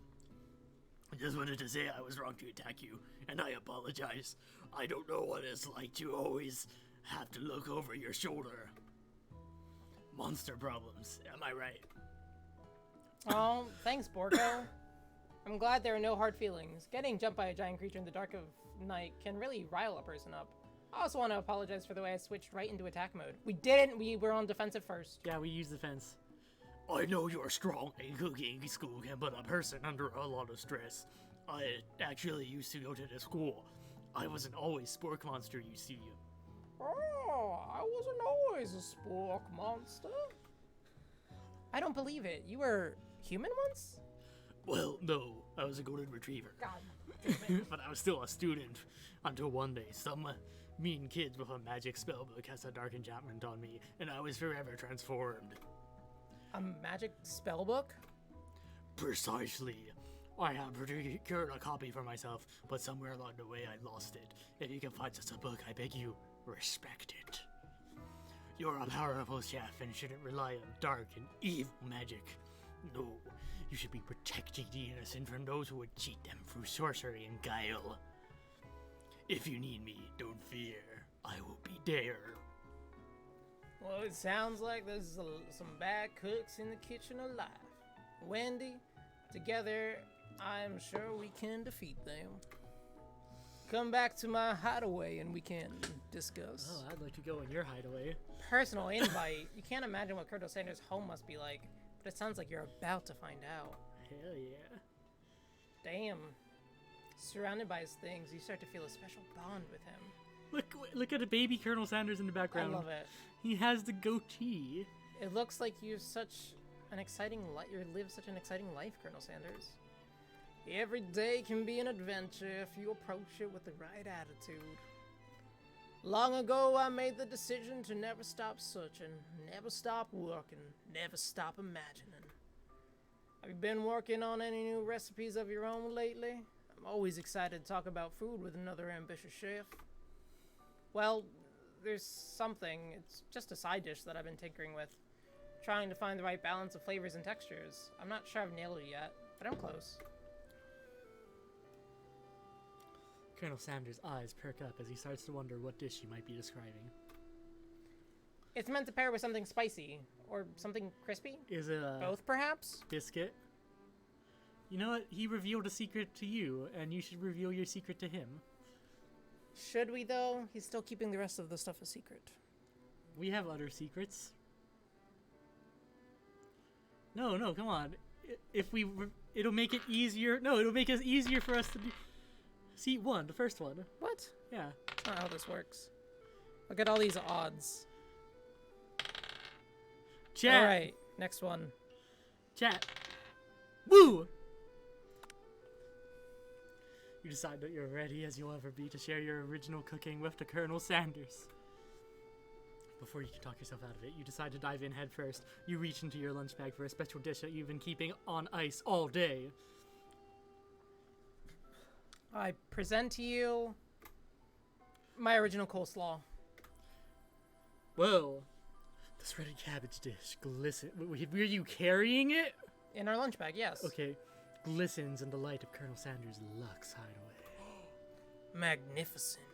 I just wanted to say I was wrong to attack you, and I apologize. I don't know what it's like to always have to look over your shoulder. Monster problems, am I right? Oh, thanks, Borko. I'm glad there are no hard feelings. Getting jumped by a giant creature in the dark of night can really rile a person up. I also want to apologize for the way I switched right into attack mode. We didn't. We were on defensive first. Yeah, we used defense. I know you're strong, and cooking school can put a person under a lot of stress. I actually used to go to the school. I wasn't always spork monster, you see. Oh, I wasn't always a spork monster. I don't believe it. You were human once? Well, no, I was a golden retriever. God damn it. But I was still a student until one day some mean kids with a magic spellbook cast a dark enchantment on me, and I was forever transformed. A magic spellbook? Precisely. I have procured a copy for myself, but somewhere along the way I lost it. If you can find such a book, I beg you, respect it. You're a powerful chef and shouldn't rely on dark and evil magic. No, you should be protecting the innocent from those who would cheat them through sorcery and guile. If you need me, don't fear. I will be there. Well, it sounds like there's some bad cooks in the kitchen alive. Wendy, together, I'm sure we can defeat them. Come back to my hideaway and we can discuss. Oh, I'd like to go in your hideaway. Personal invite. You can't imagine what Colonel Sanders' home must be like, but it sounds like you're about to find out. Hell yeah. Damn. Surrounded by his things, you start to feel a special bond with him. Look at a baby Colonel Sanders in the background. I love it. He has the goatee. It looks like you live such an exciting life, Colonel Sanders. Every day can be an adventure if you approach it with the right attitude. Long ago, I made the decision to never stop searching, never stop working, never stop imagining. Have you been working on any new recipes of your own lately? I'm always excited to talk about food with another ambitious chef. Well, there's something. It's just a side dish that I've been tinkering with. Trying to find the right balance of flavors and textures. I'm not sure I've nailed it yet, but I'm close. Colonel Sanders' eyes perk up as he starts to wonder what dish he might be describing. It's meant to pair with something spicy or something crispy. Is it a Both, perhaps? biscuit? You know what? He revealed a secret to you, and you should reveal your secret to him. Should we, though? He's still keeping the rest of the stuff a secret. We have other secrets. No, come on. If we, it'll make it easier. No, it'll make it easier for us to do. Seat 1, the first one. What? Yeah. That's not how this works. Look at all these odds. Chat. All right, next one. Chat. Woo! You decide that you're ready as you'll ever be to share your original cooking with the Colonel Sanders. Before you can talk yourself out of it, you decide to dive in head first. You reach into your lunch bag for a special dish that you've been keeping on ice all day. I present to you my original coleslaw. Whoa. The shredded cabbage dish glisten. Were you carrying it? In our lunch bag, yes. Okay. Glistens in the light of Colonel Sanders' Lux hideaway. Magnificent.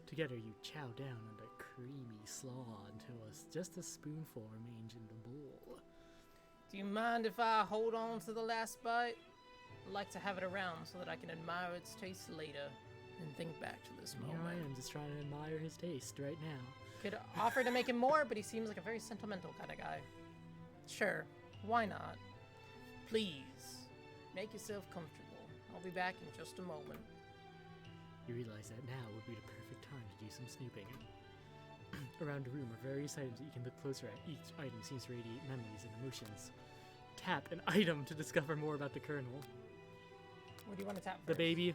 Together you chow down on the creamy slaw until just a spoonful remains in the bowl. Do you mind if I hold on to the last bite? I'd like to have it around so that I can admire its taste later and think back to this Here I moment. am just trying to admire his taste right now. Could offer to make him more, but he seems like a very sentimental kind of guy. Sure, why not? Please, make yourself comfortable. I'll be back in just a moment. You realize that now would be the perfect time to do some snooping. Around the room are various items that you can look closer at. Each item seems to radiate memories and emotions. Tap an item to discover more about the Colonel. What do you want to tap first? The baby.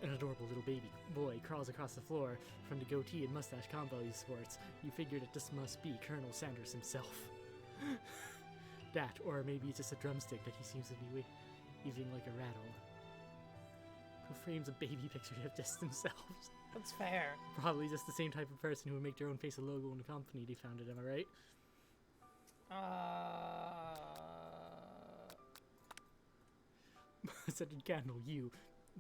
An adorable little baby boy crawls across the floor from the goatee and mustache combo he sports. You figure that this must be Colonel Sanders himself. That, or maybe it's just a drumstick that he seems to be weaving like a rattle. Who frames a baby picture of just themselves? That's fair. Probably just the same type of person who would make their own face a logo in the company they founded, am I right? Scented candle, you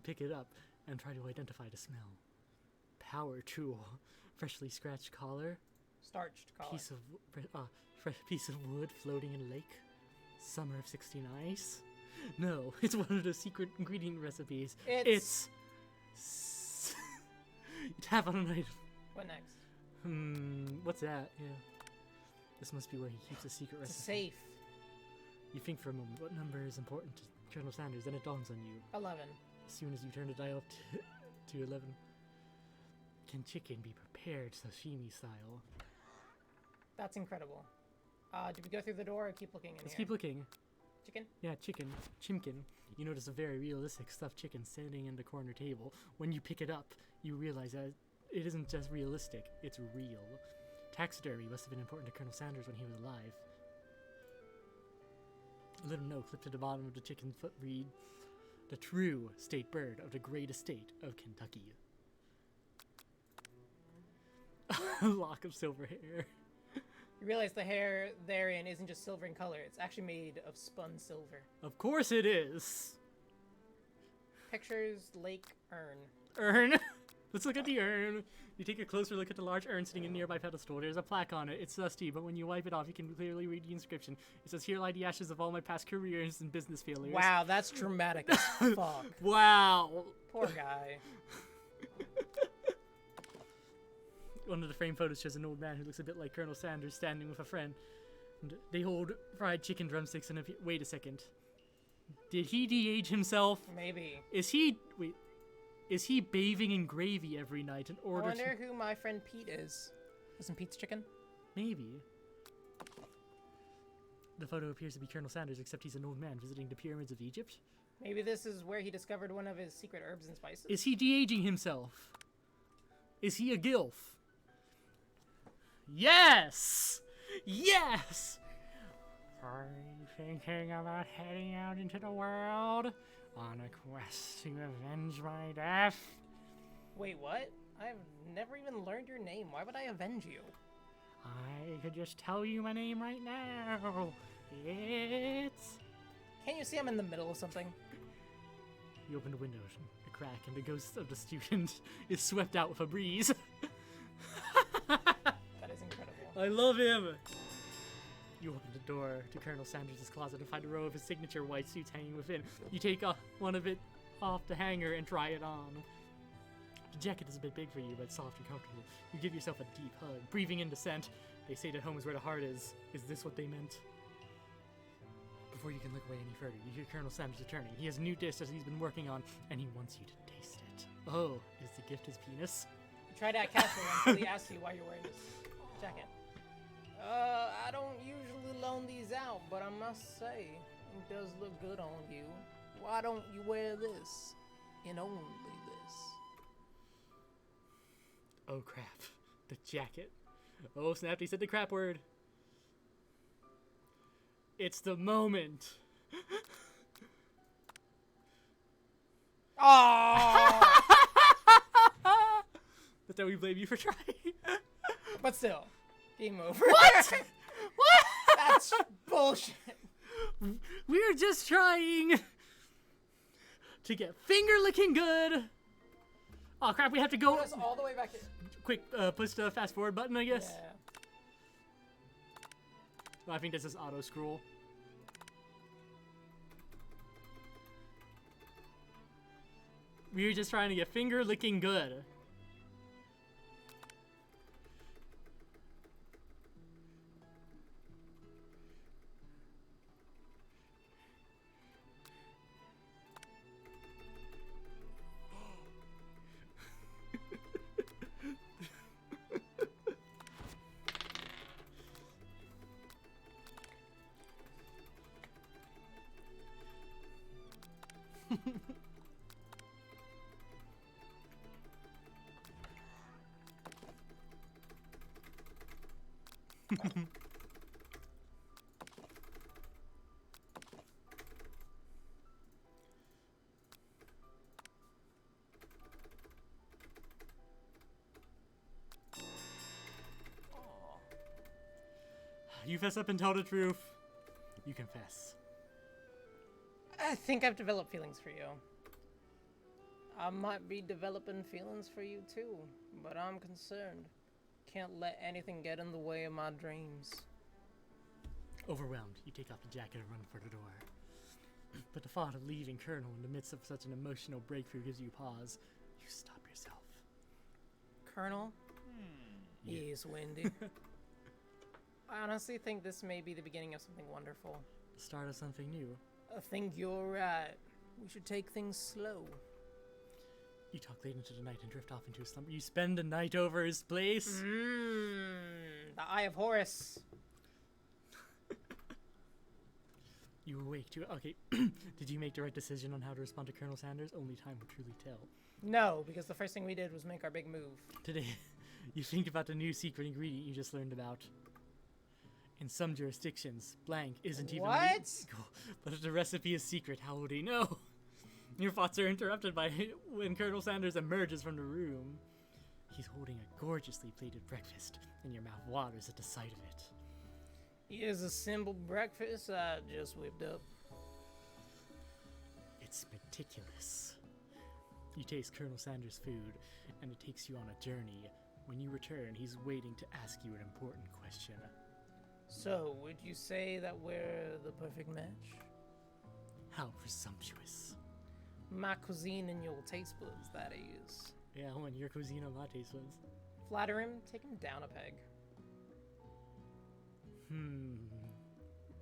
pick it up and try to identify the smell. Power tool, freshly scratched collar, Starched collar. piece of wood floating in a lake. Summer of 16 ice. No, it's one of the secret ingredient recipes. It's You tap on an item. What next? What's that? Yeah. This must be where he keeps a secret It's a recipe. safe. You think for a moment, what number is important to Colonel Sanders? Then it dawns on you. 11. As soon as you turn the dial up to 11. Can chicken be prepared sashimi style? That's incredible. Did we go through the door or keep looking in Let's here? keep looking. Chicken? Yeah, chicken. Chimkin. You notice a very realistic stuffed chicken standing in the corner table. When you pick it up, you realize that it isn't just realistic, it's real. Taxidermy must have been important to Colonel Sanders when he was alive. A little note clipped to the bottom of the chicken's foot read, "The true state bird of the great estate of Kentucky." A lock of silver hair. You realize the hair therein isn't just silver in color, it's actually made of spun silver. Of course it is. Pictures, lake, urn. Urn. Let's look at the urn. You take a closer look at the large urn sitting in a nearby pedestal. There's a plaque on it. It's dusty, but when you wipe it off, you can clearly read the inscription. It says, "Here lie the ashes of all my past careers and business failures." Wow, that's dramatic as fuck. Wow. Poor guy. One of the frame photos shows an old man who looks a bit like Colonel Sanders standing with a friend. And they hold fried chicken drumsticks and wait a second. Did he de-age himself? Maybe. Is he bathing in gravy every night in I order wonder to... who my friend Pete is. Isn't Pete's chicken? Maybe. The photo appears to be Colonel Sanders, except he's an old man visiting the pyramids of Egypt. Maybe this is where he discovered one of his secret herbs and spices? Is he de-aging himself? Is he a gilf? Yes! Yes! Are you thinking about heading out into the world on a quest to avenge my death? Wait, what? I've never even learned your name. Why would I avenge you? I could just tell you my name right now. It's... Can't you see I'm in the middle of something? You open the window, a crack, and the ghost of the student is swept out with a breeze. I love him! You open the door to Colonel Sanders' closet and find a row of his signature white suits hanging within. You take one of it off the hanger and try it on. The jacket is a bit big for you, but soft and comfortable. You give yourself a deep hug, breathing in the scent. They say that home is where the heart is. Is this what they meant? Before you can look away any further, you hear Colonel Sanders returning. He has a new dish that he's been working on, and he wants you to taste it. Oh, is the gift his penis? Try that casual until he asks you why you're wearing this jacket. I don't usually loan these out, but I must say, it does look good on you. Why don't you wear this? And only this. Oh crap. The jacket. Oh snap, he said the crap word. It's the moment. Oh! That's how we blame you for trying. But still, game over. What? What? That's bullshit. We're just trying to get finger licking good. Oh crap, we have to go. Put us all the way back in. Quick, push the fast forward button, I guess. Yeah. Well, I think this is auto scroll. We're just trying to get finger licking good. You fess up and tell the truth. You confess. I think I've developed feelings for you. I might be developing feelings for you too, but I'm concerned. Can't let anything get in the way of my dreams. Overwhelmed, you take off the jacket and run for the door. But the thought of leaving Colonel in the midst of such an emotional breakthrough gives you pause. You stop yourself. Colonel? Yes, Wendy. I honestly think this may be the beginning of something wonderful. The start of something new. I think you're right. We should take things slow. You talk late into the night and drift off into a slumber. You spend the night over his place. The Eye of Horus. You awake to... Okay, did you make the right decision on how to respond to Colonel Sanders? Only time will truly tell. No, because the first thing we did was make our big move. Today, you think about the new secret ingredient you just learned about. In some jurisdictions, blank isn't even legal. But if the recipe is secret, how would he know? Your thoughts are interrupted by when Colonel Sanders emerges from the room. He's holding a gorgeously plated breakfast, and your mouth waters at the sight of it. Here's a simple breakfast I just whipped up. It's meticulous. You taste Colonel Sanders' food, and it takes you on a journey. When you return, he's waiting to ask you an important question. So, would you say that we're the perfect match? How presumptuous. My cuisine and your taste buds, that is. Yeah, I want your cuisine on my taste buds. Flatter him, take him down a peg.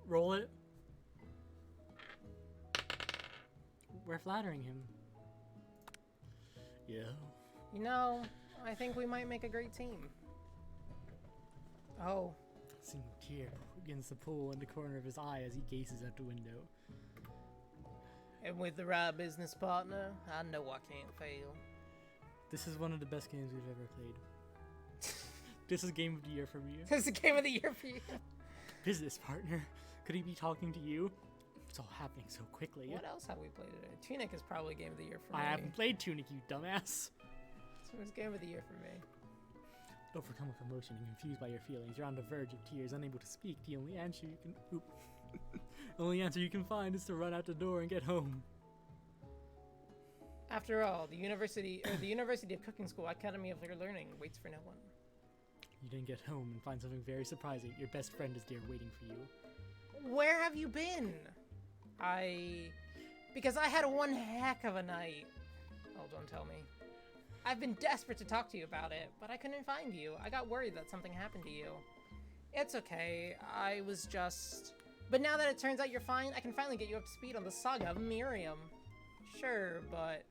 Roll it. We're flattering him. Yeah. You know, I think we might make a great team. Oh. A single tear begins to pool in the corner of his eye as he gazes out the window. And with the right business partner, I know I can't fail. This is one of the best games we've ever played. This is game of the year for me. This is the game of the year for you. Business partner? Could he be talking to you? It's all happening so quickly. What else have we played today? Tunic is probably game of the year for me. I haven't played Tunic, you dumbass. So it's game of the year for me. Overcome with emotion and confused by your feelings, you're on the verge of tears, unable to speak. The only answer you can... The only answer you can find is to run out the door and get home. After all, the University of Cooking School Academy of Learning waits for no one. You didn't get home and find something very surprising. Your best friend is there waiting for you. Where have you been? Because I had one heck of a night. Oh, don't tell me. I've been desperate to talk to you about it, but I couldn't find you. I got worried that something happened to you. It's okay. I was just... But now that it turns out you're fine, I can finally get you up to speed on the saga of Miriam. Sure, but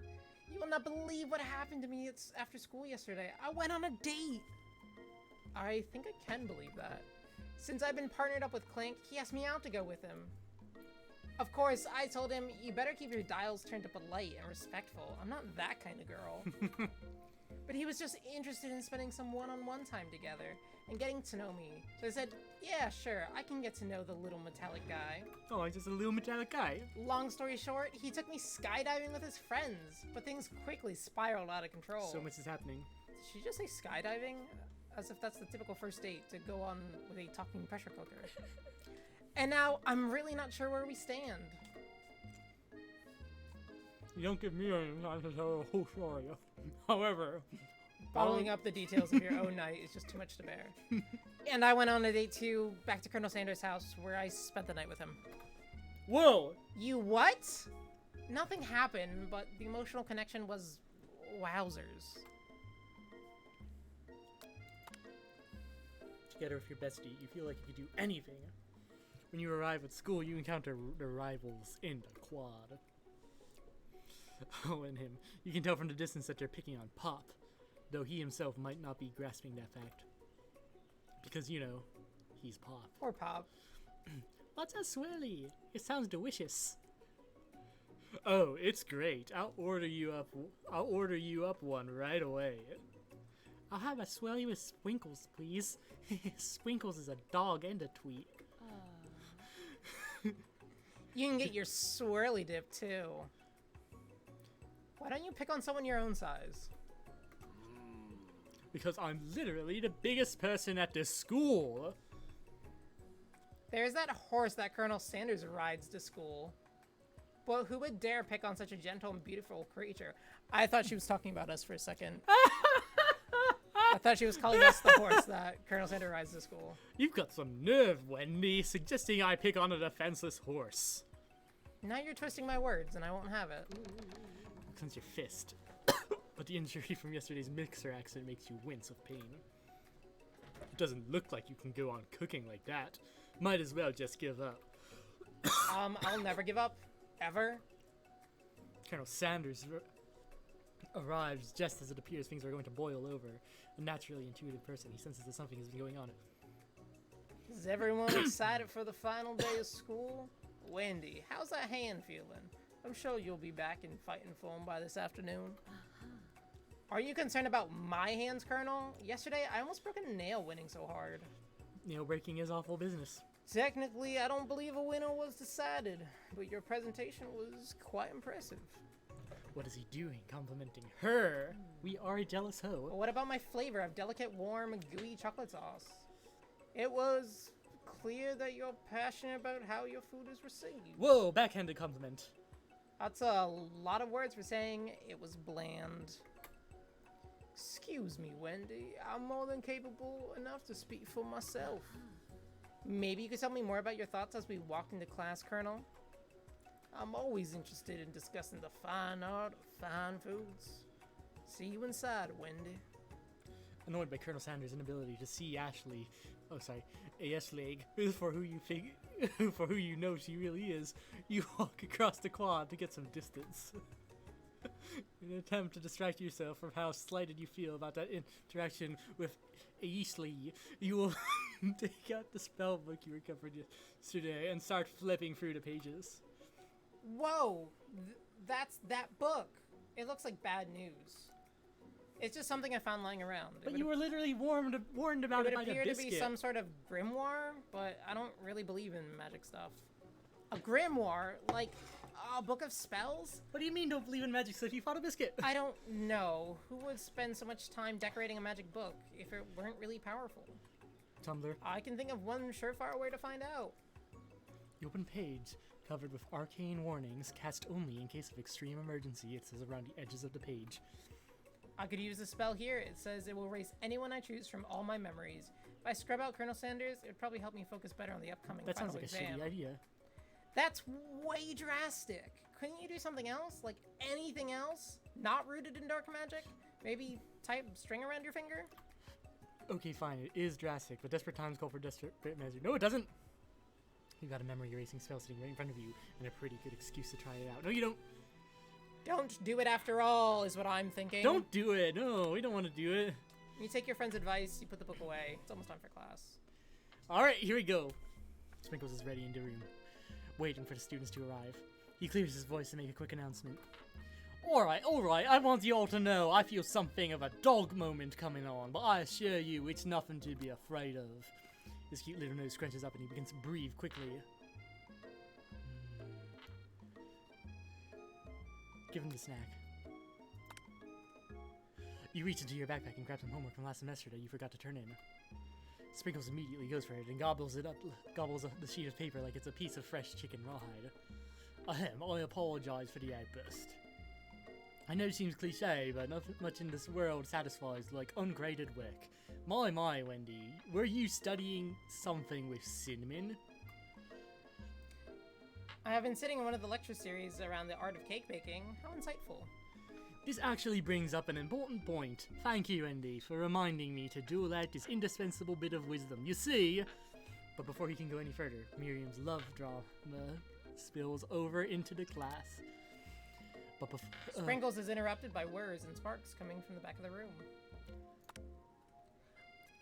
you will not believe what happened to me after school yesterday. I went on a date. I think I can believe that. Since I've been partnered up with Clank, he asked me out to go with him. Of course, I told him, you better keep your dials turned up light and respectful. I'm not that kind of girl. But he was just interested in spending some one-on-one time together and getting to know me. So I said, yeah, sure, I can get to know the little metallic guy. Oh, I'm just a little metallic guy. Long story short, he took me skydiving with his friends, but things quickly spiraled out of control. So much is happening. Did she just say skydiving? As if that's the typical first date, to go on with a talking pressure cooker. And now, I'm really not sure where we stand. You don't give me any time to tell the whole story. However... Following up the details of your own night is just too much to bear. And I went on a date too, back to Colonel Sanders' house, where I spent the night with him. Whoa! You what? Nothing happened, but the emotional connection was... wowzers. Together with your bestie, you feel like you could do anything. When you arrive at school, you encounter the rivals in the quad. Oh, and him. You can tell from the distance that they're picking on Pop, though he himself might not be grasping that fact. Because, you know, he's Pop. Poor Pop. What's a swirly? It sounds delicious. Oh, it's great. I'll order you up one right away. I'll have a swirly with sprinkles, please. Sprinkles is a dog and a tweet. You can get your swirly dip too. Why don't you pick on someone your own size? Because I'm literally the biggest person at this school. There's that horse that Colonel Sanders rides to school. Well, who would dare pick on such a gentle and beautiful creature? I thought she was talking about us for a second. I thought she was calling us the horse that Colonel Sanders rides to school. You've got some nerve, Wendy, suggesting I pick on a defenseless horse. Now you're twisting my words, and I won't have it. Clench your fist. But the injury from yesterday's mixer accident makes you wince of pain. It doesn't look like you can go on cooking like that. Might as well just give up. I'll never give up. Ever. Colonel Sanders arrives just as it appears things are going to boil over. A naturally intuitive person, he senses that something has been going on. Is everyone excited for the final day of school? Wendy, how's that hand feeling? I'm sure you'll be back in fighting form by this afternoon. Are you concerned about my hands, Colonel? Yesterday, I almost broke a nail winning so hard. Nail breaking is awful business. Technically, I don't believe a winner was decided, but your presentation was quite impressive. What is he doing? Complimenting her? We are a jealous hoe. What about my flavor of delicate, warm, gooey chocolate sauce? It was clear that you're passionate about how your food is received. Whoa, backhanded compliment. That's a lot of words for saying it was bland. Excuse me, Wendy. I'm more than capable enough to speak for myself. Maybe you could tell me more about your thoughts as we walked into class, Colonel? I'm always interested in discussing the fine art of fine foods. See you inside, Wendy. Annoyed by Colonel Sanders' inability to see Ashley, Ashleg, for who you know she really is, you walk across the quad to get some distance. In an attempt to distract yourself from how slighted you feel about that interaction with Ashley, you will take out the spell book you recovered yesterday and start flipping through the pages. Whoa! That's that book! It looks like bad news. It's just something I found lying around. But you were literally warned about it by the biscuit. It would appear to be some sort of grimoire, but I don't really believe in magic stuff. A grimoire? Like a book of spells? What do you mean don't believe in magic stuff? You fought a biscuit. I don't know. Who would spend so much time decorating a magic book if it weren't really powerful? Tumblr. I can think of one surefire way to find out. The open page, covered with arcane warnings, cast only in case of extreme emergency, it says around the edges of the page. I could use the spell here. It says it will erase anyone I choose from all my memories. If I scrub out Colonel Sanders, it would probably help me focus better on the upcoming That final sounds like exam. a shitty idea. That's way drastic. Couldn't you do something else? Like anything else? Not rooted in dark magic? Maybe type string around your finger? Okay, fine, it is drastic, but desperate times call for desperate measure. No, it doesn't! You got a memory erasing spell sitting right in front of you, and a pretty good excuse to try it out. No, you don't! Don't do it after all, is what I'm thinking. Don't do it! No, we don't want to do it. You take your friend's advice, you put the book away. It's almost time for class. Alright, here we go. Sprinkles is ready in the room, waiting for the students to arrive. He clears his voice to make a quick announcement. Alright, I want you all to know I feel something of a dog moment coming on, but I assure you it's nothing to be afraid of. His cute little nose scrunches up and he begins to breathe quickly. Give him the snack. You reach into your backpack and grab some homework from last semester that you forgot to turn in. Sprinkles immediately goes for it and gobbles up the sheet of paper like it's a piece of fresh chicken rawhide. Ahem, I apologize for the outburst. I know it seems cliche, but nothing much in this world satisfies like ungraded work. My, Wendy, were you studying something with cinnamon? I have been sitting in one of the lecture series around the art of cake baking. How insightful. This actually brings up an important point. Thank you, Wendy, for reminding me to duel out this indispensable bit of wisdom. You see... But before he can go any further, Miriam's love drama spills over into the class. But Sprinkles is interrupted by whirs and sparks coming from the back of the room.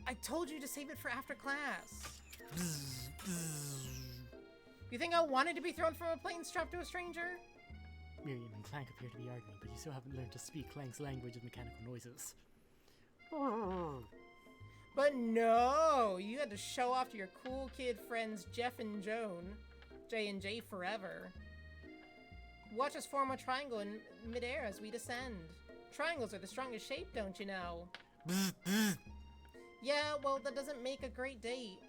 I told you to save it for after class. You think I wanted to be thrown from a plane strapped to a stranger? Miriam and Clank appear to be arguing, but you still haven't learned to speak Clank's language of mechanical noises. But no, you had to show off to your cool kid friends Jeff and Joan. J&J forever. Watch us form a triangle in midair as we descend. Triangles are the strongest shape, don't you know? Yeah, well, that doesn't make a great date.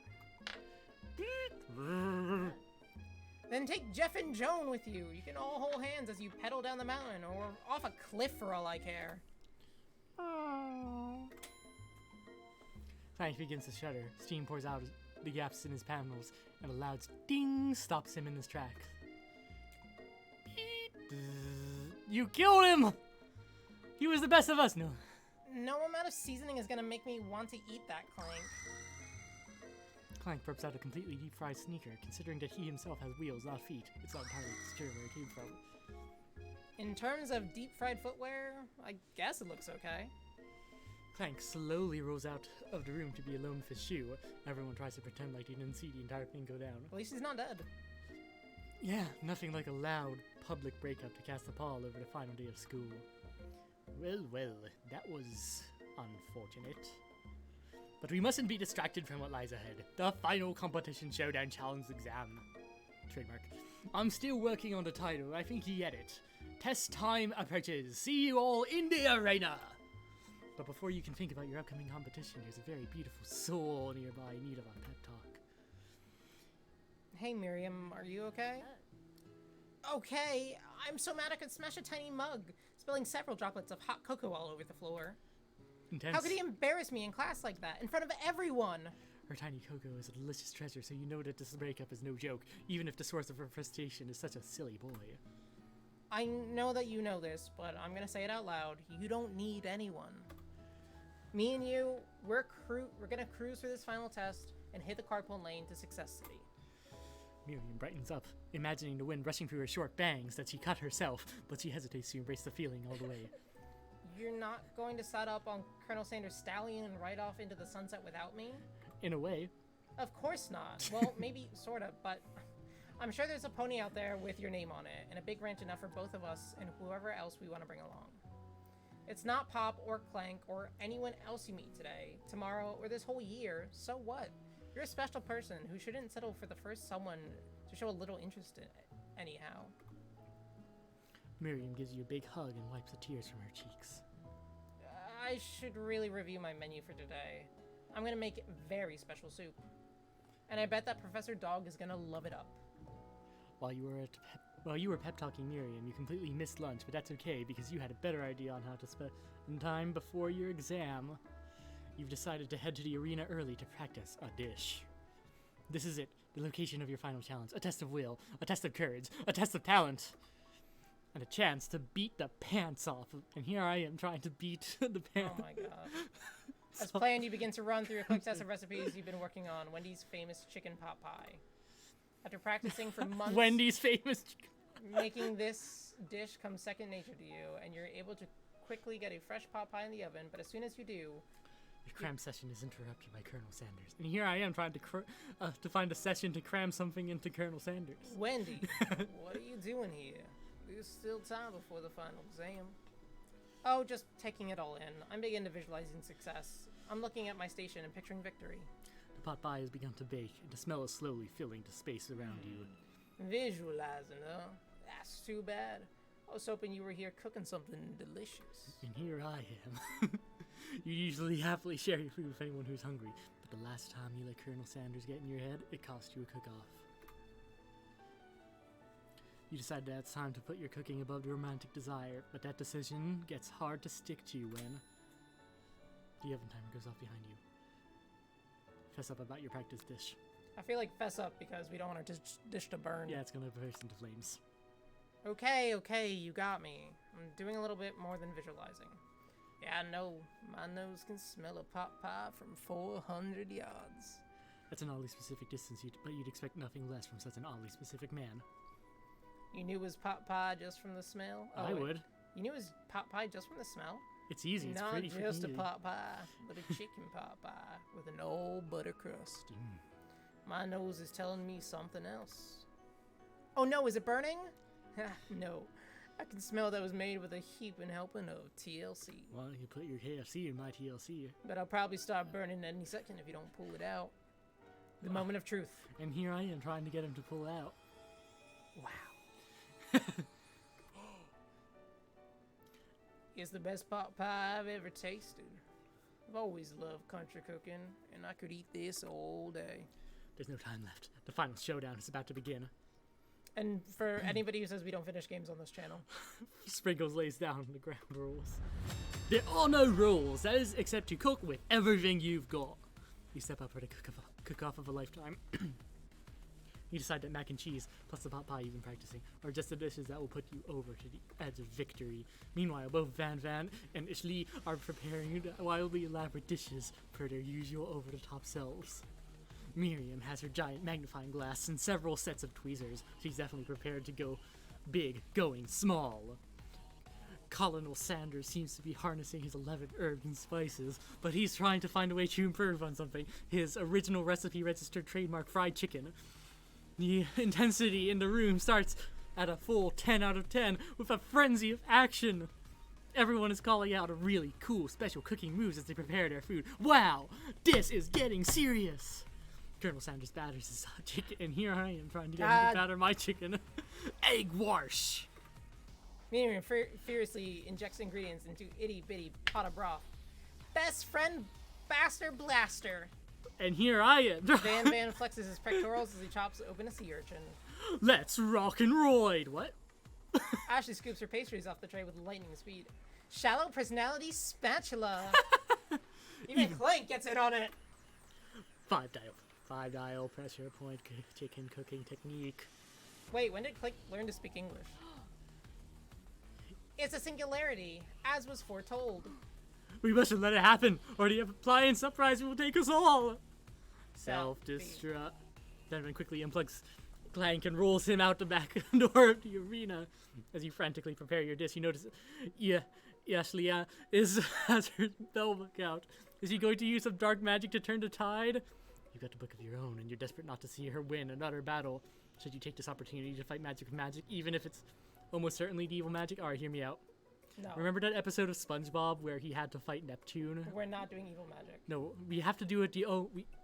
Then take Jeff and Joan with you. You can all hold hands as you pedal down the mountain or off a cliff for all I care. Clank begins to shudder. Steam pours out the gaps in his panels, and a loud ding stops him in his tracks. You killed him! He was the best of us, no. No amount of seasoning is gonna make me want to eat that, Clank. Clank burps out a completely deep-fried sneaker, considering that he himself has wheels, not feet. It's not entirely secure where it came from. In terms of deep-fried footwear, I guess it looks okay. Clank slowly rolls out of the room to be alone with his shoe. Everyone tries to pretend like they didn't see the entire thing go down. At least he's not dead. Yeah, nothing like a loud, public breakup to cast a pall over the final day of school. Well, that was unfortunate. But we mustn't be distracted from what lies ahead. The final competition showdown challenge exam. Trademark. I'm still working on the title. I think you get it. Test time approaches. See you all in the arena! But before you can think about your upcoming competition, there's a very beautiful soul nearby in need of a pep talk. Hey, Miriam, are you okay? Okay, I'm so mad I could smash a tiny mug, spilling several droplets of hot cocoa all over the floor. Intense. How could he embarrass me in class like that, in front of everyone? Her tiny cocoa is a delicious treasure, so you know that this breakup is no joke, even if the source of her frustration is such a silly boy. I know that you know this, but I'm gonna say it out loud. You don't need anyone. Me and you, we're gonna cruise through this final test and hit the carpool lane to Success City. Miriam brightens up, imagining the wind rushing through her short bangs that she cut herself, but she hesitates to embrace the feeling all the way. You're not going to set up on Colonel Sanders' stallion and ride off into the sunset without me? In a way. Of course not. Well, maybe sorta, but I'm sure there's a pony out there with your name on it, and a big ranch enough for both of us and whoever else we want to bring along. It's not Pop or Clank or anyone else you meet today, tomorrow, or this whole year. So what? You're a special person who shouldn't settle for the first someone to show a little interest in it, anyhow. Miriam gives you a big hug and wipes the tears from her cheeks. I should really review my menu for today. I'm gonna make very special soup. And I bet that Professor Dog is gonna love it up. While you are While you were pep talking Miriam, you completely missed lunch, but that's okay because you had a better idea on how to spend time before your exam. You've decided to head to the arena early to practice a dish. This is it, the location of your final challenge. A test of will, a test of courage, a test of talent, and a chance to beat the pants off. And here I am trying to beat the pants. Oh my god. As planned, you begin to run through a quick test of recipes you've been working on. Wendy's famous chicken pot pie. After practicing for months, Wendy's famous. making this dish comes second nature to you, and you're able to quickly get a fresh pot pie in the oven. But as soon as you do, The cram session is interrupted by Colonel Sanders. And here I am trying to find a session to cram something into Colonel Sanders. Wendy, what are you doing here? There's still time before the final exam. Oh, just taking it all in. I'm big into visualizing success. I'm looking at my station and picturing victory. The pot pie has begun to bake, and the smell is slowly filling the space around you. Visualizing, huh? That's too bad. I was hoping you were here cooking something delicious. And here I am. You usually happily share your food with anyone who's hungry, but the last time you let Colonel Sanders get in your head, it cost you a cook-off. You decide that it's time to put your cooking above the romantic desire, but that decision gets hard to stick to when the oven timer goes off behind you. Fess up about your practice dish. I feel like fess up because we don't want our dish to burn. Yeah, it's gonna burst into flames. Okay, you got me. I'm doing a little bit more than visualizing. Yeah, I know. My nose can smell a pot pie from 400 yards. That's an oddly specific distance, but you'd expect nothing less from such an oddly specific man. You knew it was pot pie just from the smell? I would. You knew it was pot pie just from the smell? It's easy. It's Not pretty freaking just a easy. pot pie, but a chicken pot pie with an old butter crust. My nose is telling me something else. Oh no, is it burning? No. I can smell that was made with a heaping helping of TLC. Well, you put your KFC in my TLC. But I'll probably start burning any second if you don't pull it out. The moment of truth. And here I am trying to get him to pull out. Wow. It's the best pot pie I've ever tasted. I've always loved country cooking, and I could eat this all day. There's no time left. The final showdown is about to begin. And for anybody who says we don't finish games on this channel, Sprinkles lays down the ground rules. There are no rules, that is, except to cook with everything you've got. You step up for the cook-off of a lifetime. You decide that mac and cheese, plus the pot pie you've been practicing, are just the dishes that will put you over to the edge of victory. Meanwhile, both Van and Ishlee are preparing wildly elaborate dishes for their usual over-the-top selves. Miriam has her giant magnifying glass and several sets of tweezers. She's definitely prepared to go big, going small. Colonel Sanders seems to be harnessing his 11 herbs and spices, but he's trying to find a way to improve on something. His original recipe registered trademark fried chicken. The intensity in the room starts at a full 10 out of 10 with a frenzy of action. Everyone is calling out a really cool special cooking moves as they prepare their food. Wow, this is getting serious. Colonel Sanders batters his chicken, and here I am trying to get him to batter my chicken. Egg wash. Miriam furiously injects ingredients into itty-bitty pot of broth. Best friend Bastard Blaster. And here I am. Van flexes his pectorals as he chops open a sea urchin. Let's rock and roid. What? Ashley scoops her pastries off the tray with lightning speed. Shallow personality spatula. Even Clank gets in on it. 5 dial pressure point chicken cooking technique. Wait, when did Clank learn to speak English? It's a singularity, as was foretold. We mustn't let it happen, or the appliance uprising will take us all. Self-destruct. Denman quickly unplugs Clank and rolls him out the back door of the arena. As you frantically prepare your dish, you notice, Ashley has her spellbook out. Is he going to use some dark magic to turn the tide? You've got a book of your own, and you're desperate not to see her win another battle. Should you take this opportunity to fight magic with magic, even if it's almost certainly the evil magic? Alright, hear me out. No. Remember that episode of SpongeBob where he had to fight Neptune? We're not doing evil magic. No, we have to do it.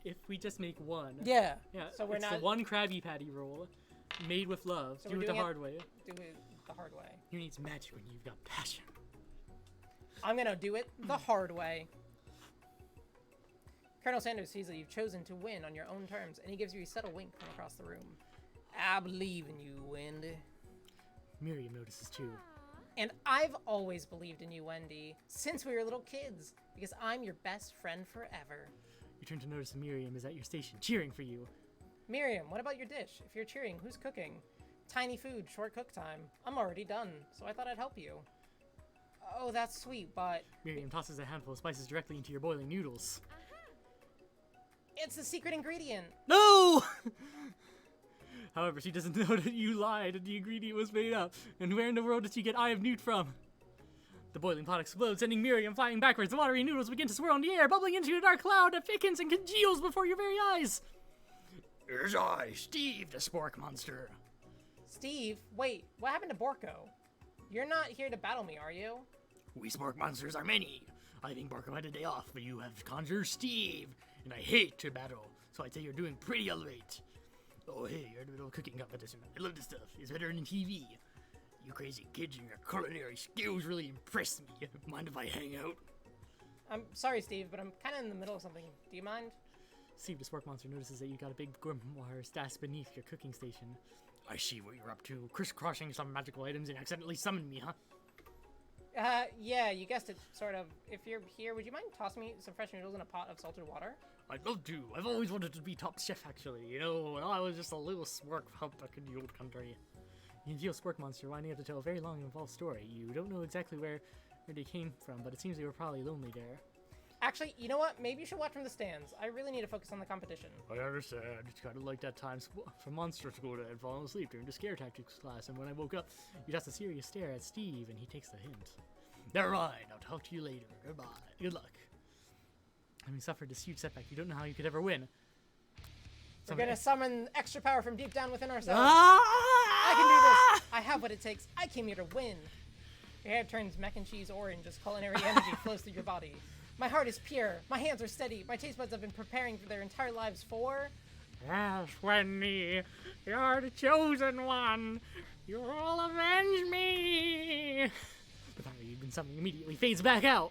If we just make one. Yeah. Yeah. So we're it's not the one Krabby Patty roll, made with love. So do we're it the doing hard way. Do it the hard way. Who needs magic when you've got passion? I'm gonna do it the hard way. Colonel Sanders sees that you've chosen to win on your own terms, and he gives you a subtle wink from across the room. I believe in you, Wendy. Miriam notices too. And I've always believed in you, Wendy, since we were little kids, because I'm your best friend forever. You turn to notice Miriam is at your station, cheering for you. Miriam, what about your dish? If you're cheering, who's cooking? Tiny food, short cook time. I'm already done, so I thought I'd help you. Oh, that's sweet, but... Miriam tosses a handful of spices directly into your boiling noodles. It's the secret ingredient! No! However, she doesn't know that you lied and the ingredient was made up. And where in the world did she get Eye of Newt from? The boiling pot explodes, sending Miriam flying backwards. The watery noodles begin to swirl in the air, bubbling into a dark cloud that thickens and congeals before your very eyes. Here's I, Steve, the spork monster. Steve, wait, what happened to Borko? You're not here to battle me, are you? We spork monsters are many. I think Barco had a day off, but you have conjured Steve, and I hate to battle, so I'd say you're doing pretty alright. Oh hey, you're in the middle of cooking competition. I love this stuff. It's better than TV. You crazy kids and your culinary skills really impress me. Mind if I hang out? I'm sorry, Steve, but I'm kind of in the middle of something. Do you mind? Steve, the spork monster, notices that you got a big grimoire stashed beneath your cooking station. I see what you're up to, crisscrossing some magical items and accidentally summoned me, huh? Yeah, you guessed it, sort of. If you're here, would you mind tossing me some fresh noodles in a pot of salted water? I'd love to. I've always wanted to be top chef, actually. You know, when I was just a little spork pup back in the old country. You feel spork monster winding up to tell a very long and involved story. You don't know exactly where they came from, but it seems they were probably lonely there. Actually, you know what? Maybe you should watch from the stands. I really need to focus on the competition. I understand. It's kind of like that time from monster school that I'd fallen asleep during the scare tactics class, and when I woke up, you cast a serious stare at Steve, and he takes the hint. Never mind. I'll talk to you later. Goodbye. Good luck. Having suffered this huge setback, you don't know how you could ever win. We're gonna summon extra power from deep down within ourselves. Ah! I can do this. I have what it takes. I came here to win. Your hair turns mac and cheese orange as culinary energy flows through your body. My heart is pure. My hands are steady. My taste buds have been preparing for their entire lives for... Yes, Wendy, you're the chosen one. You'll avenge me. The power you've been summoning immediately fades back out.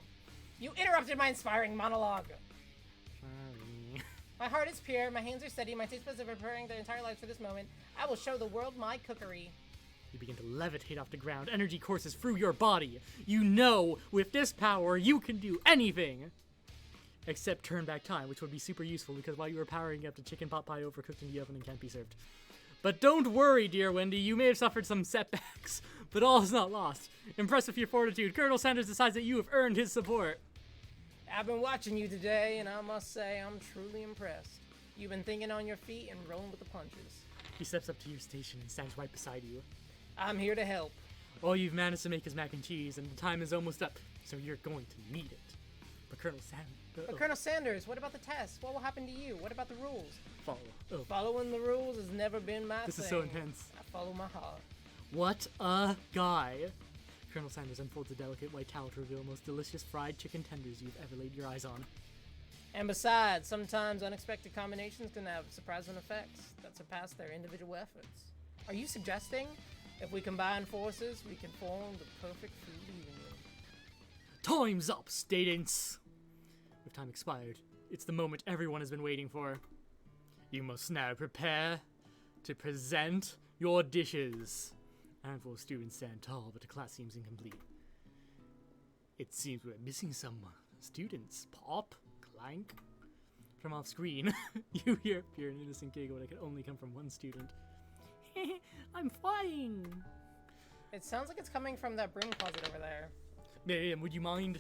You interrupted my inspiring monologue. Sorry. My heart is pure. My hands are steady. My taste buds have been preparing their entire lives for this moment. I will show the world my cookery. You begin to levitate off the ground. Energy courses through your body. You know, with this power, you can do anything. Except turn back time, which would be super useful because while you were powering up, the chicken pot pie overcooked in the oven and can't be served. But don't worry, dear Wendy. You may have suffered some setbacks, but all is not lost. Impressed with your fortitude, Colonel Sanders decides that you have earned his support. I've been watching you today, and I must say I'm truly impressed. You've been thinking on your feet and rolling with the punches. He steps up to your station and stands right beside you. I'm here to help. All you've managed to make is mac and cheese, and the time is almost up, so you're going to need it. But Colonel Sanders, what about the test? What will happen to you? What about the rules? Follow. Oh. Following the rules has never been my This thing. is so intense. I follow my heart. What a guy. Colonel Sanders unfolds a delicate white towel to reveal the most delicious fried chicken tenders you've ever laid your eyes on. And besides, sometimes unexpected combinations can have surprising effects that surpass their individual efforts. Are you suggesting if we combine forces, we can form the perfect food union? Time's up, students! With time expired, it's the moment everyone has been waiting for. You must now prepare to present your dishes. A handful of students stand tall, but the class seems incomplete. It seems we're missing some students. Pop, clank. From off screen, you hear pure and innocent giggle that could only come from one student. I'm flying! It sounds like it's coming from that broom closet over there. Miriam, would you mind?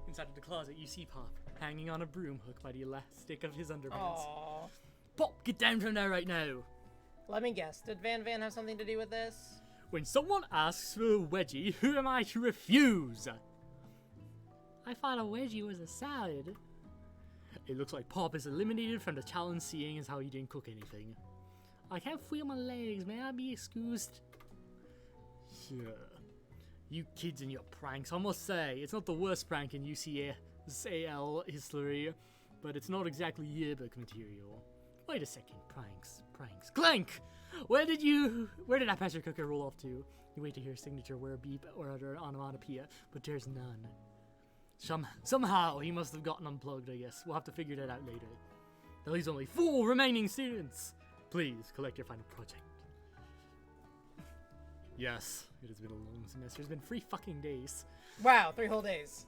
Inside of the closet, you see Pop, hanging on a broom hook by the elastic of his underpants. Aww. Pop, get down from there right now! Let me guess, did Van have something to do with this? When someone asks for a wedgie, who am I to refuse? I thought a wedgie was a salad. It looks like Pop is eliminated from the challenge, seeing as how he didn't cook anything. I can't feel my legs, may I be excused? Sure. You kids and your pranks, I must say, it's not the worst prank in UCAL history, but it's not exactly yearbook material. Wait a second, pranks. Clank! Where did that pressure cooker roll off to? You wait to hear a signature word beep or other onomatopoeia, but there's none. Somehow he must have gotten unplugged, I guess. We'll have to figure that out later. There leaves only 4 remaining students. Please collect your final project. Yes, it has been a long semester. It's been 3 fucking days. Wow, 3 whole days.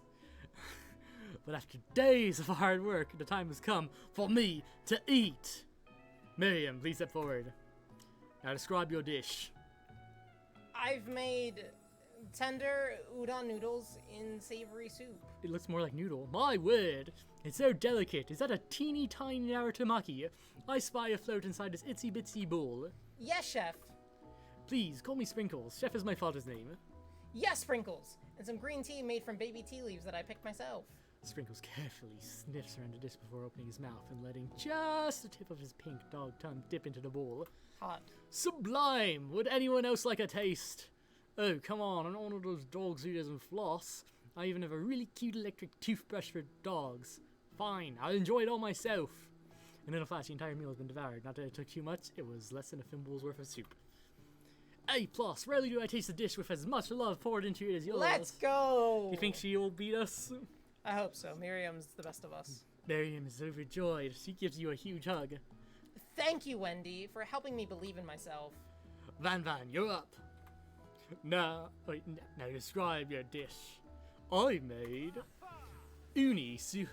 But after days of hard work, the time has come for me to eat. Miriam, please step forward. Now describe your dish. I've made tender udon noodles in savory soup. It looks more like noodle. My word! It's so delicate. Is that a teeny tiny naratamaki? I spy afloat inside this itsy bitsy bowl. Yes, Chef. Please, call me Sprinkles. Chef is my father's name. Yes, Sprinkles. And some green tea made from baby tea leaves that I picked myself. Sprinkles carefully sniffs around the dish before opening his mouth and letting just the tip of his pink dog tongue dip into the bowl. Hot. Sublime! Would anyone else like a taste? Oh, come on, I'm not one of those dogs who doesn't floss. I even have a really cute electric toothbrush for dogs. Fine, I'll enjoy it all myself. And in a flash, the entire meal has been devoured. Not that it took too much, it was less than a thimble's worth of soup. A+, rarely do I taste a dish with as much love poured into it as yours. Let's go! You think she will beat us? I hope so. Miriam's the best of us. Miriam is overjoyed. She gives you a huge hug. Thank you, Wendy, for helping me believe in myself. Van, you're up. Now describe your dish. I made uni soup.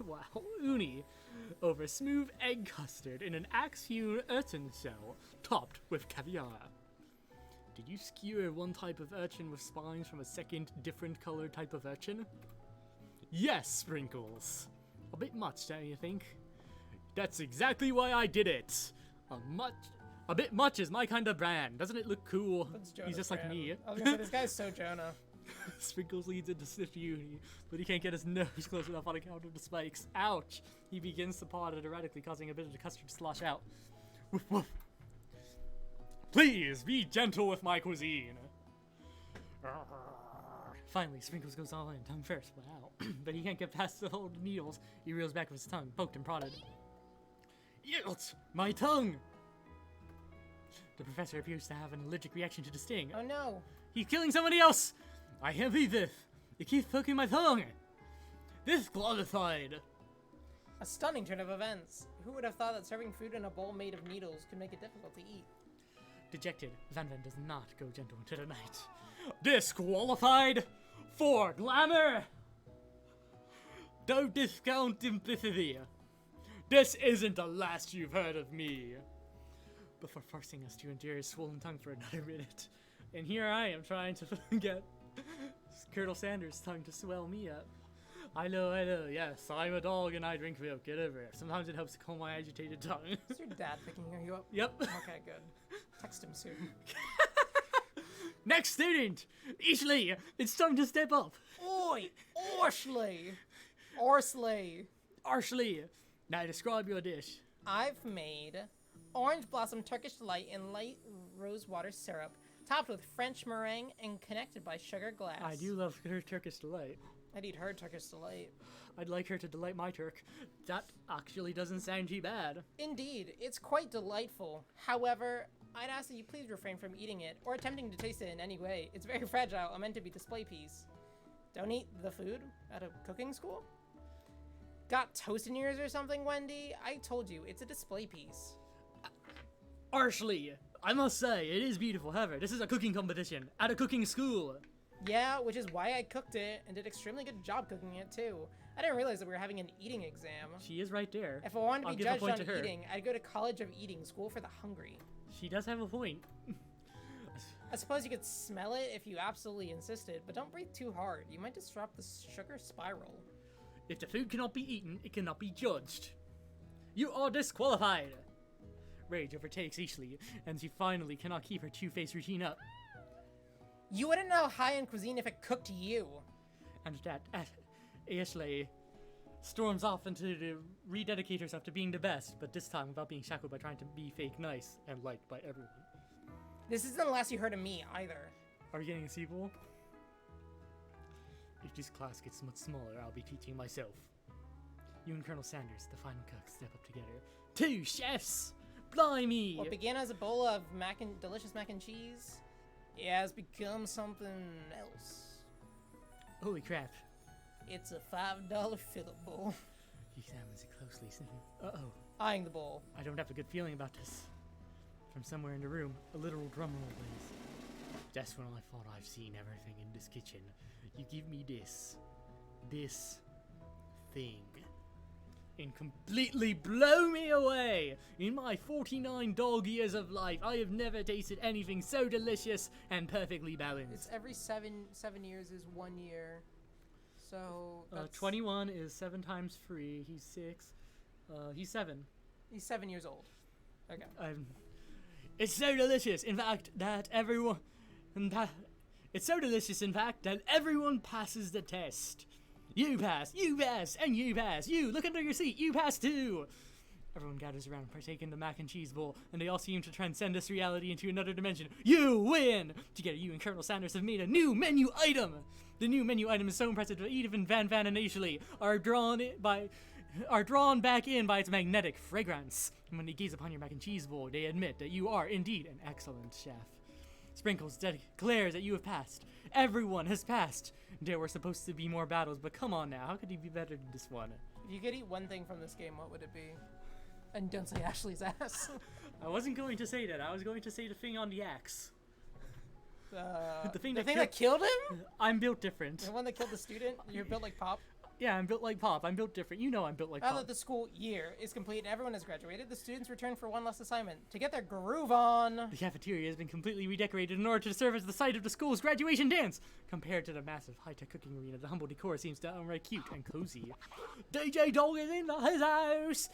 Wow, uni over smooth egg custard in an axe-hewn earthen shell, topped with caviar. Did you skewer one type of urchin with spines from a second, different colored type of urchin? Yes, Sprinkles. A bit much, don't you think? That's exactly why I did it. A bit much is my kind of brand. Doesn't it look cool? That's Jonah's He's just like brand. me. I was gonna say, this guy's so Jonah. Sprinkles leads into sniff uni, but he can't get his nose close enough on account of the spikes. Ouch! He begins to paw at it erratically, causing a bit of the custard to slosh out. Woof woof. Please, be gentle with my cuisine. Finally, Sprinkles goes all in, tongue first. Wow. But he can't get past the whole needles. He reels back with his tongue, poked and prodded. Yield! My tongue! The professor appears to have an allergic reaction to the sting. Oh no. He's killing somebody else! I can't believe this! He keeps poking my tongue! Disqualified! A stunning turn of events. Who would have thought that serving food in a bowl made of needles could make it difficult to eat? Dejected, Van does not go gentle into the night. Disqualified! For glamour! Don't discount simplicity! This isn't the last you've heard of me! Before forcing us to endure his swollen tongue for another minute. And here I am trying to get Colonel Sanders' tongue to swell me up. I know, yes, I'm a dog and I drink milk, get over it. Sometimes it helps to calm my agitated tongue. Is your dad picking you up? Yep. Okay, good. Text him soon. Next student! Ishley, it's time to step up. Oi! Orsley! Orsley! Arsley, now describe your dish. I've made orange blossom Turkish delight in light rosewater syrup, topped with French meringue and connected by sugar glass. I do love her Turkish delight. I'd eat her Turkish delight. I'd like her to delight my Turk. That actually doesn't sound too bad. Indeed, it's quite delightful. However, I'd ask that you please refrain from eating it or attempting to taste it in any way. It's very fragile and meant to be display piece. Don't eat the food at a cooking school? Got toast in yours or something, Wendy? I told you, it's a display piece. Arsley, I must say, it is beautiful. However, this is a cooking competition at a cooking school. Yeah, which is why I cooked it and did extremely good job cooking it too. I didn't realize that we were having an eating exam. She is right there. If I wanted to I'll be give a judged point on to her. eating, I'd go to College of Eating, School for the Hungry. She does have a point. I suppose you could smell it if you absolutely insisted, but don't breathe too hard. You might disrupt the sugar spiral. If the food cannot be eaten, it cannot be judged. You are disqualified. Rage overtakes Ishley, and she finally cannot keep her two-faced routine up. You wouldn't know high-end cuisine if it cooked you. And that Ashley storms off to rededicate herself to being the best, but this time without being shackled by trying to be fake nice and liked by everyone. This isn't the last you heard of me, either. Are we getting a sequel? If this class gets much smaller, I'll be teaching myself. You and Colonel Sanders, the final cook, step up together. 2 chefs! Blimey! What began as a bowl of delicious mac and cheese, it has become something else. Holy crap. It's a $5 fillet bowl. He examines it closely, sniffing. Uh-oh. Eyeing the bowl. I don't have a good feeling about this. From somewhere in the room, a literal drum roll plays. Just when I thought I've seen everything in this kitchen, you give me this thing. And completely blow me away! In my 49 dog years of life, I have never tasted anything so delicious and perfectly balanced. It's every 7 years is 1 year. So that's 21 is 7 times 3. He's 6. He's 7. He's 7 years old. Okay. It's so delicious, in fact, that everyone... It's so delicious, in fact, that everyone passes the test. You pass, and you pass. You, look under your seat, you pass too. Everyone gathers around and partake in the mac and cheese bowl, and they all seem to transcend this reality into another dimension. You win! Together, you and Colonel Sanders have made a new menu item. The new menu item is so impressive that even Van and Ashley are drawn back in by its magnetic fragrance. And when they gaze upon your mac and cheese bowl, they admit that you are indeed an excellent chef. Sprinkles declares that you have passed. Everyone has passed. There were supposed to be more battles, but come on now, how could you be better than this one? If you could eat one thing from this game, what would it be? And don't say Ashley's ass. I wasn't going to say that. I was going to say the thing on the axe. The thing that killed him? I'm built different. The one that killed the student? You're built like Pop? Yeah, I'm built like Pop. I'm built different. You know I'm built like Now Pop. that the school year is complete and everyone has graduated, the students return for one last assignment, to get their groove on. The cafeteria has been completely redecorated in order to serve as the site of the school's graduation dance. Compared to the massive high-tech cooking arena, the humble decor seems downright cute and cozy. DJ Dog is in his house!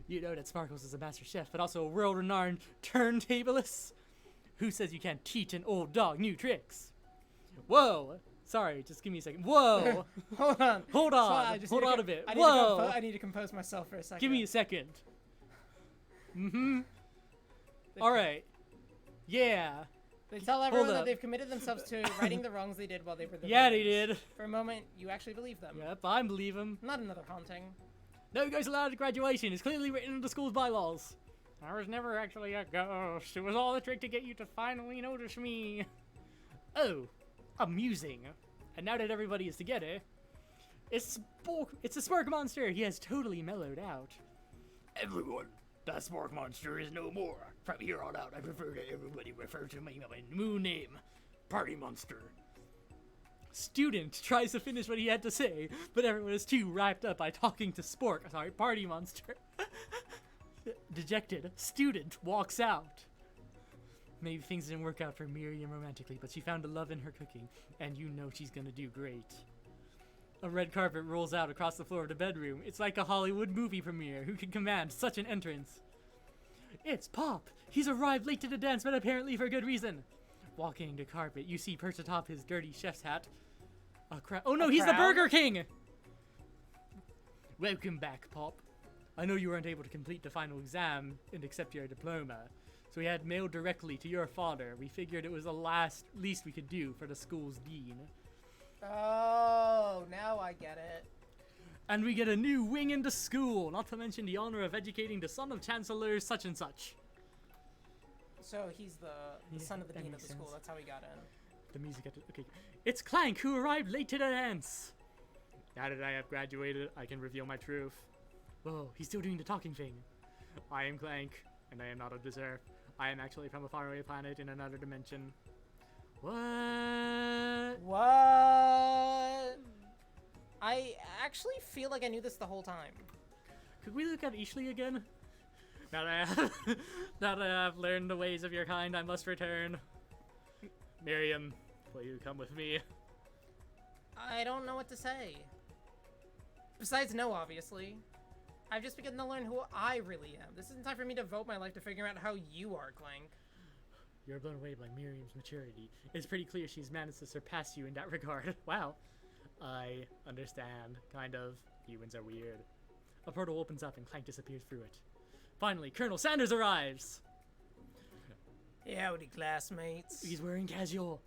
You know that Sparkles is a master chef, but also a world-renowned turntablist. Who says you can't teach an old dog new tricks? Whoa! Sorry, just give me a second. Whoa! Hold on. Hold on. Hold on a bit. Whoa! I need to compose myself for a second. Give me a second. Alright. Yeah. They tell everyone that up. they've committed themselves to righting the wrongs they did while they were the Yeah, they victims. did. For a moment, you actually believe them. Yep, I believe him. Not another haunting. No ghosts allowed at graduation. It's clearly written in the school's bylaws. I was never actually a ghost. It was all a trick to get you to finally notice me. Oh, amusing. And now that everybody is together, it's a spark monster. He has totally mellowed out. Everyone, that spark monster is no more. From here on out, I prefer that everybody refer to me by my new name, Party Monster. Student tries to finish what he had to say, but everyone is too wrapped up by talking to Party Monster. Dejected, student walks out. Maybe things didn't work out for Miriam romantically, but she found a love in her cooking, and you know she's gonna do great. A red carpet rolls out across the floor of the bedroom. It's like a Hollywood movie premiere. Who can command such an entrance? It's Pop! He's arrived late to the dance, but apparently for good reason. Walking the carpet, you see perched atop his dirty chef's hat. Oh no, he's the Burger King! Welcome back, Pop. I know you weren't able to complete the final exam and accept your diploma, so we had mailed directly to your father. We figured it was the least we could do for the school's dean. Oh, now I get it. And we get a new wing in the school, not to mention the honor of educating the son of Chancellor such and such. So he's the son of the that dean of makes the school. sense. That's how he got in. The music at the, okay. It's Clank who arrived late to the dance. Now that I have graduated, I can reveal my truth. Whoa, he's still doing the talking thing. I am Clank, and I am not of this earth. I am actually from a faraway planet in another dimension. What? What? I actually feel like I knew this the whole time. Could we look at Ashley again? Now that I have learned the ways of your kind, I must return. Miriam, will you come with me? I don't know what to say. Besides no, obviously. I've just begun to learn who I really am. This isn't time for me to devote my life to figuring out how you are, Clank. You're blown away by Miriam's maturity. It's pretty clear she's managed to surpass you in that regard. Wow. I understand. Kind of. Humans are weird. A portal opens up and Clank disappears through it. Finally, Colonel Sanders arrives! Howdy, classmates. He's wearing casual.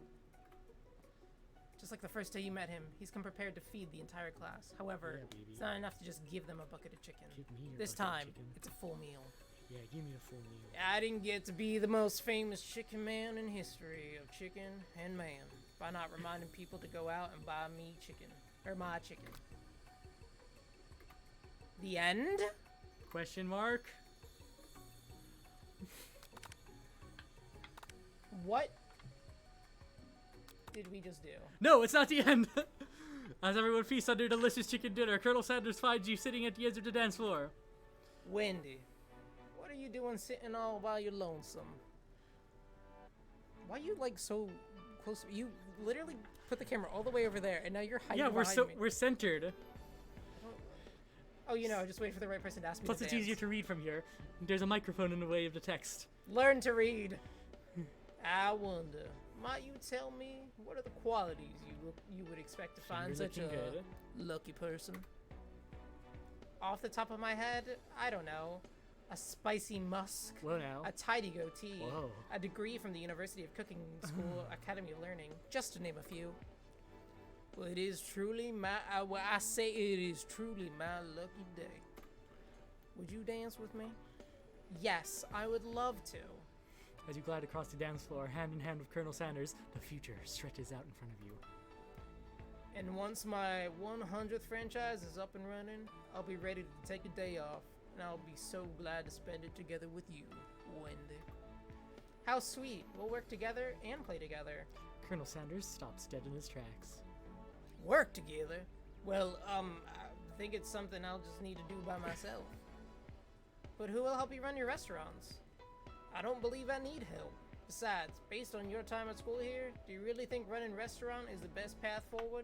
Just like the first day you met him, he's come prepared to feed the entire class. However, Yeah, baby. it's not enough to just give them a bucket of chicken. Give me your This bucket of time, chicken. it's a full meal. Yeah, give me a full meal. I didn't get to be the most famous chicken man in history of chicken and man by not reminding people to go out and buy me chicken. Or my chicken. The end? Question mark? What did we just do? No, it's not the end. As everyone feasts on their delicious chicken dinner, Colonel Sanders finds you sitting at the edge of the dance floor. Wendy, what are you doing sitting all by your lonesome? Why are you like so close? You literally put the camera all the way over there, and now you're hiding behind me. We're centered. Oh, you know, just wait for the right person to ask me Plus, to it's dance. easier to read from here. There's a microphone in the way of the text. Learn to read. I wonder, might you tell me what are the qualities you would expect to find You're such a looking good. lucky person? Off the top of my head, I don't know. A spicy musk, Whoa now. a tidy goatee, Whoa. a degree from the University of Cooking School Academy of Learning, just to name a few. Well, it is truly I say it is truly my lucky day. Would you dance with me? Yes, I would love to. As you glide across the dance floor, hand in hand with Colonel Sanders, the future stretches out in front of you. And once my 100th franchise is up and running, I'll be ready to take a day off, and I'll be so glad to spend it together with you, Wendy. How sweet. We'll work together and play together. Colonel Sanders stops dead in his tracks. Work together? Well, I think it's something I'll just need to do by myself. But who will help you run your restaurants? I don't believe I need help. Besides, based on your time at school here, do you really think running restaurant is the best path forward?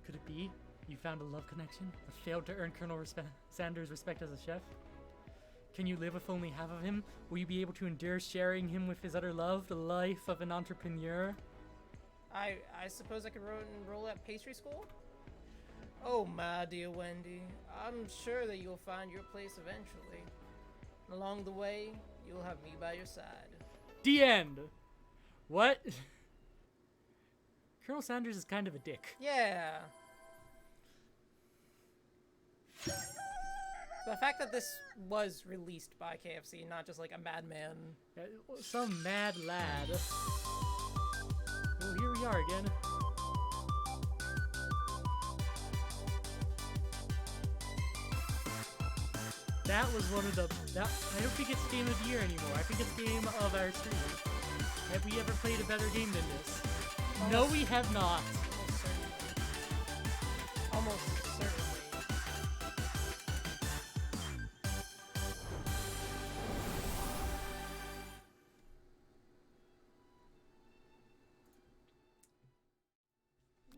Could it be you found a love connection, but failed to earn Colonel Sanders' respect as a chef? Can you live with only half of him? Will you be able to endure sharing him with his utter love, the life of an entrepreneur? I suppose I could enroll at pastry school? Oh, my dear Wendy, I'm sure that you'll find your place eventually. Along the way, you'll have me by your side. The end! What? Colonel Sanders is kind of a dick. Yeah. The fact that this was released by KFC, not just like a madman. Some mad lad. Well, here we are again. That was one of the... I don't think it's Game of the Year anymore. I think it's Game of our stream. Have we ever played a better game than this? No, we have not. Almost certainly.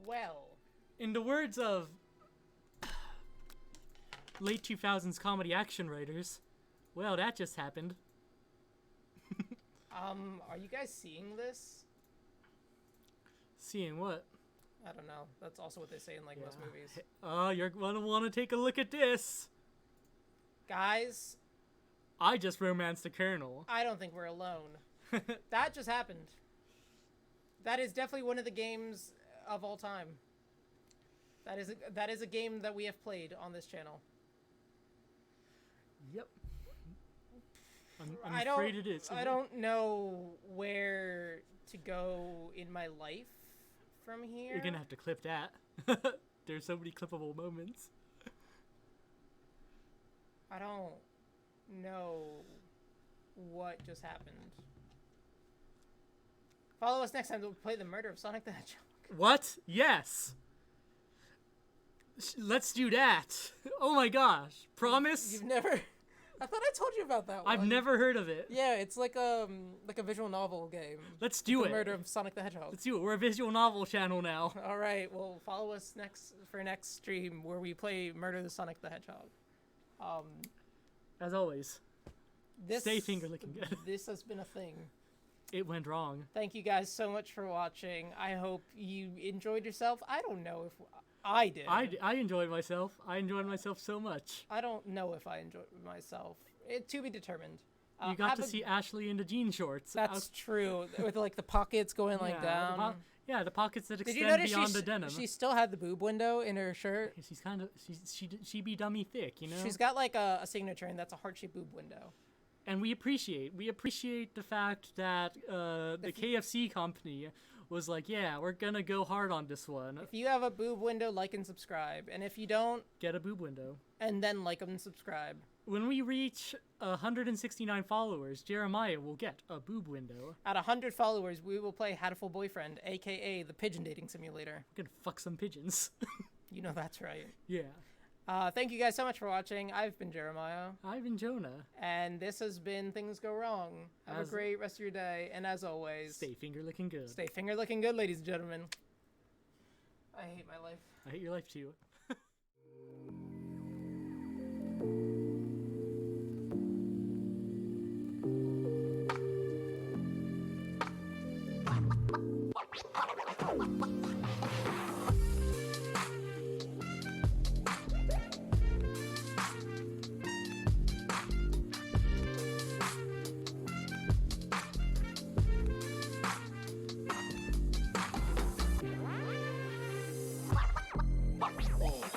Well, In the words of late 2000s comedy action writers, well, that just happened. are you guys seeing this? Seeing what? I don't know. That's also what they say in like most movies. Oh, you're gonna want to take a look at this. Guys, I just romanced the Colonel. I don't think we're alone. That just happened. That is definitely one of the games of all time. That is a game that we have played on this channel. Yep. I'm afraid it is. I don't know where to go in my life from here. You're gonna have to clip that. There's so many clippable moments. I don't know what just happened. Follow us next time to play the murder of Sonic the Hedgehog. What? Yes. Let's do that. Oh my gosh. Promise? You've never... I thought I told you about that one. I've never heard of it. Yeah, it's like a visual novel game. Let's do The it. murder of Sonic the Hedgehog. Let's do it. We're a visual novel channel now. All right, well, follow us for next stream where we play Murder the Sonic the Hedgehog. As always, stay finger licking good. This has been a thing. It went wrong. Thank you guys so much for watching. I hope you enjoyed yourself. I don't know if I did. I enjoyed myself. I enjoyed myself so much. I don't know if I enjoyed myself. To be determined. You got to see Ashley in the jean shorts. That's true. With like the pockets going like down. The pockets that Did extend you notice beyond the denim. she still had the boob window in her shirt? She's kind of she be dummy thick, you know. She's got like a signature, and that's a heart-shaped boob window. And we appreciate the fact that the KFC company was like, yeah, we're gonna go hard on this one. If you have a boob window, like and subscribe, and if you don't, Get a boob window. and then like and subscribe. When we reach 169 followers, Jeremiah will get a boob window. At 100 followers, we will play Hatful Boyfriend, aka the Pigeon Dating Simulator. We're gonna fuck some pigeons. You know that's right. Yeah. Thank you guys so much for watching. I've been Jeremiah. I've been Jonah. And this has been Things Go Wrong. Have a great rest of your day. And as always, Stay finger licking good. stay finger looking good, ladies and gentlemen. I hate my life. I hate your life too. Oh.